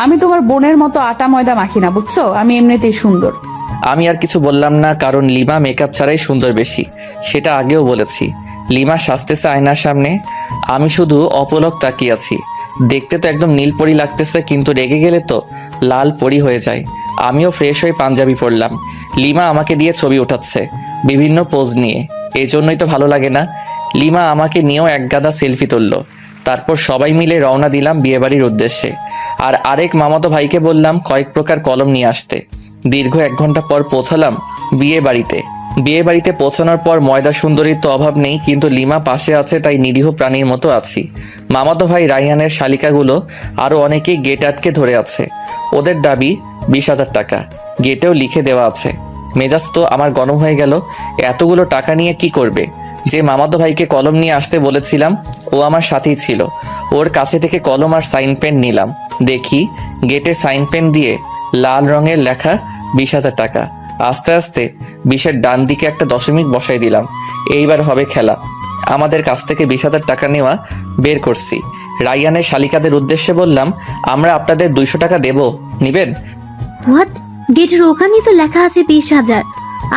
আমি তোমার বোনের মতো আটা ময়দা মাখি না, বুঝছো? আমি এমনিতেই সুন্দর। আমি আর কিছু বললাম না, কারণ লিমা মেকআপ ছাড়াই সুন্দর বেশি, সেটা আগেও বলেছি। লিমা সাজতেছে আয়নার সামনে, আমি শুধু অপলক তাকিয়ে আছি। দেখতে তো একদম নীলপরি লাগতেছে, কিন্তু রেগে গেলে তো লাল পরি হয়ে যায়। আমিও ফ্রেশ হয়ে পাঞ্জাবি পরলাম। লিমা আমাকে দিয়ে ছবি ওঠাচ্ছে বিভিন্ন পোজ নিয়ে, এই জন্যই তো ভালো লাগে না। লিমা আমাকে নিয়েও এক গাদা সেলফি তুললো। তারপর সবাই মিলে রওনা দিলাম বিয়েবাড়ির উদ্দেশ্যে। আর আরেক মামাতো ভাইকে বললাম কয়েক প্রকার কলম নিয়ে আসতে। দীর্ঘ 1 ঘন্টা পর পৌঁছালাম বিয়ে বাড়িতে পৌঁছানোর পর ময়দা সুন্দরীর তো অভাব নেই, কিন্তু লিমা পাশে আছে তাই নিরীহ প্রাণীর মতো আছি। মামাতো ভাই রাইহানের শালিকাগুলো আরো অনেকেই গেট আটকে ধরে আছে। ওদের দাবি 20,000 টাকা, গেটেও লিখে দেওয়া আছে। মেজাজ তো আমার গরম হয়ে গেল। এতগুলো টাকা নিয়ে কি করবে? যে মামাতো ভাইকে কলম নিয়ে আসতে বলেছিলাম ও আমার সাথেই ছিল, ওর কাছে থেকে কলম আর সাইন পেন নিলাম। দেখি গেটে সাইন পেন দিয়ে লাল রঙের লেখা 20,000 টাকা। আস্তে আস্তে 20-এর ডান দিকে একটা দশমিক বসাই দিলাম। এইবার হবে খেলা। আমাদের কাছ থেকে 20,000 টাকা নেওয়া বের করছি। রাইয়ানের শালিকাদের উদ্দেশ্যে বললাম, আমরা আপনাদের 200 টাকা দেব, নিবেন? হোয়াট? গেটের ওখানেই তো লেখা আছে 20,000,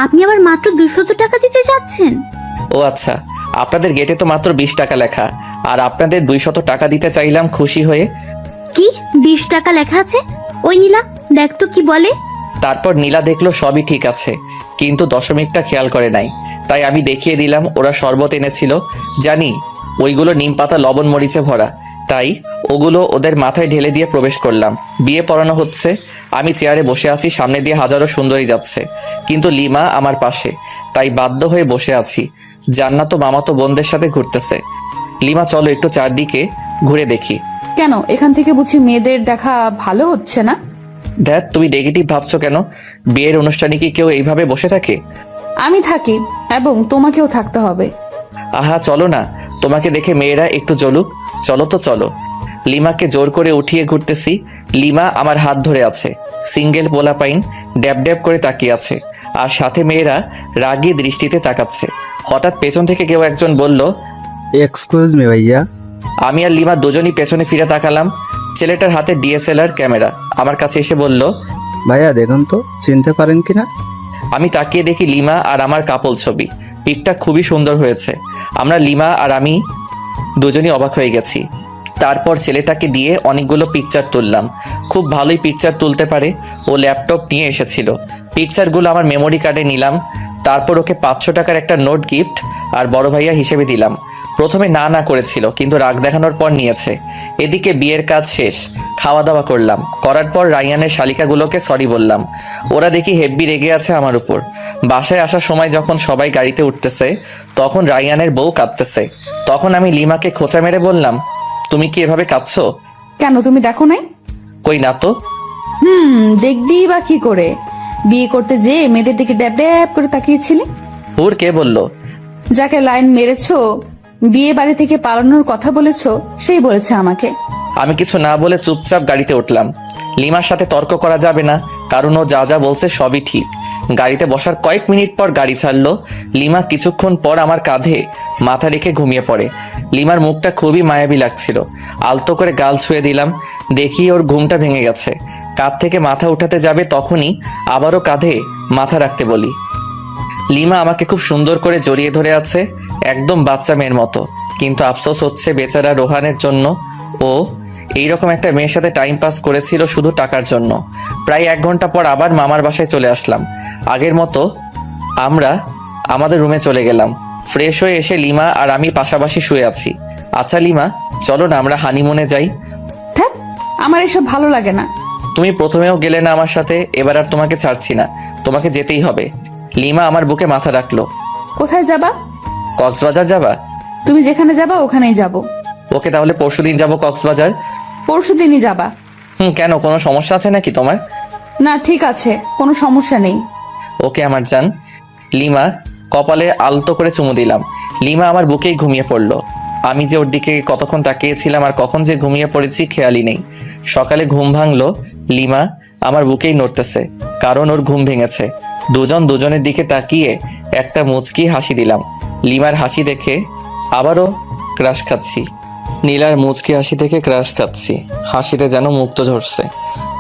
আপনি আবার মাত্র 200 টাকা দিতে যাচ্ছেন? ও আচ্ছা, আপনাদের গেটে তো মাত্র 20 টাকা লেখা, আর আপনাদের 200 টাকা দিতে চাইলাম খুশি হয়ে। কি 20 টাকা লেখা আছে? ওই নীলা, দেখ তো কি বলে। তারপর নীলা দেখলো সবই ঠিক আছে, কিন্তু দশমিকটা খেয়াল করে নাই। তাই আমি দেখিয়ে দিলাম। ওরা শরবত এনেছিল, জানি ওইগুলো নিম পাতা লবণ মরিচে ভরা, তাই ওগুলো ওদের মাথায় ঢেলে দিয়ে প্রবেশ করলাম। বিয়ে পড়ানো হচ্ছে। আমি চেয়ারে বসে আছি, সামনে দিয়ে হাজারো সুন্দরী যাচ্ছে, কিন্তু লিমা আমার পাশে, তাই বাধ্য হয়ে বসে আছি। জান্নাত তো মামাতো বোনদের সাথে ঘুরতেছে। লিমা চলো একটু চারদিকে ঘুরে দেখি। কেন, এখান থেকে বুঝি মেয়েদের দেখা ভালো হচ্ছে না? দেখ, তুমি নেগেটিভ ভাবছো কেন? বিয়ের অনুষ্ঠানে কি কেউ এইভাবে বসে থাকে? আমি থাকি, এবং তোমাকেও থাকতে হবে। আহা চলো না, তোমাকে দেখে মেয়েরা একটু জ্বলুক। চলো তো চলো। লিমাকে জোর করে উঠিয়ে ঘুরতেছি। লিমা আমার হাত ধরে আছে। সিঙ্গেল পোলাপাইন ড্যাব ড্যাব করে তাকিয়ে আছে, আর সাথে মেয়েরা রাগী দৃষ্টিতে তাকাচ্ছে। হঠাৎ পেছন থেকে কেউ একজন বলল, এক্সকিউজ মি ভাইয়া। আমি আর লিমা দুজনই পেছনে ফিরে তাকালাম। ছেলেটার হাতে ডিএসএলআর ক্যামেরা। আমার কাছে এসে বলল, ভাইয়া দেখুন তো চিনতে পারেন কিনা। আমি তাকিয়ে দেখি লিমা আর আমার কাপল ছবি। পিকটা খুবই সুন্দর হয়েছে। আমরা লিমা আর আমি দুজনই অবাক হয়ে গেছি। তারপর ছেলেটাকে দিয়ে অনেকগুলো পিকচার তুললাম। খুব ভালোই পিকচার তুলতে পারে। ও ল্যাপটপ নিয়ে এসেছিল। পিকচারগুলো আমার মেমোরি কার্ডে নিলাম। তারপর ওকে 500 টাকার একটা নোট গিফট আর বড় ভাইয়া হিসেবে দিলাম। প্রথমে না না করেছিল, কিন্তু রাগ দেখানোর পর নিয়েছে। এদিকে বিয়ের কাজ শেষ, খাওয়া দাওয়া করলাম, করার পর রায়ানের শালিকাগুলোকে সরি বললাম। ওরা দেখি হেব্বি রেগে আছে আমার উপর। বাসায় আসার সময় যখন সবাই গাড়িতে উঠতেছে তখন রায়ানের বউ কাঁদতেছে। তখন আমি লিমাকে খোঁচা মেরে বললাম, তুমি কি এভাবে কাঁদছো? কেন, তুমি দেখো নাই? কই না তো। দেখবি বা কি করে? বিয়ে করতে যে মেয়েদের দিকে ড্যাব ড্যাব করে তাকিয়েছিলি। হুর কে বললো? যাকে লাইন মেরেছো, বিয়ে বাড়ি থেকে পালানোর কথা বলেছো, সেই বলেছে আমাকে। আমি কিছু না বলে চুপচাপ গাড়িতে উঠলাম। লিমার সাথে তর্ক করা যাবে না, কারণ ও যা যা বলছে সবই ঠিক। গাড়িতে বসার কয়েক মিনিট পর গাড়ি ছাড়লো। লিমা কিছুক্ষণ পর আমার কাঁধে মাথা রেখে ঘুমিয়ে পড়ে। লিমার মুখটা খুবই মায়াবী লাগছিল। আলতো করে গাল ছুঁয়ে দিলাম, দেখি ওর ঘুমটা ভেঙে গেছে। কাঁধ থেকে মাথা উঠাতে যাবে তখনই আবারও কাঁধে মাথা রাখতে বলি। লিমা আমাকে খুব সুন্দর করে জড়িয়ে ধরে আছে, একদম বাচ্চা মেয়ের মতো। কিন্তু আফসোস হচ্ছে বেচারা রোহানের জন্য। ও এইরকম একটা মেয়ের সাথে টাইম পাস করেছিল শুধু টাকার জন্য। প্রায় 1 ঘন্টা পর আবার মামার বাসায় চলে আসলাম। আগের মতো আমরা আমাদের রুমে চলে গেলাম। ফ্রেশ হয়ে এসে লিমা আর আমি পাশাপাশি শুয়ে আছি। আচ্ছা লিমা, চলো না আমরা হানিমুনে যাই। ধ্যাৎ, আমার এসব ভালো লাগে না। তুমি প্রথমেও গেলে না আমার সাথে, এবার আর তোমাকে ছাড়ছি না, তোমাকে যেতেই হবে। লিমা আমার বুকে মাথা রাখলো। কোথায় যাবা? কক্সবাজার যাবা? তুমি যেখানে যাবা ওখানেই যাব। ওকে, তাহলে পরশুদিন যাবো কক্সবাজার। পরশুদিনই যাবা? কেন, কোনো সমস্যা আছে নাকি তোমার? না, ঠিক আছে, কোনো সমস্যা নেই। ওকে আমার জান। লিমা কপালে আলতো করে চুমু দিলাম। লিমা আমার বুকেই ঘুমিয়ে পড়লো। আমি যে ওর দিকে কতক্ষণ তাকিয়েছিলাম আর কখন যে ঘুমিয়ে পড়েছি খেয়ালই নেই। সকালে ঘুম ভাঙলো, লিমা আমার বুকেই নড়তেছে, কারণ ওর ঘুম ভেঙেছে। দুজন দুজনের দিকে তাকিয়ে একটা মুচকি হাসি দিলাম। লিমার হাসি দেখে আবারও ক্রাশ খাচ্ছি। নীলার মুচকি হাসি থেকে ক্রাশ খাচ্ছি, হাসিতে যেন মুক্ত ঝরছে।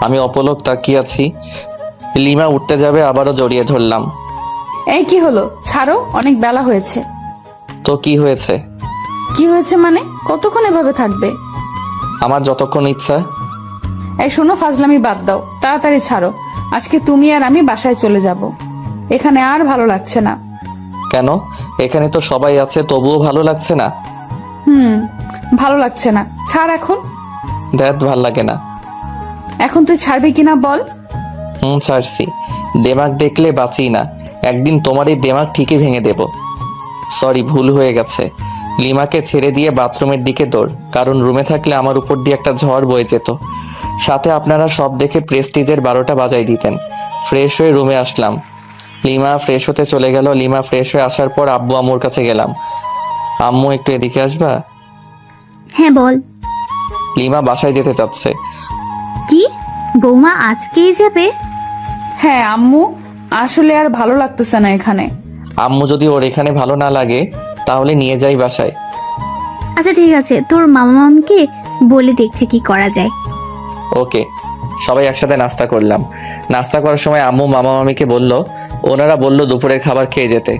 আমি অপলক তাকিয়ে আছি। লিমা উঠতে যাবে, আবারও জড়িয়ে ধরলাম। এই কি হলো? ছাড়ো, অনেক বেলা হয়েছে। তো কি হয়েছে? কি হয়েছে মানে? কতক্ষণ এভাবে থাকবে? আমার যতক্ষণ ইচ্ছা। এই শোনো, ফাজলামি বাদ দাও, তাড়াতাড়ি ছাড়ো। আজকে তুমি আর আমি বাসায় চলে যাব। এখানে আর ভালো লাগছে না। কেন? এখানে তো সবাই আছে, তবুও ভালো লাগছে না? ভালো লাগছে না, ছাড় এখন। ধ্যাত, ভাল লাগে না। এখন তুই ছাড়বি কিনা বল। ছাড়ছি। দেমাগ দেখলে বাঁচি না, একদিন তোমার এই দেমাগ ঠিকই ভেঙে দেব। সরি, ভুল হয়ে গেছে। লিমাকে ছেড়ে দিয়ে বাথরুমের দিকে দৌড়, কারণ রুমে থাকলে আমার উপর দিয়ে একটা ঝড় বয়ে যেত। সাথে আপনারা সব দেখে প্রেস্টিজের 12টা বাজাই দিতেন। ফ্রেশ হয়ে রুমে আসলাম। লিমা ফ্রেশ হতে চলে গেল। লিমা ফ্রেশ হয়ে আসার পর আব্বু আম্মুর কাছে গেলাম। আম্মু, একটু এদিকে আসবা? হ্যাঁ বল। লিমা বাসায় যেতে চাচ্ছে। কি, বৌমা আজকেই যাবে? হ্যাঁ আম্মু, আসলে আর ভালো লাগতেছে না এখানে। আম্মু, যদি ওর এখানে ভালো না লাগে তাহলে নিয়ে যাই বাসায়। আচ্ছা ঠিক আছে, তোর মামা মামকে বলে দেখছি কি করা যায়। ওকে। সবাই একসাথে নাস্তা করলাম। নাস্তা করার সময় আম্মু মামা মামিকে বলল, ওনারা বলল দুপুরের খাবার খেয়ে যেতে।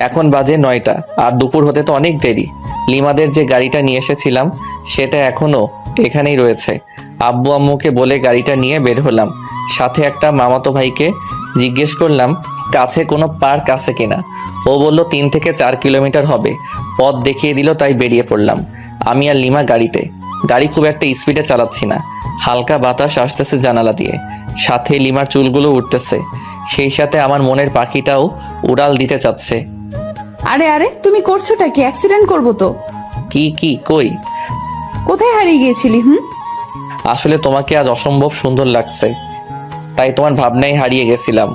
এখন বাজে 9টা, আর দুপুর হতে তো অনেক দেরি। লিমাদের যে গাড়িটা নিয়ে এসেছিলাম সেটা এখনো এখানেই রয়েছে। আব্বু আম্মুকে বলে গাড়িটা নিয়ে বের হলাম। সাথে একটা মামাতো ভাইকে জিজ্ঞেস করলাম কাছে কোনো পার্ক আছে কিনা। ও বলল 3 থেকে 4 কিলোমিটার হবে। পথ দেখিয়ে দিল, তাই বেরিয়ে পড়লাম। আমি আর লিমা গাড়িতে। গাড়ি খুব একটা স্পিডে চালাচ্ছি না, হালকা বাতাস আসতেছে জানালা দিয়ে, সাথে লিমার চুলগুলো উঠতেছে, সেই সাথে আমার মনের পাখিটাও উড়াল দিতে চাচ্ছে। আরে আরে, তুমি করছোটা কি? অ্যাক্সিডেন্ট করবো তো। কি কই? কোথায় হারিয়ে গিয়েছিলি? আসলে তোমাকে আজ অসম্ভব সুন্দর লাগছে, তাই তোমার ভাবনায় হারিয়ে গেছিলাম।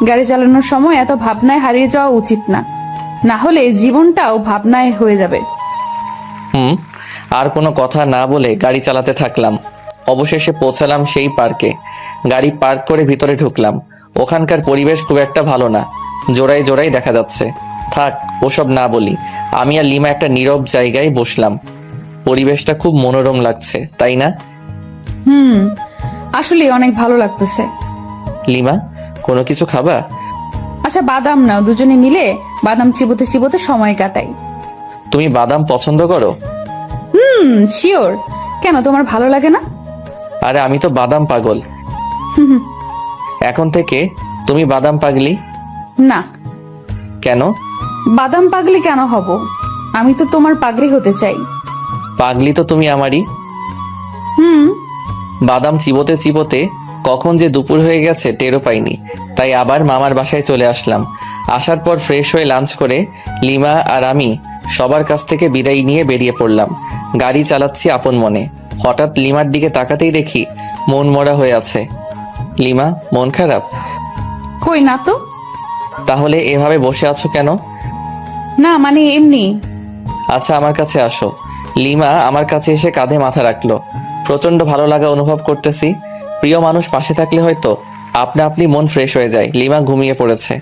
গাড়ি চালানোর সময় এত ভাবনায় হারিয়ে যাওয়া উচিত না, না হলে জীবনটাও ভাবনায় হয়ে যাবে। আর কোনো কথা না বলে গাড়ি চালাতে থাকলাম। অবশেষে পৌঁছালাম সেই পার্কে। গাড়ি পার্ক করে ভিতরে ঢুকলাম। ওখানকার পরিবেশ খুব একটা ভালো না, জোড়ায় জোড়ায় দেখা যাচ্ছে। থাক, ওসব না বলি। আমি আর লিমা একটা নীরব জায়গায় বসলাম। পরিবেশটা খুব মনোরম লাগছে, তাই না? আসলে অনেক ভালো লাগতেছে। লিমা, কোনো কিছু খাবা? আচ্ছা বাদাম নাও, দুজনে মিলে বাদাম চিবোতে চিবোতে সময় কাটাই। তুমি বাদাম পছন্দ করো? শিওর। কেন, তোমার ভালো লাগে না? আরে আমি তো বাদাম পাগল। এখন থেকে তুমি বাদাম পাগলি? না। কেন? বাদাম পাগলি কেন হব? আমি তো তোমার পাগলি হতে চাই। পাগলি তো তুমি আমারই। বাদাম চিবোতে চিবোতে কখন যে দুপুর হয়ে গেছে টেরও পাইনি। তাই আবার মামার বাসায় চলে আসলাম। আসার পর ফ্রেশ হয়ে লাঞ্চ করে লিমা আর আমি সবার কাছ থেকে বিদায় নিয়ে বেরিয়ে পড়লাম। গাড়ি চালাচ্ছি আপন মনে। হঠাৎ লিমার দিকে তাকাতেই দেখি মন মরা হয়ে আছে। লিমা, মন খারাপ? কই না তো। তাহলে এভাবে বসে আছো কেন? না মানে এমনি। আচ্ছা, আমার কাছে আসো। লিমা আমার কাছে এসে কাঁধে মাথা রাখলো। প্রচন্ড ভালো লাগা অনুভব করতেছি। প্রিয় মানুষ পাশে থাকলে হয়তো আপনা আপনি মন ফ্রেশ হয়ে যায়। লিমা ঘুমিয়ে পড়েছে।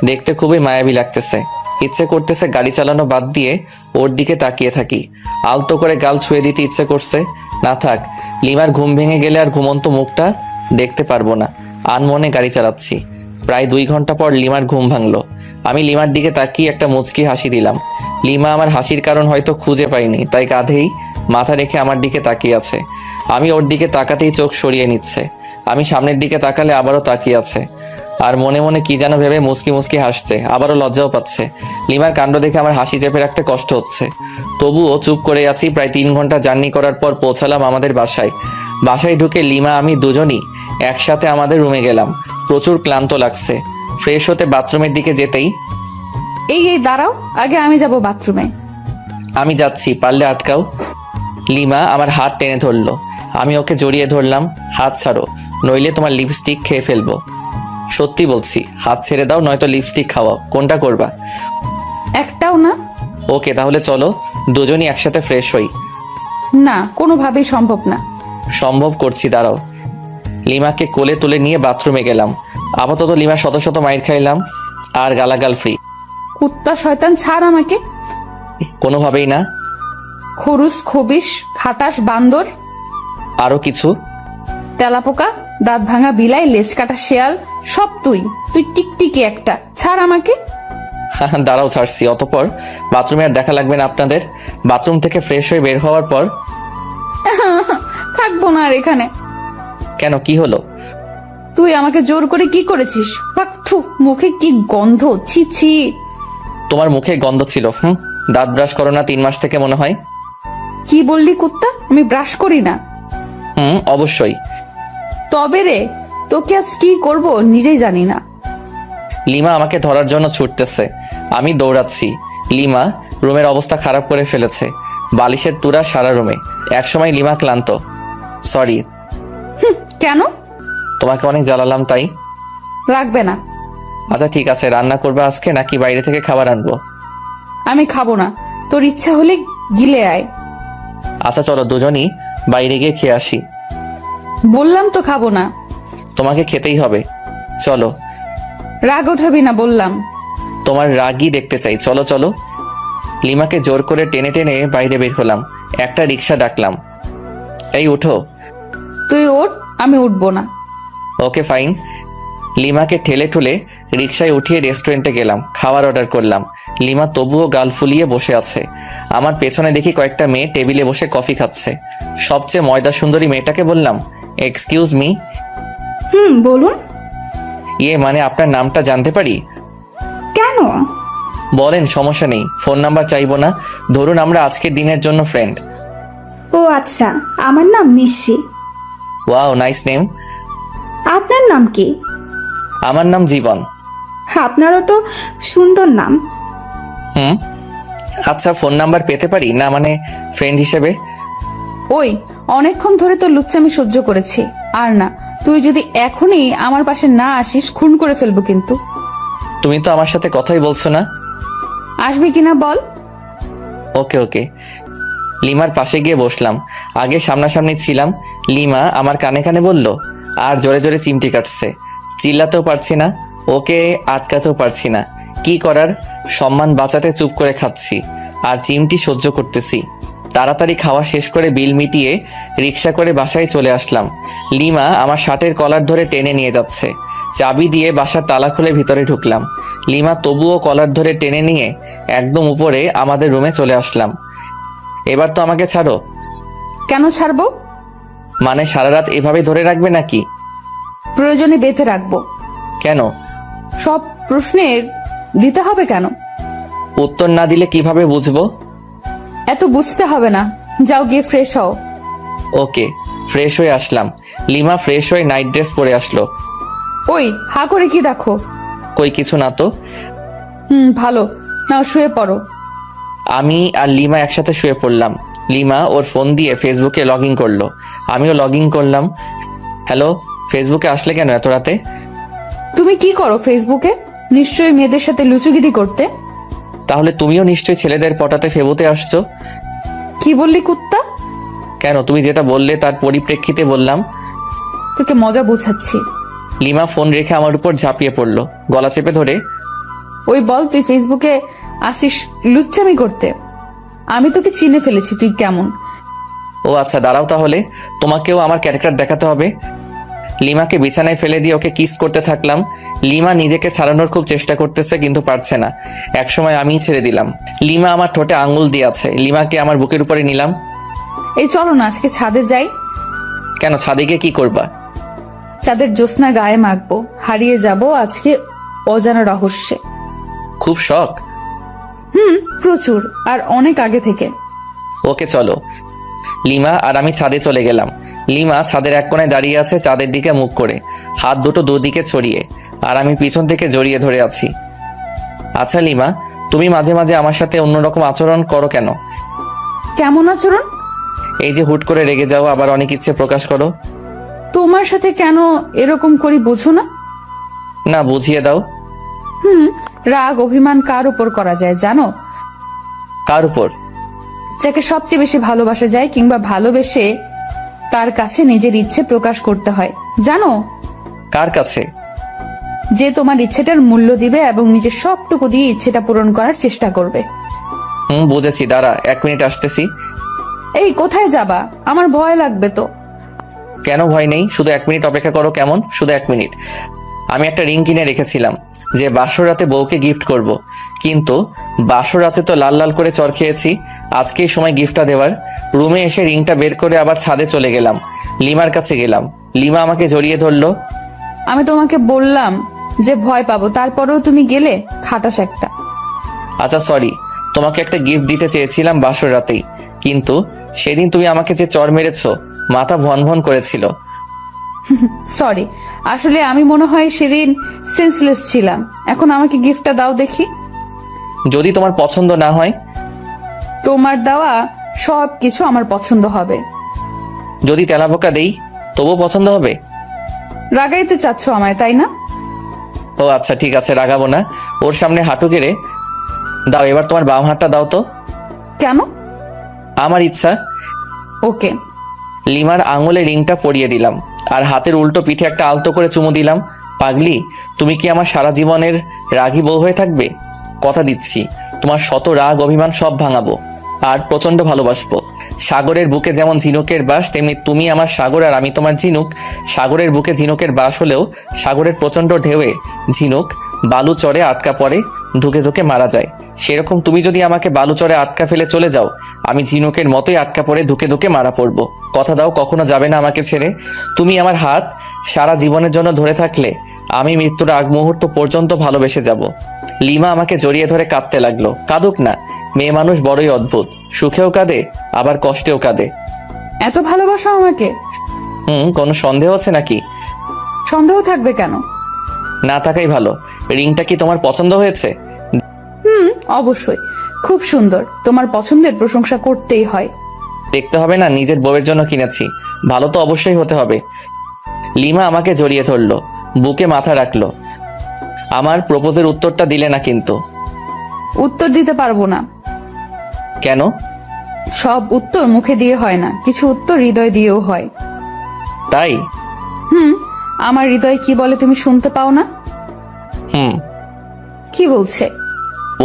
দেখতে খুবই মায়াবী লাগতেছে। ইচ্ছে করতেছে গাড়ি চালানো বাদ দিয়ে ওর দিকে তাকিয়ে থাকি। আলতো করে গাল ছুঁয়ে দিতে ইচ্ছে করছে। না থাক, লিমার ঘুম ভেঙে গেলে আর ঘুমন্ত মুখটা দেখতে পারবো না। আনমনে গাড়ি চালাচ্ছি। প্রায় 2 ঘন্টা পর লিমার ঘুম ভাঙলো। আমি লিমার দিকে তাকিয়ে একটা মুচকি হাসি দিলাম। লিমা আমার হাসির কারণ হয়তো খুঁজে পাইনি, তাই কাঁধেই মাথা রেখে আমার দিকে তাকিয়ে আছে। আমি ওর দিকে তাকাতেই চোখ সরিয়ে নিচ্ছে। আমি সামনের দিকে তাকালে আবারও তাকিয়ে আছে, আর মনে মনে কি যেন ভেবে মুচকি মুচকি হাসছে। আবারও লজ্জাও পাচ্ছে। লিমার কাণ্ড দেখে আমার হাসি চেপে রাখতে কষ্ট হচ্ছে। তবুও চুপ করে আছি। প্রায় 3 ঘন্টা জার্নি করার পর পৌঁছালাম আমাদের বাসায়। বাসায় ঢুকে লিমা আমি দুজনই একসাথে আমাদের রুমে গেলাম। প্রচুর ক্লান্ত লাগছে। ফ্রেশ হতে বাথরুমের দিকে যেতেই, এই দাঁড়াও, আগে আমি যাব বাথরুমে। আমি যাচ্ছি, পারলে আটকাও। লিমা আমার হাত টেনে ধরলো। আমি ওকে জড়িয়ে ধরলাম। হাত ছাড়ো, নইলে তোমার লিপস্টিক খেয়ে ফেলবো। সত্যি বলছি, হাত ছেড়ে দাও, নয়তো লিপস্টিক খাওয়াও। কোনটা করবা? একটাও না। ওকে, তাহলে চলো দুজনই একসাথে ফ্রেশ হই। না, কোনোভাবেই সম্ভব না। সম্ভব করছি, দাঁড়াও। লিমাকে কোলে তুলে নিয়ে বাথরুমে গেলাম। আপাতত লিমা শত শত মাইর খাইলাম, আর গালাগাল ফ্রি। কুত্তা শয়তান, ছাড় আমাকে। কোনোভাবেই না। খরুস, খবিস, খাটাস, বান্দর, আরো কিছু? তেলাপোকা, দাঁত ভাঙা বিলাই, লেজ কাটা শেয়াল, সব তুই। তুই টিকটিকি একটা, ছাড় আমাকে। দাঁড়াও, ছাড়ছি। অতপর বাথরুমে আর দেখা লাগবে না আপনাদের। বাথরুম থেকে ফ্রেশ হয়ে বের হওয়ার পর, থাকবো না আর এখানে। কেন, কি হলো? তুই আমাকে জোর করে কি করেছিস? বাক, থু, মুখে কি গন্ধ, ছি ছি। তোমার মুখে গন্ধ ছিল। দাঁত ব্রাশ করো না 3 মাস থেকে মনে হয়। কি বললি কুত্তা? আমি ব্রাশ করি না। অবশ্যই। তবে রে, তোকে আজ কি করব নিজেই জানি না। লিমা আমাকে ধরার জন্য ছুটতেছে। আমি দৌড়াচ্ছি। লিমা রুমের অবস্থা খারাপ করে ফেলেছে। বালিশের তুরা সারা রুমে। একসময় লিমা ক্লান্ত। সরি। কেন? তোমাকে অনেক জ্বালালাম তাই। লাগবে না। আচ্ছা ঠিক আছে, রান্না করবে আজকে নাকি বাইরে থেকে খাবার আনবো? আমি খাবো না। তোর ইচ্ছা হলে গিলে আয়। আচ্ছা চলো দুজনই বাইরে গিয়ে খেয়ে আসি। বললাম তো খাবো না। তোমাকে খেতেই হবে, চলো। রাগ ওঠাবি না বললাম। তোমার রাগই দেখতে চাই, চলো চলো। লিমাকে জোর করে টেনে টেনে বাইরে বের হলাম। একটা রিক্সা ডাকলাম। এই উঠো। তুই ওঠ, আমি উঠবো না। Okay fine. লিমাকে ঠেলে ঠুলে রিক্সায় উঠিয়ে রেস্টুরেন্টে গেলাম। খাবার অর্ডার করলাম। লিমা তবুও গাল ফুলিয়ে বসে আছে। আমার পেছনে দেখি কয়েকটা মেয়ে টেবিলে বসে কফি খাচ্ছে। সবচেয়ে ময়দা সুন্দরী মেয়েটাকে বললাম, এক্সকিউজ মি। বলুন। মানে আপনার নামটা জানতে পারি? কেন? বলেন, সমস্যা নেই। ফোন নাম্বার চাইবো না। ধরুন আমরা আজকের দিনের জন্য ফ্রেন্ড। ও আচ্ছা, আমার নাম নিশি। Wow, nice name. আপনার নাম কি? আমার নাম জীবন। আপনারও তো সুন্দর নাম। আচ্ছা, ফোন নাম্বার পেতে পারি না, মানে ফ্রেন্ড হিসেবে? ওই, অনেকক্ষণ ধরে তো লুচ্চামি সহ্য করেছি, আর না। তুই যদি এখনই আমার পাশে না আসিস, খুন করে ফেলবো কিন্তু। তুমি তো আমার সাথে কথাই বলছো না। আসবি কিনা বল। ওকে ওকে। লিমার পাশে গিয়ে বসলাম। আগে সামনাসামনি ছিলাম। লিমা আমার কানে কানে বলল, আর জোরে জোরে চিমটি কাটছে। চিল্লাতেও পারছি না, ওকে আটকাতেও পারছি না। কি করার, সম্মান বাঁচাতে চুপ করে খাচ্ছি আর চিমটি সহ্য করতেছি। তাড়াতাড়ি খাওয়া শেষ করে বিল মিটিয়ে রিক্সা করে বাসায় চলে আসলাম। লিমা আমার শার্টের কলার ধরে টেনে নিয়ে যাচ্ছে। চাবি দিয়ে বাসার তালা খুলে ভিতরে ঢুকলাম। লিমা তবুও কলার ধরে টেনে নিয়ে একদম উপরে আমাদের রুমে চলে আসলাম। এবার তো আমাকে ছাড়ো। কেন ছাড়বো? মানে সারা রাত এভাবে ধরে রাখবে নাকি? প্রয়োজনে বেঁধে রাখবো। কেন? সব প্রশ্নের দিতে হবে কেন? উত্তর না দিলে কিভাবে বুঝবো? এত বুঝতে হবে না, যাও গিয়ে ফ্রেশ হও। ওকে। ফ্রেশ হয়ে আসলাম। লিমা ফ্রেশ হয়ে নাইট ড্রেস পরে আসলো। ওই হা করে কি দেখো? কই কিছু না তো। ভালো, নাও শুয়ে পড়ো। আমি আর লিমা একসাথে শুয়ে পড়লাম। লিমা ওর ফোন দিয়ে ফেসবুকে লগ ইন করলো, আমিও লগ ইন করলাম। হ্যালো, ফেসবুকে আসলে কেন এত রাতে? তুমি কি করো ফেসবুকে? নিশ্চয়ই মেয়েদের সাথে লুচুগিরি করতে। তাহলে তুমিও নিশ্চয়ই ছেলেদের পটাতে ফেবুতে আসছো। কি বললি কুত্তা? কেন, তুমি যেটা বললে তার পরিপ্রেক্ষিতে বললাম। তোকে মজা বোঝাচ্ছি। লিমা ফোন রেখে আমার উপর ঝাঁপিয়ে পড়লো, গলা চেপে ধরে। ওই বল, তুই ফেসবুকে আসিস লুচ্চামি করতে? আমি তোকে চিনে ফেলেছি, তুই কেমন। ও আচ্ছা, দাঁড়াও তাহলে, তোমাকেও আমার ক্যারেক্টার দেখাতে হবে। লিমাকে বিছানায় ফেলে দিয়ে ওকে কিস করতে থাকলাম। লিমা নিজেকে ছাড়ানোর খুব চেষ্টা করতেছে কিন্তু পারছে না। একসময় আমিই ছেড়ে দিলাম। লিমা আমার ঠোঁটে আঙ্গুল দিয়ে আছে। লিমাকে আমার বুকের উপরে নিলাম। এই চলো না আজকে ছাদে যাই। কেন, ছাদে গিয়ে কি করবা? চাঁদের জ্যোৎস্না গায়ে মাখবো, হারিয়ে যাব আজকে অজানা রহস্যে। খুব শখ? প্রচুর, আর অনেক আগে থেকে। ওকে চলো। লিমা আর আমি ছাদে চলে গেলাম। লিমা ছাদের এক কোণায় দাঁড়িয়ে আছে চাঁদের দিকে মুখ করে, হাত দুটো দুদিকে ছড়িয়ে, আর আমি পিছন থেকে জড়িয়ে ধরে আছি। আচ্ছা লিমা, তুমি মাঝে মাঝে আমার সাথে অন্যরকম আচরণ করো কেন? কেমন আচরণ? এই যে হুট করে রেগে যাও, আবার অনেক ইচ্ছে প্রকাশ করো। তোমার সাথে কেন এরকম করি বুঝো না? না, বুঝিয়ে দাও। রাগ অভিমান কার উপর করা যায় জানো? কার উপর? যাকে সবচেয়ে বেশি ভালোবাসা যায় কিংবা ভালোবেসে তার কাছে নিজের ইচ্ছে প্রকাশ করতে হয়, জানো? কার কাছে? যে তোমার ইচ্ছেটার মূল্য দিবে এবং নিজের সবটুকু দিয়ে ইচ্ছেটা পূরণ করার চেষ্টা করবে। বুঝেছি, দাঁড়া 1 মিনিট আসতেছি। এই কোথায় যাবা? আমার ভয় লাগবে তো। কেন ভয় নেই, শুধু 1 মিনিট অপেক্ষা করো। কেমন, শুধু 1 মিনিট। আমি একটা রিং কিনে রেখেছিলাম যে বাসর রাতে বউকে গিফট করব, কিন্তু বাসর রাতে তো লাল লাল করে চর খেয়েছি। আজকেই সময় গিফটটা দেওয়ার। রুমে এসে রিংটা বের করে আবার ছাদে চলে গেলাম। লিমার কাছে গেলাম। লিমা আমাকে জড়িয়ে ধরলো। আমি তোমাকে বললাম যে ভয় পাবো, তারপরেও তুমি গেলে। খাটাস একটা। আচ্ছা সরি, তোমাকে একটা গিফট দিতে চেয়েছিলাম বাসর রাতেই, কিন্তু সেদিন তুমি আমাকে যে চর মেরেছো, মাথা ভন ভন করেছিল। সরি, আসলে আমি মনে হয় সেদিন সেন্সলেস ছিলাম। এখন আমাকে গিফটটা দাও দেখি। যদি তোমার পছন্দ না হয়? তোমার দেওয়া সব কিছু আমার পছন্দ হবে। যদি তেলাপোকা দেই তবুও পছন্দ হবে? রাগাইতে চাচ্ছ আমায়, তাই না? ও আচ্ছা, ঠিক আছে, রাগাবো না। ওর সামনে হাঁটু গেড়ে দাও। এবার তোমার বাম হাতটা দাও তো। কেন? আমার ইচ্ছা। ওকে। লিমার আঙুলে রিংটা পরিয়ে দিলাম আর হাতের উল্টো পিঠে একটা আলতো করে চুমু দিলাম। পাগলি, তুমি কি আমার সারা জীবনের রাগী বউ হয়ে থাকবে? কথা দিচ্ছি, তোমার শত রাগ অভিমান সব ভাঙাবো আর প্রচন্ড ভালোবাসবো। সাগরের বুকে যেমন ঝিনুকের বাস, তেমনি তুমি আমার সাগর আর আমি তোমার ঝিনুক। সাগরের বুকে ঝিনুকের বাস হলেও সাগরের প্রচন্ড ঢেউয়ে ঝিনুক বালু চরে আটকা পড়ে, ধুকে ধুকে মারা যায়। সেরকম তুমি যদি আমাকে বালুচরে আটকা ফেলে চলে যাও, আমি ঝিনুকের মতোই আটকা পড়ে ধুকে ধুকে মারা পড়বো। কথা দাও, কখনো যাবে না আমাকে ছেড়ে। তুমি আমার হাত সারা জীবনের জন্য ধরে থাকলে আমি মৃত্যুর আগ মুহূর্ত পর্যন্ত ভালোবেসে যাব। লিমা আমাকে জড়িয়ে ধরে কাঁদতে লাগলো। কাঁদুক না, মেয়ে মানুষ বড়ই অদ্ভুত, সুখেও কাঁদে আবার কষ্টেও কাঁদে। এত ভালোবাসো আমাকে? কোনো সন্দেহ আছে নাকি? সন্দেহ থাকবে কেন? না থাকাই ভালো। রিংটা কি তোমার পছন্দ হয়েছে? অবশ্যই, খুব সুন্দর। তোমার পছন্দের প্রশংসা করতেই হয়। দেখতে হবে না, নিজের বউয়ের জন্য কিনেছি, ভালো তো অবশ্যই হতে হবে। লিমা আমাকে জড়িয়ে ধরলো, বুকে মাথা রাখলো। আমার প্রপোজের উত্তরটা দিলে না কিন্তু। উত্তর দিতে পারবো না। কেন? সব উত্তর মুখে দিয়ে হয় না, কিছু উত্তর হৃদয় দিয়েও হয়। তাই? আমার হৃদয় কি বলে তুমি শুনতে পাও না? কি বলছে?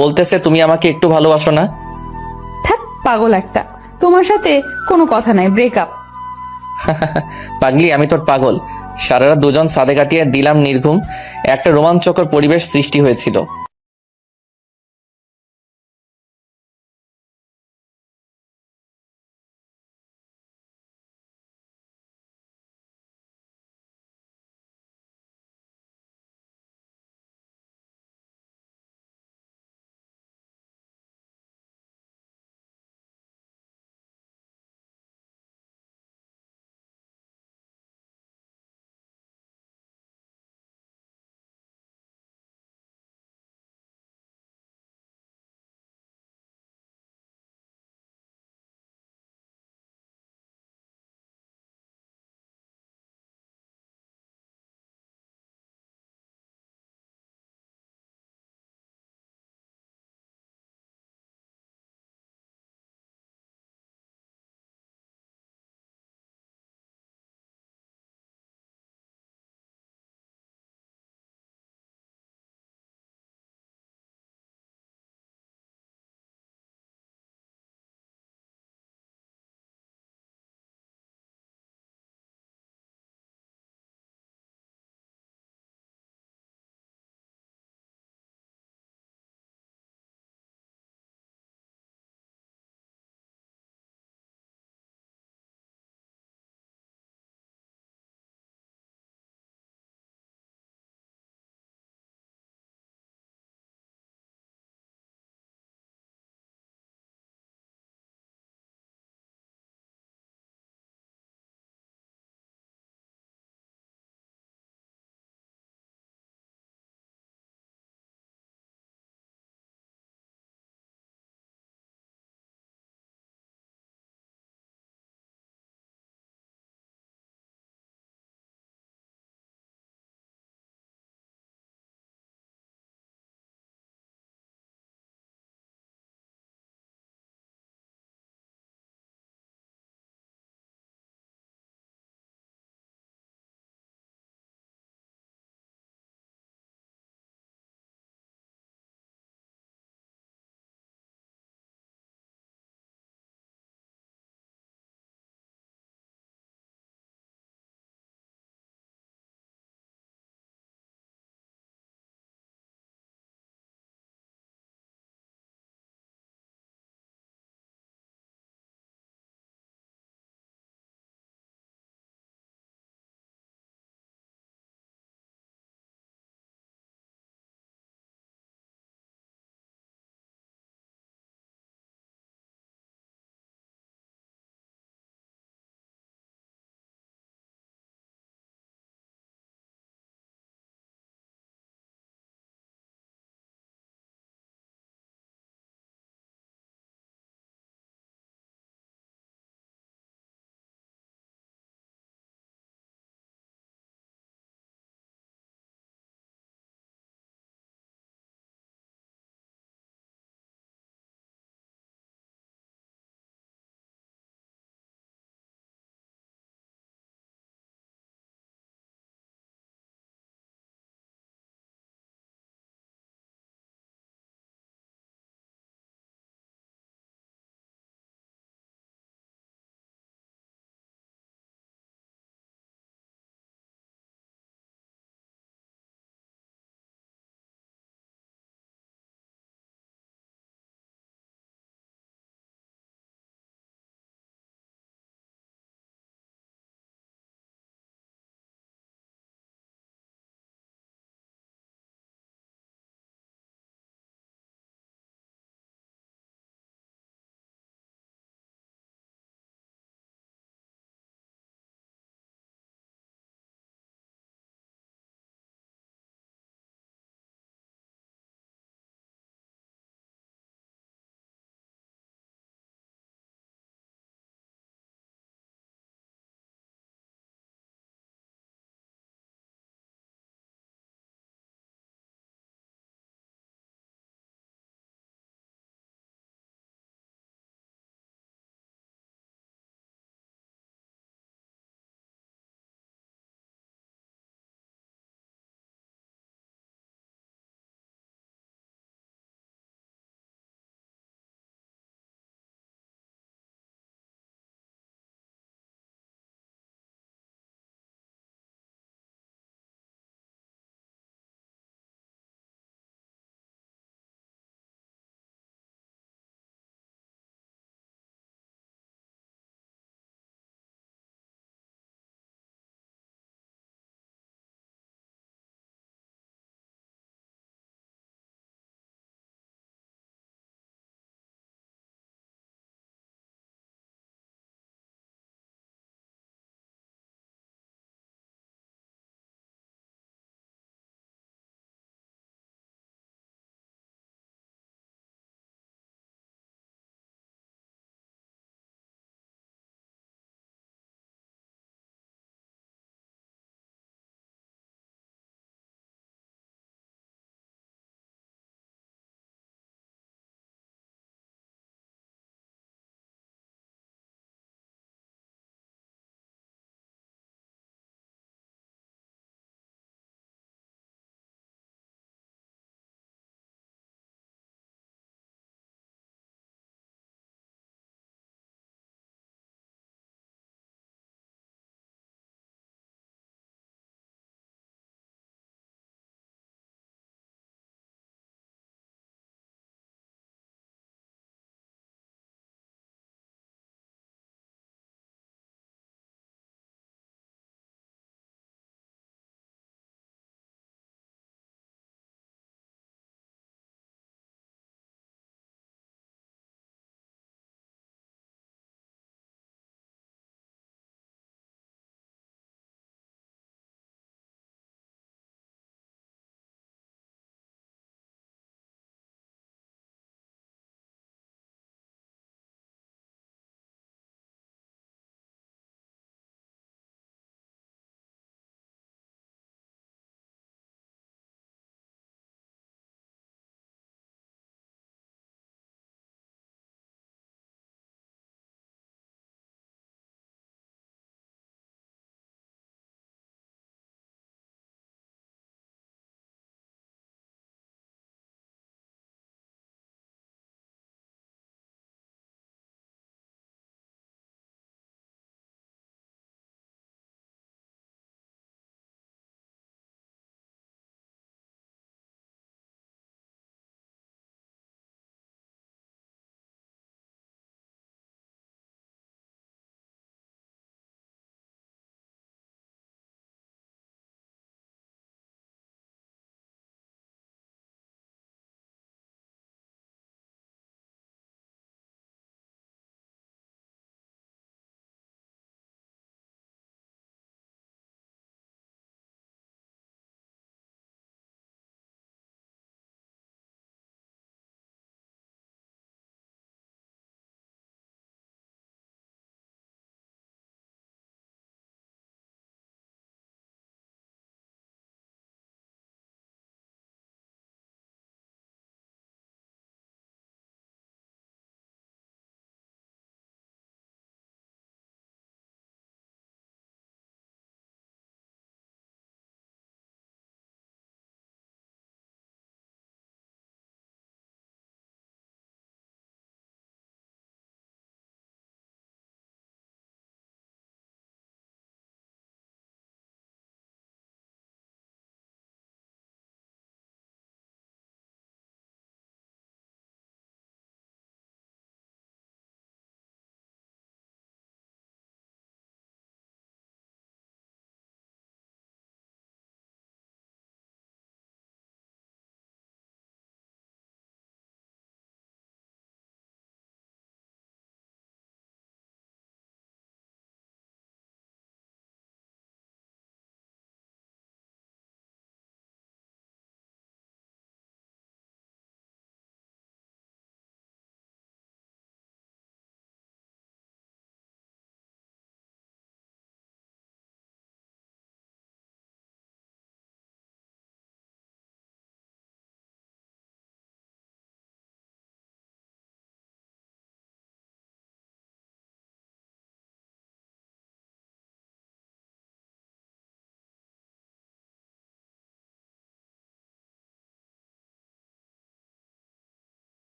বলতেছে তুমি আমাকে একটু ভালোবাসো না। থাক, পাগল একটা। তোমার সাথে কোনো কথা নাই, ব্রেকআপ। পাগলি, আমি তোর পাগল। সারা রাত দুজন সাদে কাটিয়ে দিলাম নির্ঘুম। একটা রোমাঞ্চকর পরিবেশ সৃষ্টি হয়েছিল।